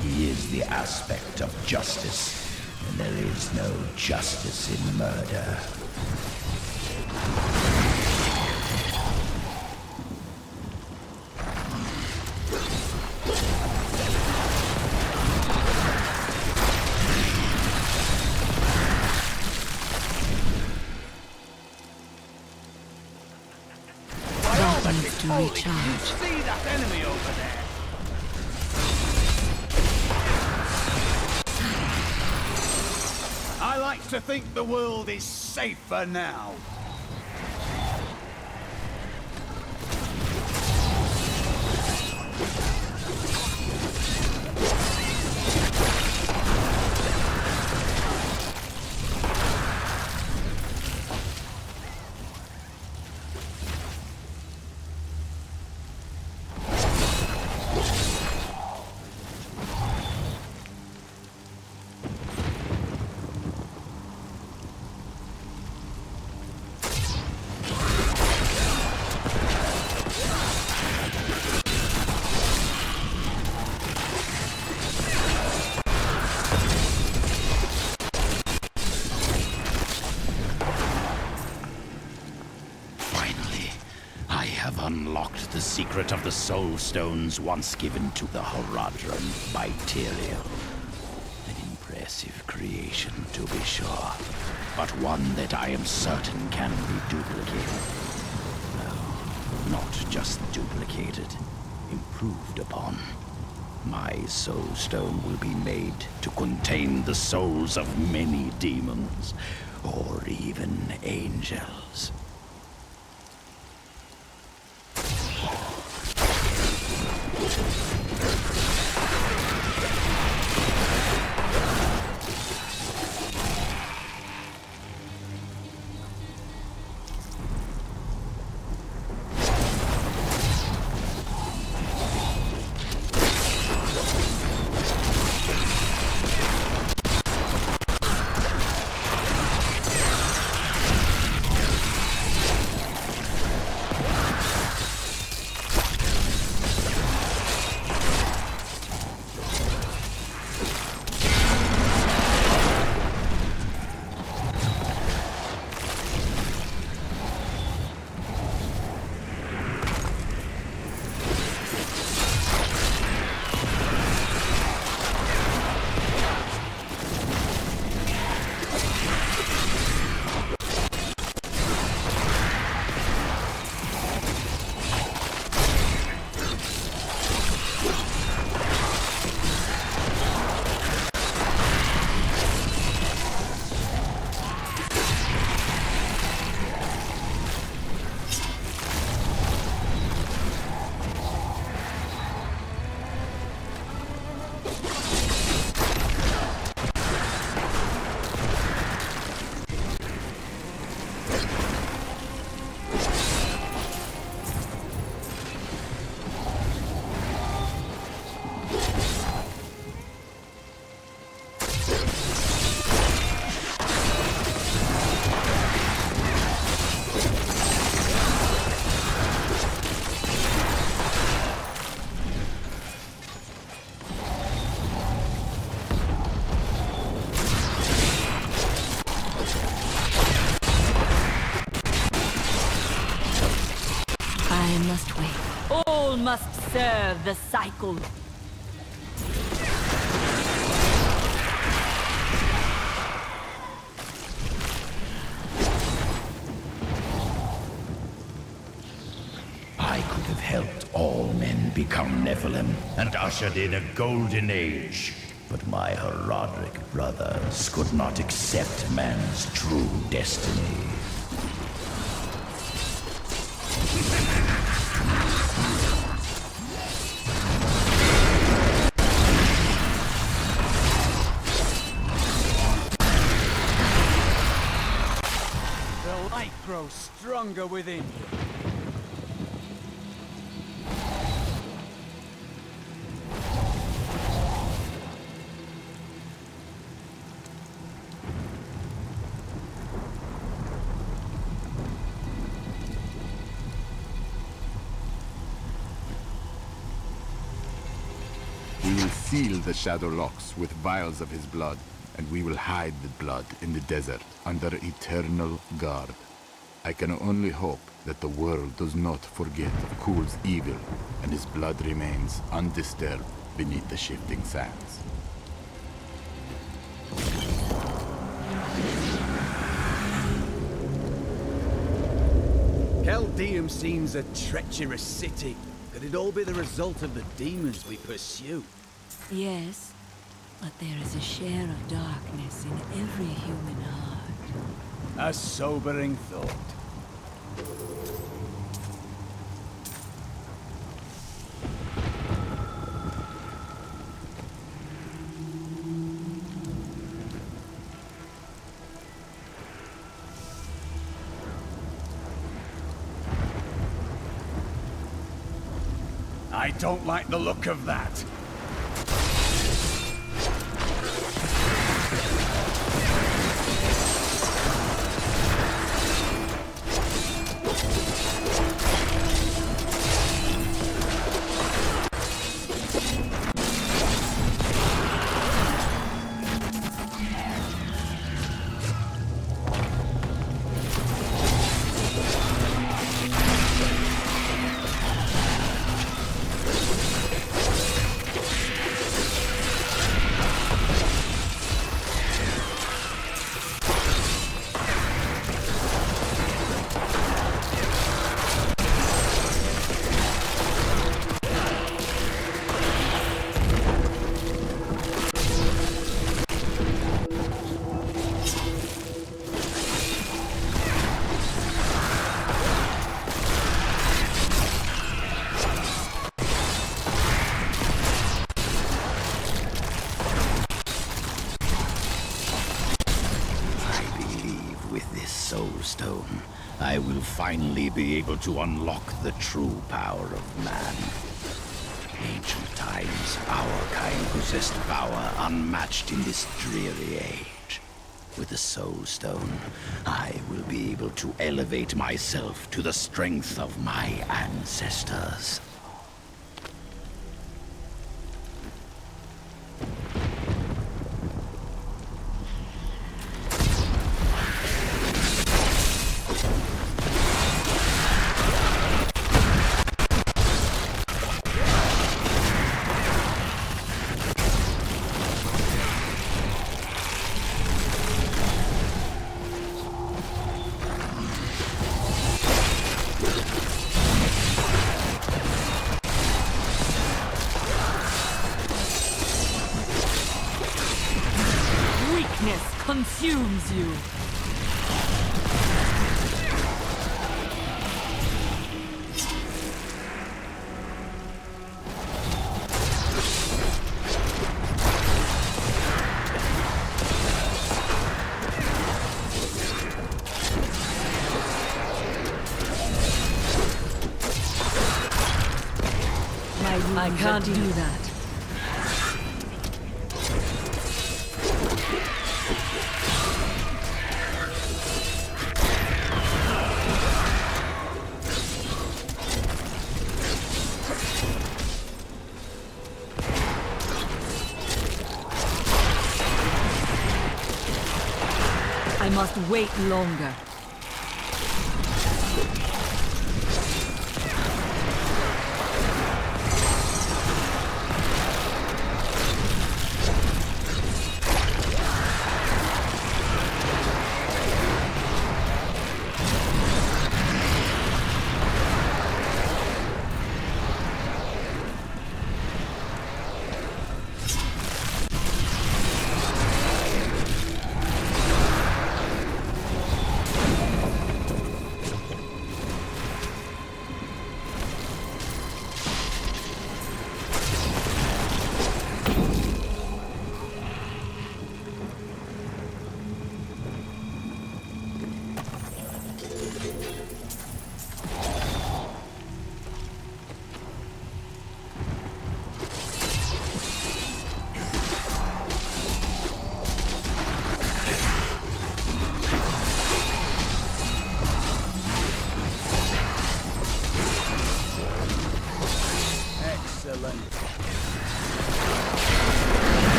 he is the aspect of justice, and there is no justice in murder. To recharge. See that enemy over there? I like to think the world is safer now. Unlocked the secret of the Soulstones once given to the Horadrim by Tyrael. An impressive creation, to be sure, but one that I am certain can be duplicated. No, not just duplicated, improved upon. My Soulstone will be made to contain the souls of many demons, or even angels. must serve the cycle. I could have helped all men become Nephilim and ushered in a golden age. But my Horadrim brothers could not accept man's true destiny. The light grows stronger within you. We will seal the Shadow Locks with vials of his blood, and we will hide the blood in the desert under eternal guard. I can only hope that the world does not forget Kul's evil, and his blood remains undisturbed beneath the shifting sands. Caldeum seems a treacherous city. Could it all be the result of the demons we pursue? Yes, but there is a share of darkness in every human heart. A sobering thought. I don't like the look of that. Soulstone, I will finally be able to unlock the true power of man. In ancient times, our kind possessed power unmatched in this dreary age. With the Soulstone, I will be able to elevate myself to the strength of my ancestors. Consumes you. I can't do that. I must wait longer.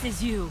is you.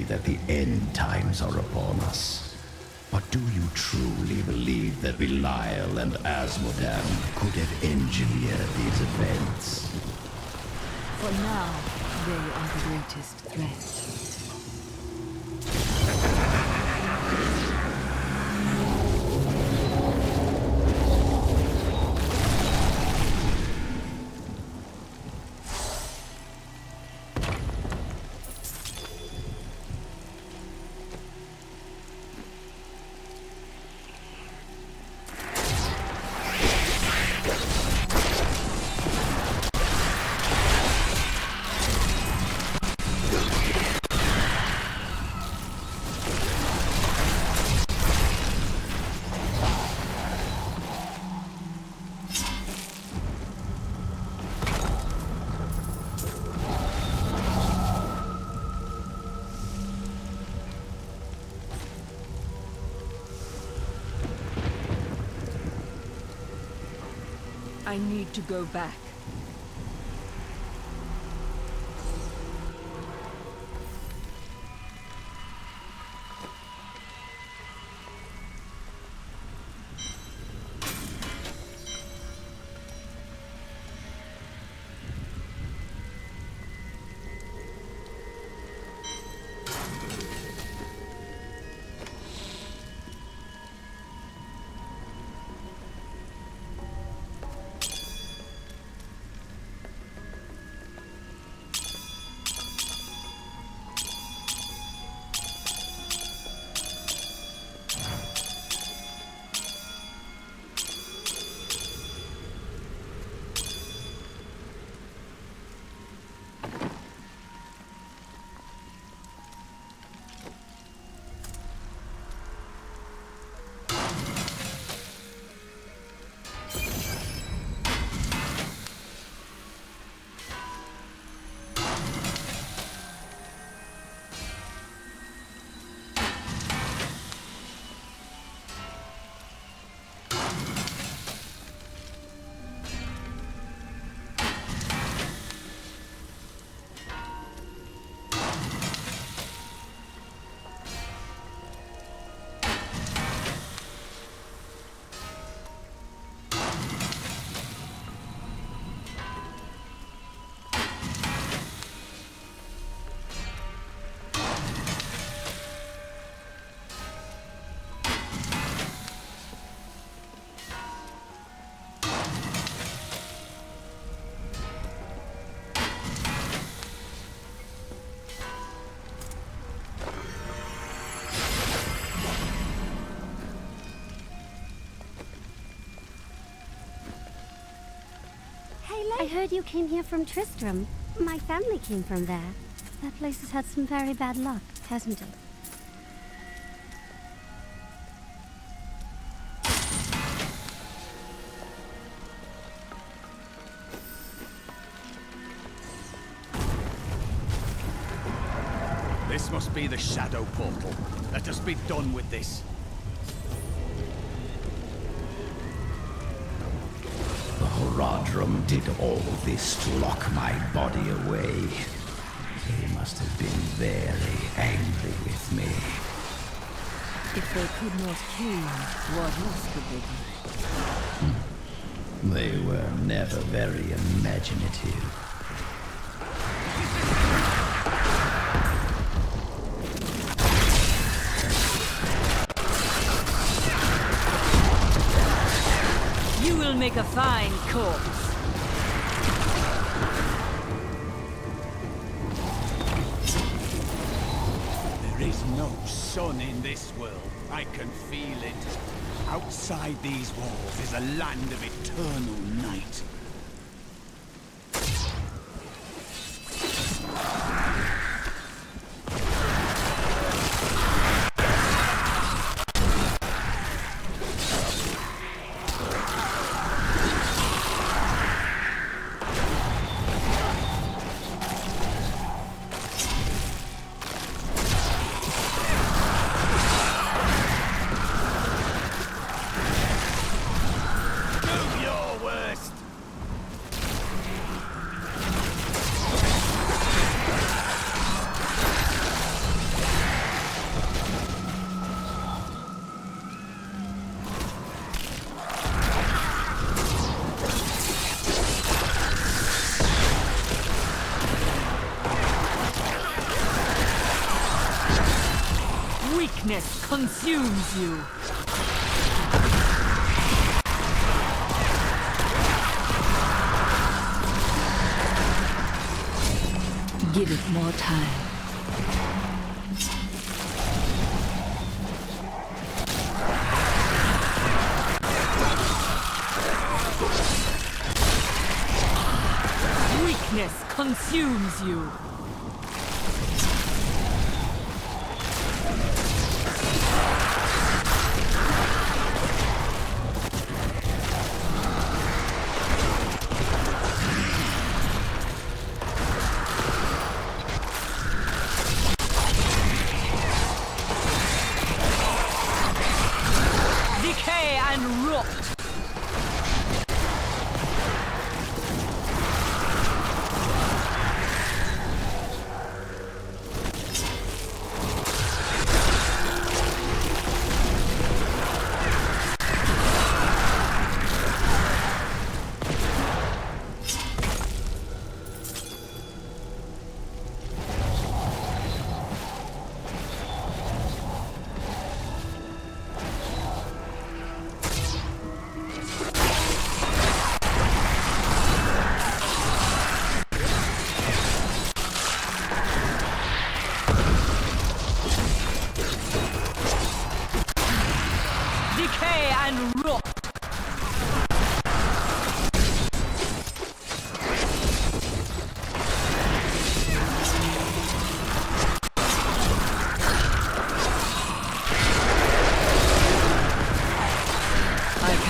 That the end times are upon us. But do you truly believe that Belial and Asmodan could have engineered these events? For now, they are the greatest threat. I need to go back. I heard you came here from Tristram. My family came from there. That place has had some very bad luck, hasn't it? This must be the Shadow Portal. Let us be done with this. The Horadrim did all this to lock my body away. They must have been very angry with me. If they could not kill you, what else could they do? They were never very imaginative. You will make a fine corpse. There is no sun in this world. I can feel it. Outside these walls is a land of eternal night. Weakness consumes you. Give it more time. Weakness consumes you.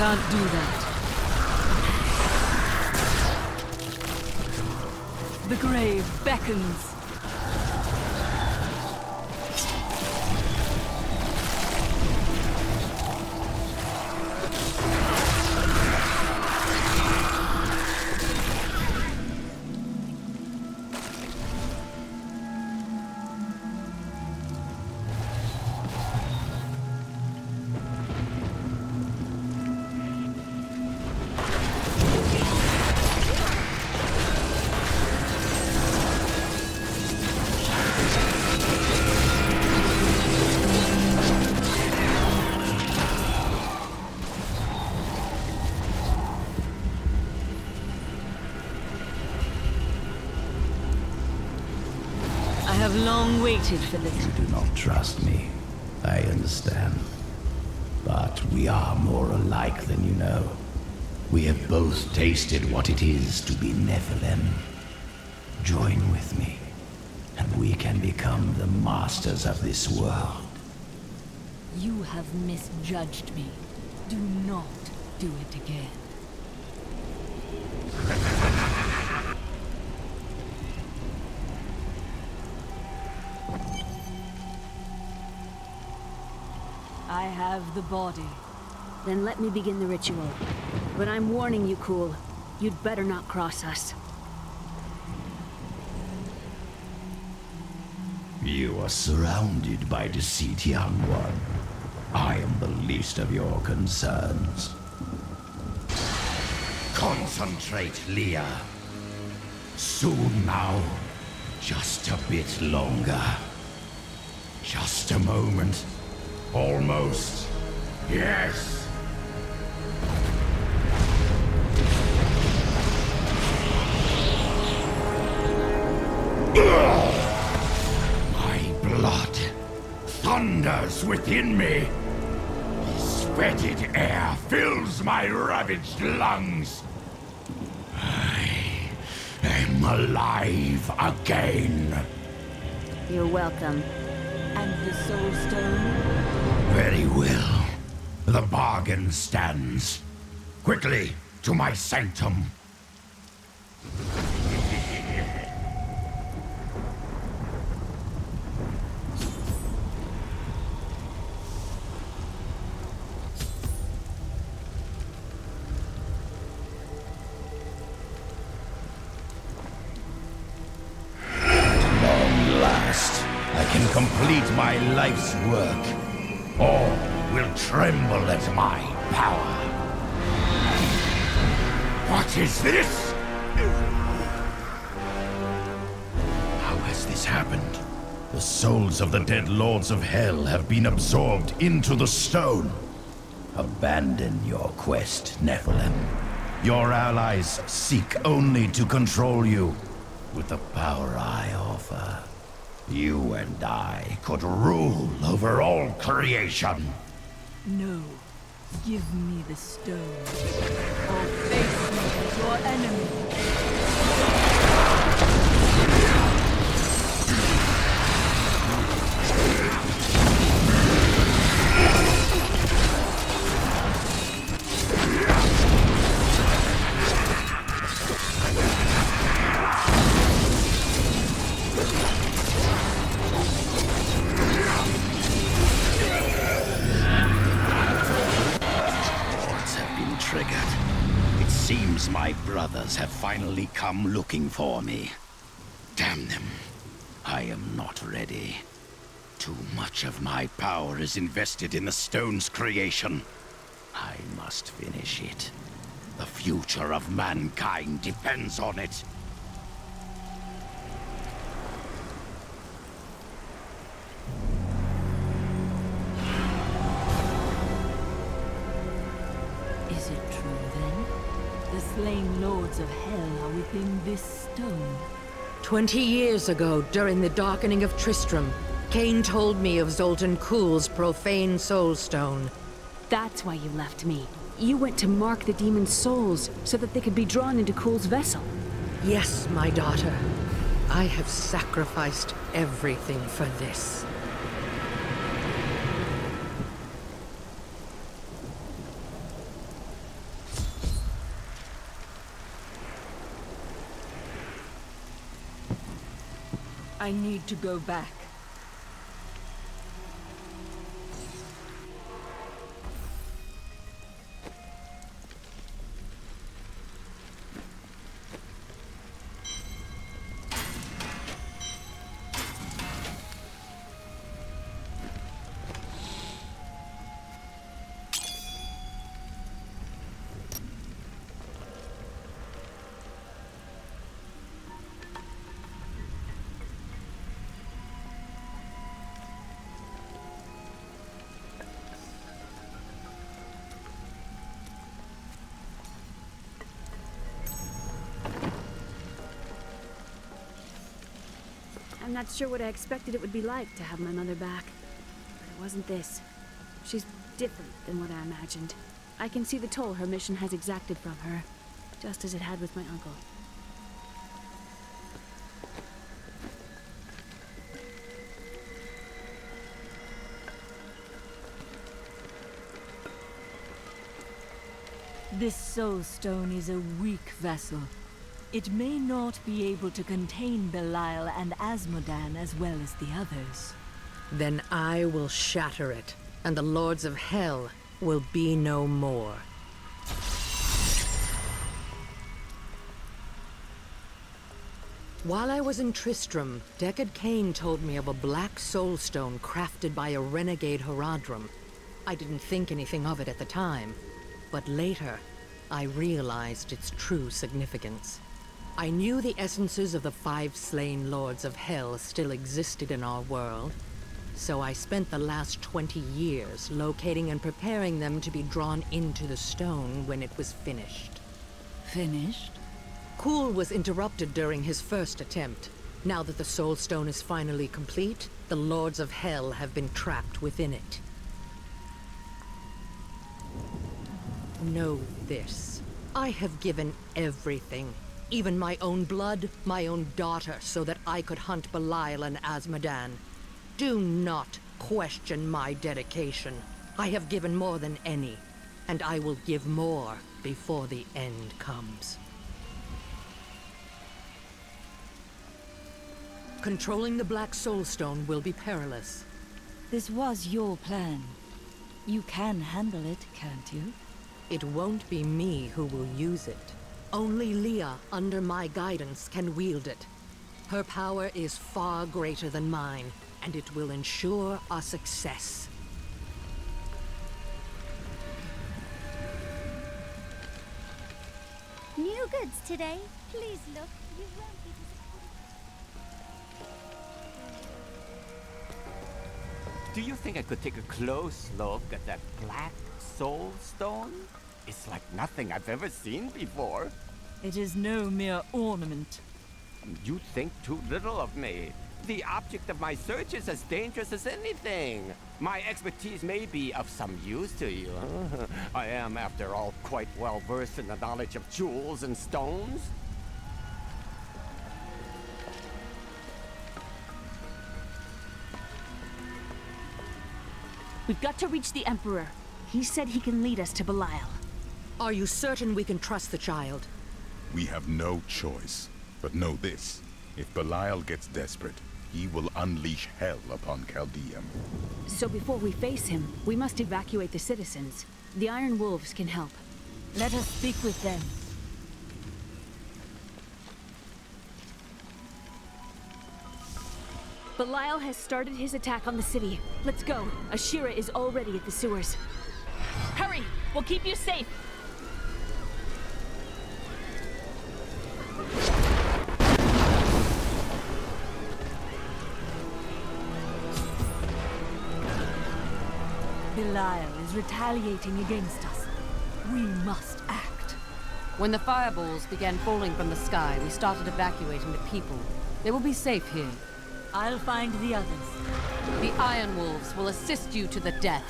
Can't do that. The grave beckons. I have long waited for this. You do not trust me. I understand. But we are more alike than you know. We have both tasted what it is to be Nephilim. Join with me, and we can become the masters of this world. You have misjudged me. Do not do it again. have the body. Then let me begin the ritual. But I'm warning you, Kulle. You'd better not cross us. You are surrounded by deceit, young one. I am the least of your concerns. Concentrate, Leah. Soon now. Just a bit longer. Just a moment. Almost. Yes. My blood thunders within me. This fetid air fills my ravaged lungs. I am alive again. You're welcome. And the Soulstone? Very well. The bargain stands. Quickly, to my sanctum. Complete my life's work. All will tremble at my power. What is this? How has this happened? The souls of the dead lords of hell have been absorbed into the stone. Abandon your quest, Nephilim. Your allies seek only to control you. With the power I offer, you and I could rule over all creation. No. Give me the stone. Or face me as your enemy. My brothers have finally come looking for me. Damn them. I am not ready. Too much of my power is invested in the stone's creation. I must finish it. The future of mankind depends on it. Is it true then? The slain lords of hell are within this stone. 20 years ago, during the darkening of Tristram, Cain told me of Zoltun Kulle's profane soulstone. That's why you left me. You went to mark the demon's souls, so that they could be drawn into Kulle's vessel. Yes, my daughter. I have sacrificed everything for this. I need to go back. I'm not sure what I expected it would be like to have my mother back. But it wasn't this. She's different than what I imagined. I can see the toll her mission has exacted from her, just as it had with my uncle. This Soulstone is a weak vessel. It may not be able to contain Belial and Asmodan as well as the others. Then I will shatter it. and the Lords of Hell will be no more. While I was in Tristram, Deckard Cain told me of a Black Soulstone crafted by a renegade Horadrim. I didn't think anything of it at the time, but later, I realized its true significance. I knew the essences of the 5 slain Lords of Hell still existed in our world, so I spent the last 20 years locating and preparing them to be drawn into the stone when it was finished. Finished? Kulle was interrupted during his first attempt. Now that the Soulstone is finally complete, the Lords of Hell have been trapped within it. Know this. I have given everything. Even my own blood, my own daughter, so that I could hunt Belial and Azmodan. Do not question my dedication. I have given more than any, and I will give more before the end comes. Controlling the Black Soulstone will be perilous. This was your plan. You can handle it, can't you? It won't be me who will use it. Only Leah, under my guidance, can wield it. Her power is far greater than mine, and it will ensure our success. New goods today. Please look. You won't be disappointed. Do you think I could take a close look at that Black Soulstone? It's like nothing I've ever seen before. It is no mere ornament. You think too little of me. The object of my search is as dangerous as anything. My expertise may be of some use to you. I am, after all, quite well versed in the knowledge of jewels and stones. We've got to reach the Emperor. He said he can lead us to Belial. Are you certain we can trust the child? We have no choice. But know this. If Belial gets desperate, he will unleash hell upon Caldeum. So before we face him, we must evacuate the citizens. The Iron Wolves can help. Let us speak with them. Belial has started his attack on the city. Let's go. Ashira is already at the sewers. Hurry! We'll keep you safe! Belial is retaliating against us. We must act. When the fireballs began falling from the sky, we started evacuating the people. They will be safe here. I'll find the others. The Iron Wolves will assist you to the death.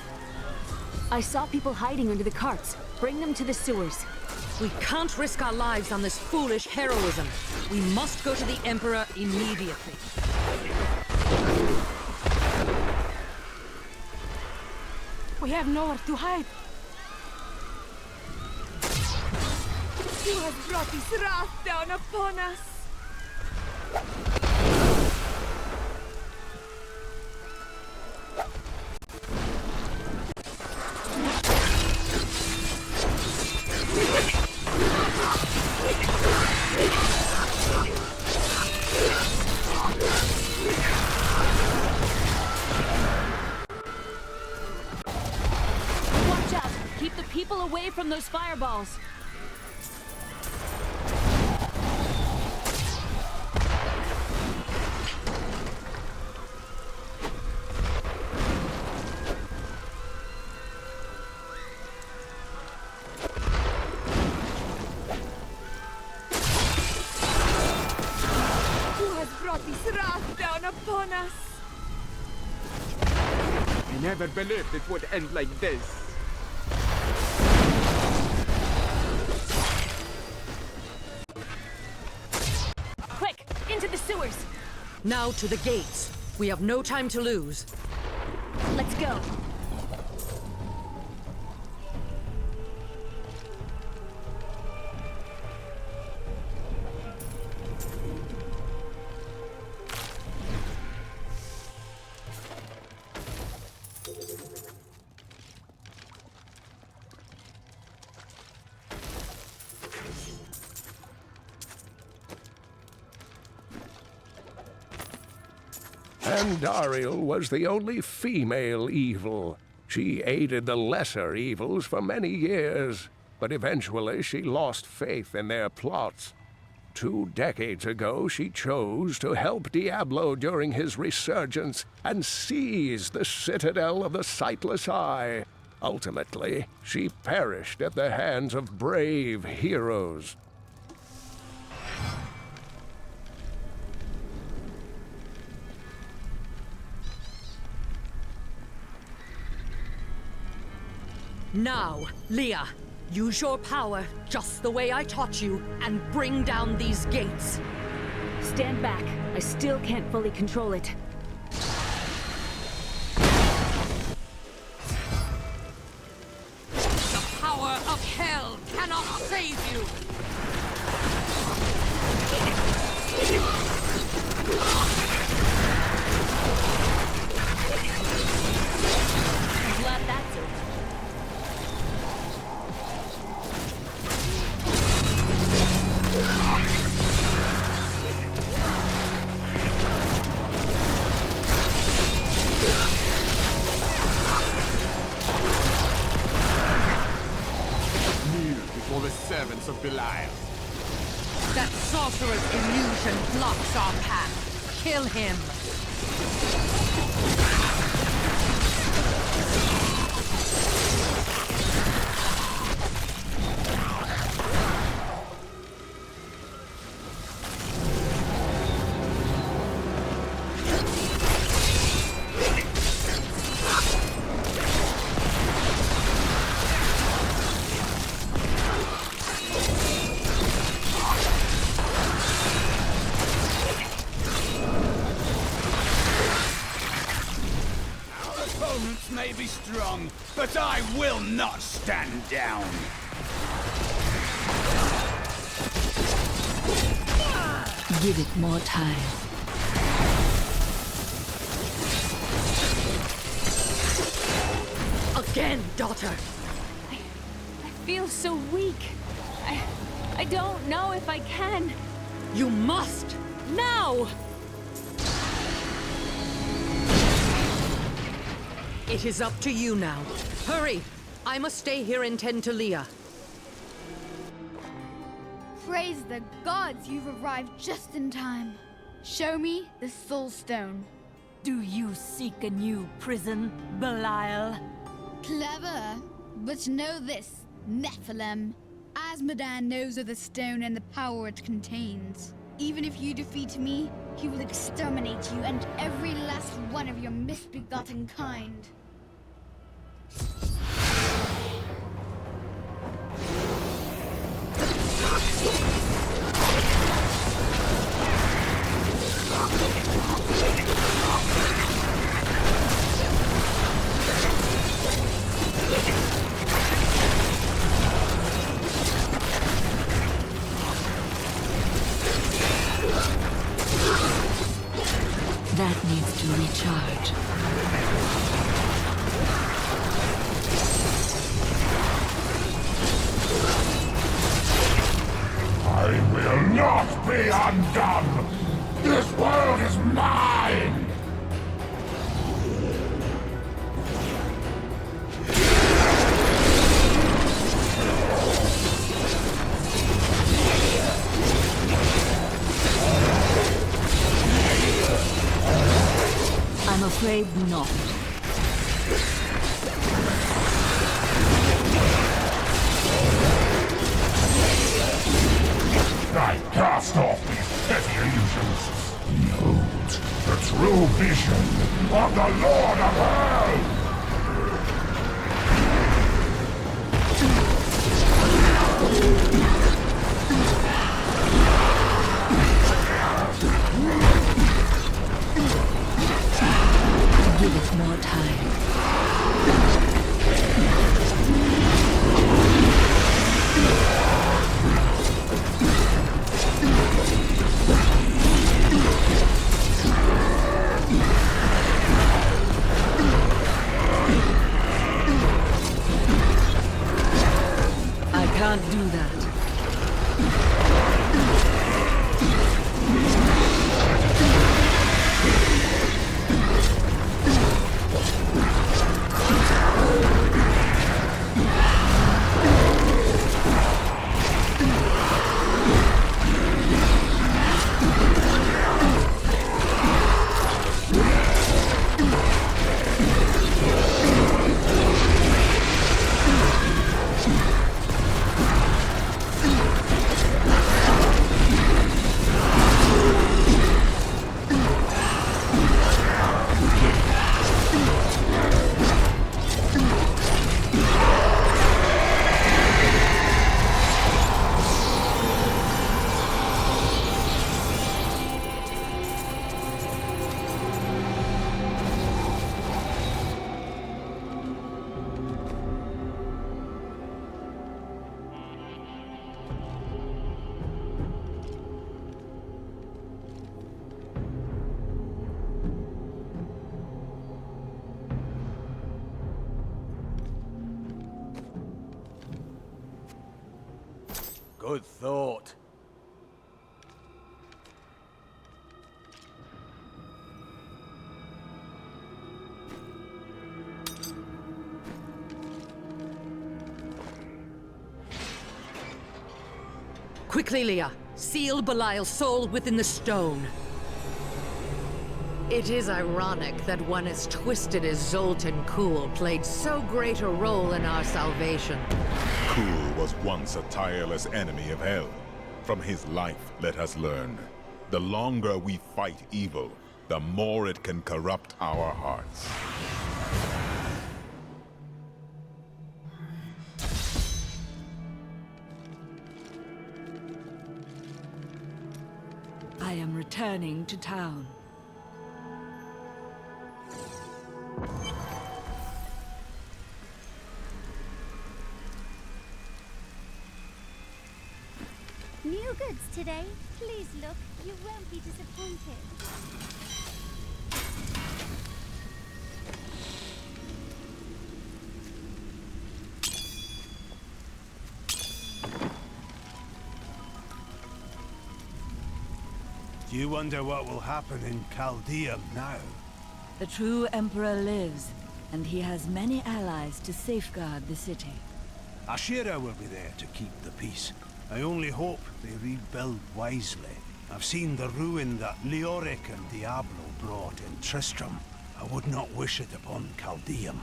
I saw people hiding under the carts. Bring them to the sewers. We can't risk our lives on this foolish heroism. We must go to the Emperor immediately. We have nowhere to hide. You have brought this wrath down upon us. Watch out! Keep the people away from those fireballs. Upon us. I never believed it would end like this. Quick, into the sewers. Now to the gates. We have no time to lose. Let's go. And Dariel was the only female evil. She aided the lesser evils for many years, but eventually she lost faith in their plots. 2 decades ago, she chose to help Diablo during his resurgence and seize the citadel of the Sightless Eye. Ultimately, she perished at the hands of brave heroes. Now, Leah, use your power just the way I taught you and bring down these gates. Stand back. I still can't fully control it. The power of hell cannot save you! I'm glad that's over. For the servants of Belial. That sorcerer's illusion blocks our path. Kill him! May be strong, but I will not stand down. Give it more time. Again, daughter! I feel so weak. I don't know if I can. You must! Now! It is up to you now. Hurry! I must stay here and tend to Leah. Praise the gods, you've arrived just in time. Show me the Soulstone. Do you seek a new prison, Belial? Clever. But know this, Nephilim. Asmodan knows of the stone and the power it contains. Even if you defeat me, he will exterminate you and every last one of your misbegotten kind. That needs to recharge. I will not be undone! This world is mine! I'm afraid not. I cast off these petty illusions. Behold, the true vision of the Lord of Hell! Give it more time. I can't do that. Good thought. Quickly, Leah. Seal Belial's soul within the stone. It is ironic that one as twisted as Zoltun played so great a role in our salvation. Kull was once a tireless enemy of hell. From his life, let us learn. The longer we fight evil, the more it can corrupt our hearts. I am returning to town. New goods today. Please look. You won't be disappointed. Do you wonder what will happen in Caldeum now? The true Emperor lives, and he has many allies to safeguard the city. Ashira will be there to keep the peace. I only hope they rebuild wisely. I've seen the ruin that Leoric and Diablo brought in Tristram. I would not wish it upon Caldeum.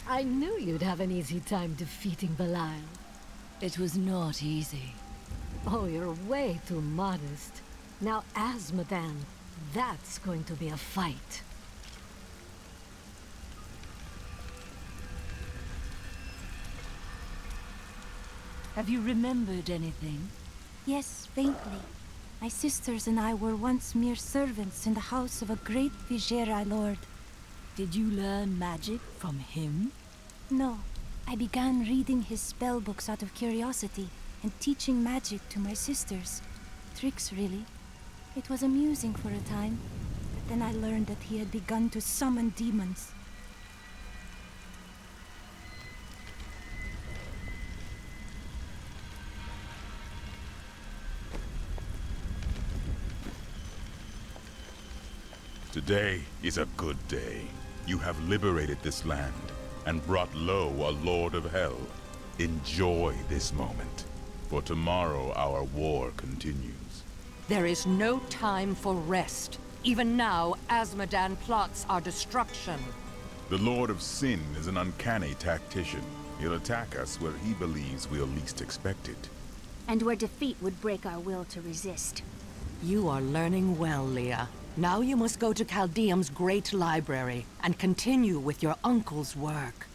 I knew you'd have an easy time defeating Belial. It was not easy. Oh, you're way too modest. Now, Azmodan, that's going to be a fight. Have you remembered anything? Yes, faintly. My sisters and I were once mere servants in the house of a great Vigerai lord. Did you learn magic from him? No. I began reading his spellbooks out of curiosity and teaching magic to my sisters. Tricks, really. It was amusing for a time, but then I learned that he had begun to summon demons. Today is a good day. You have liberated this land and brought low a Lord of Hell. Enjoy this moment, for tomorrow our war continues. There is no time for rest. Even now, Azmodan plots our destruction. The Lord of Sin is an uncanny tactician. He'll attack us where he believes we'll least expect it. And where defeat would break our will to resist. You are learning well, Leah. Now you must go to Caldeum's great library and continue with your uncle's work.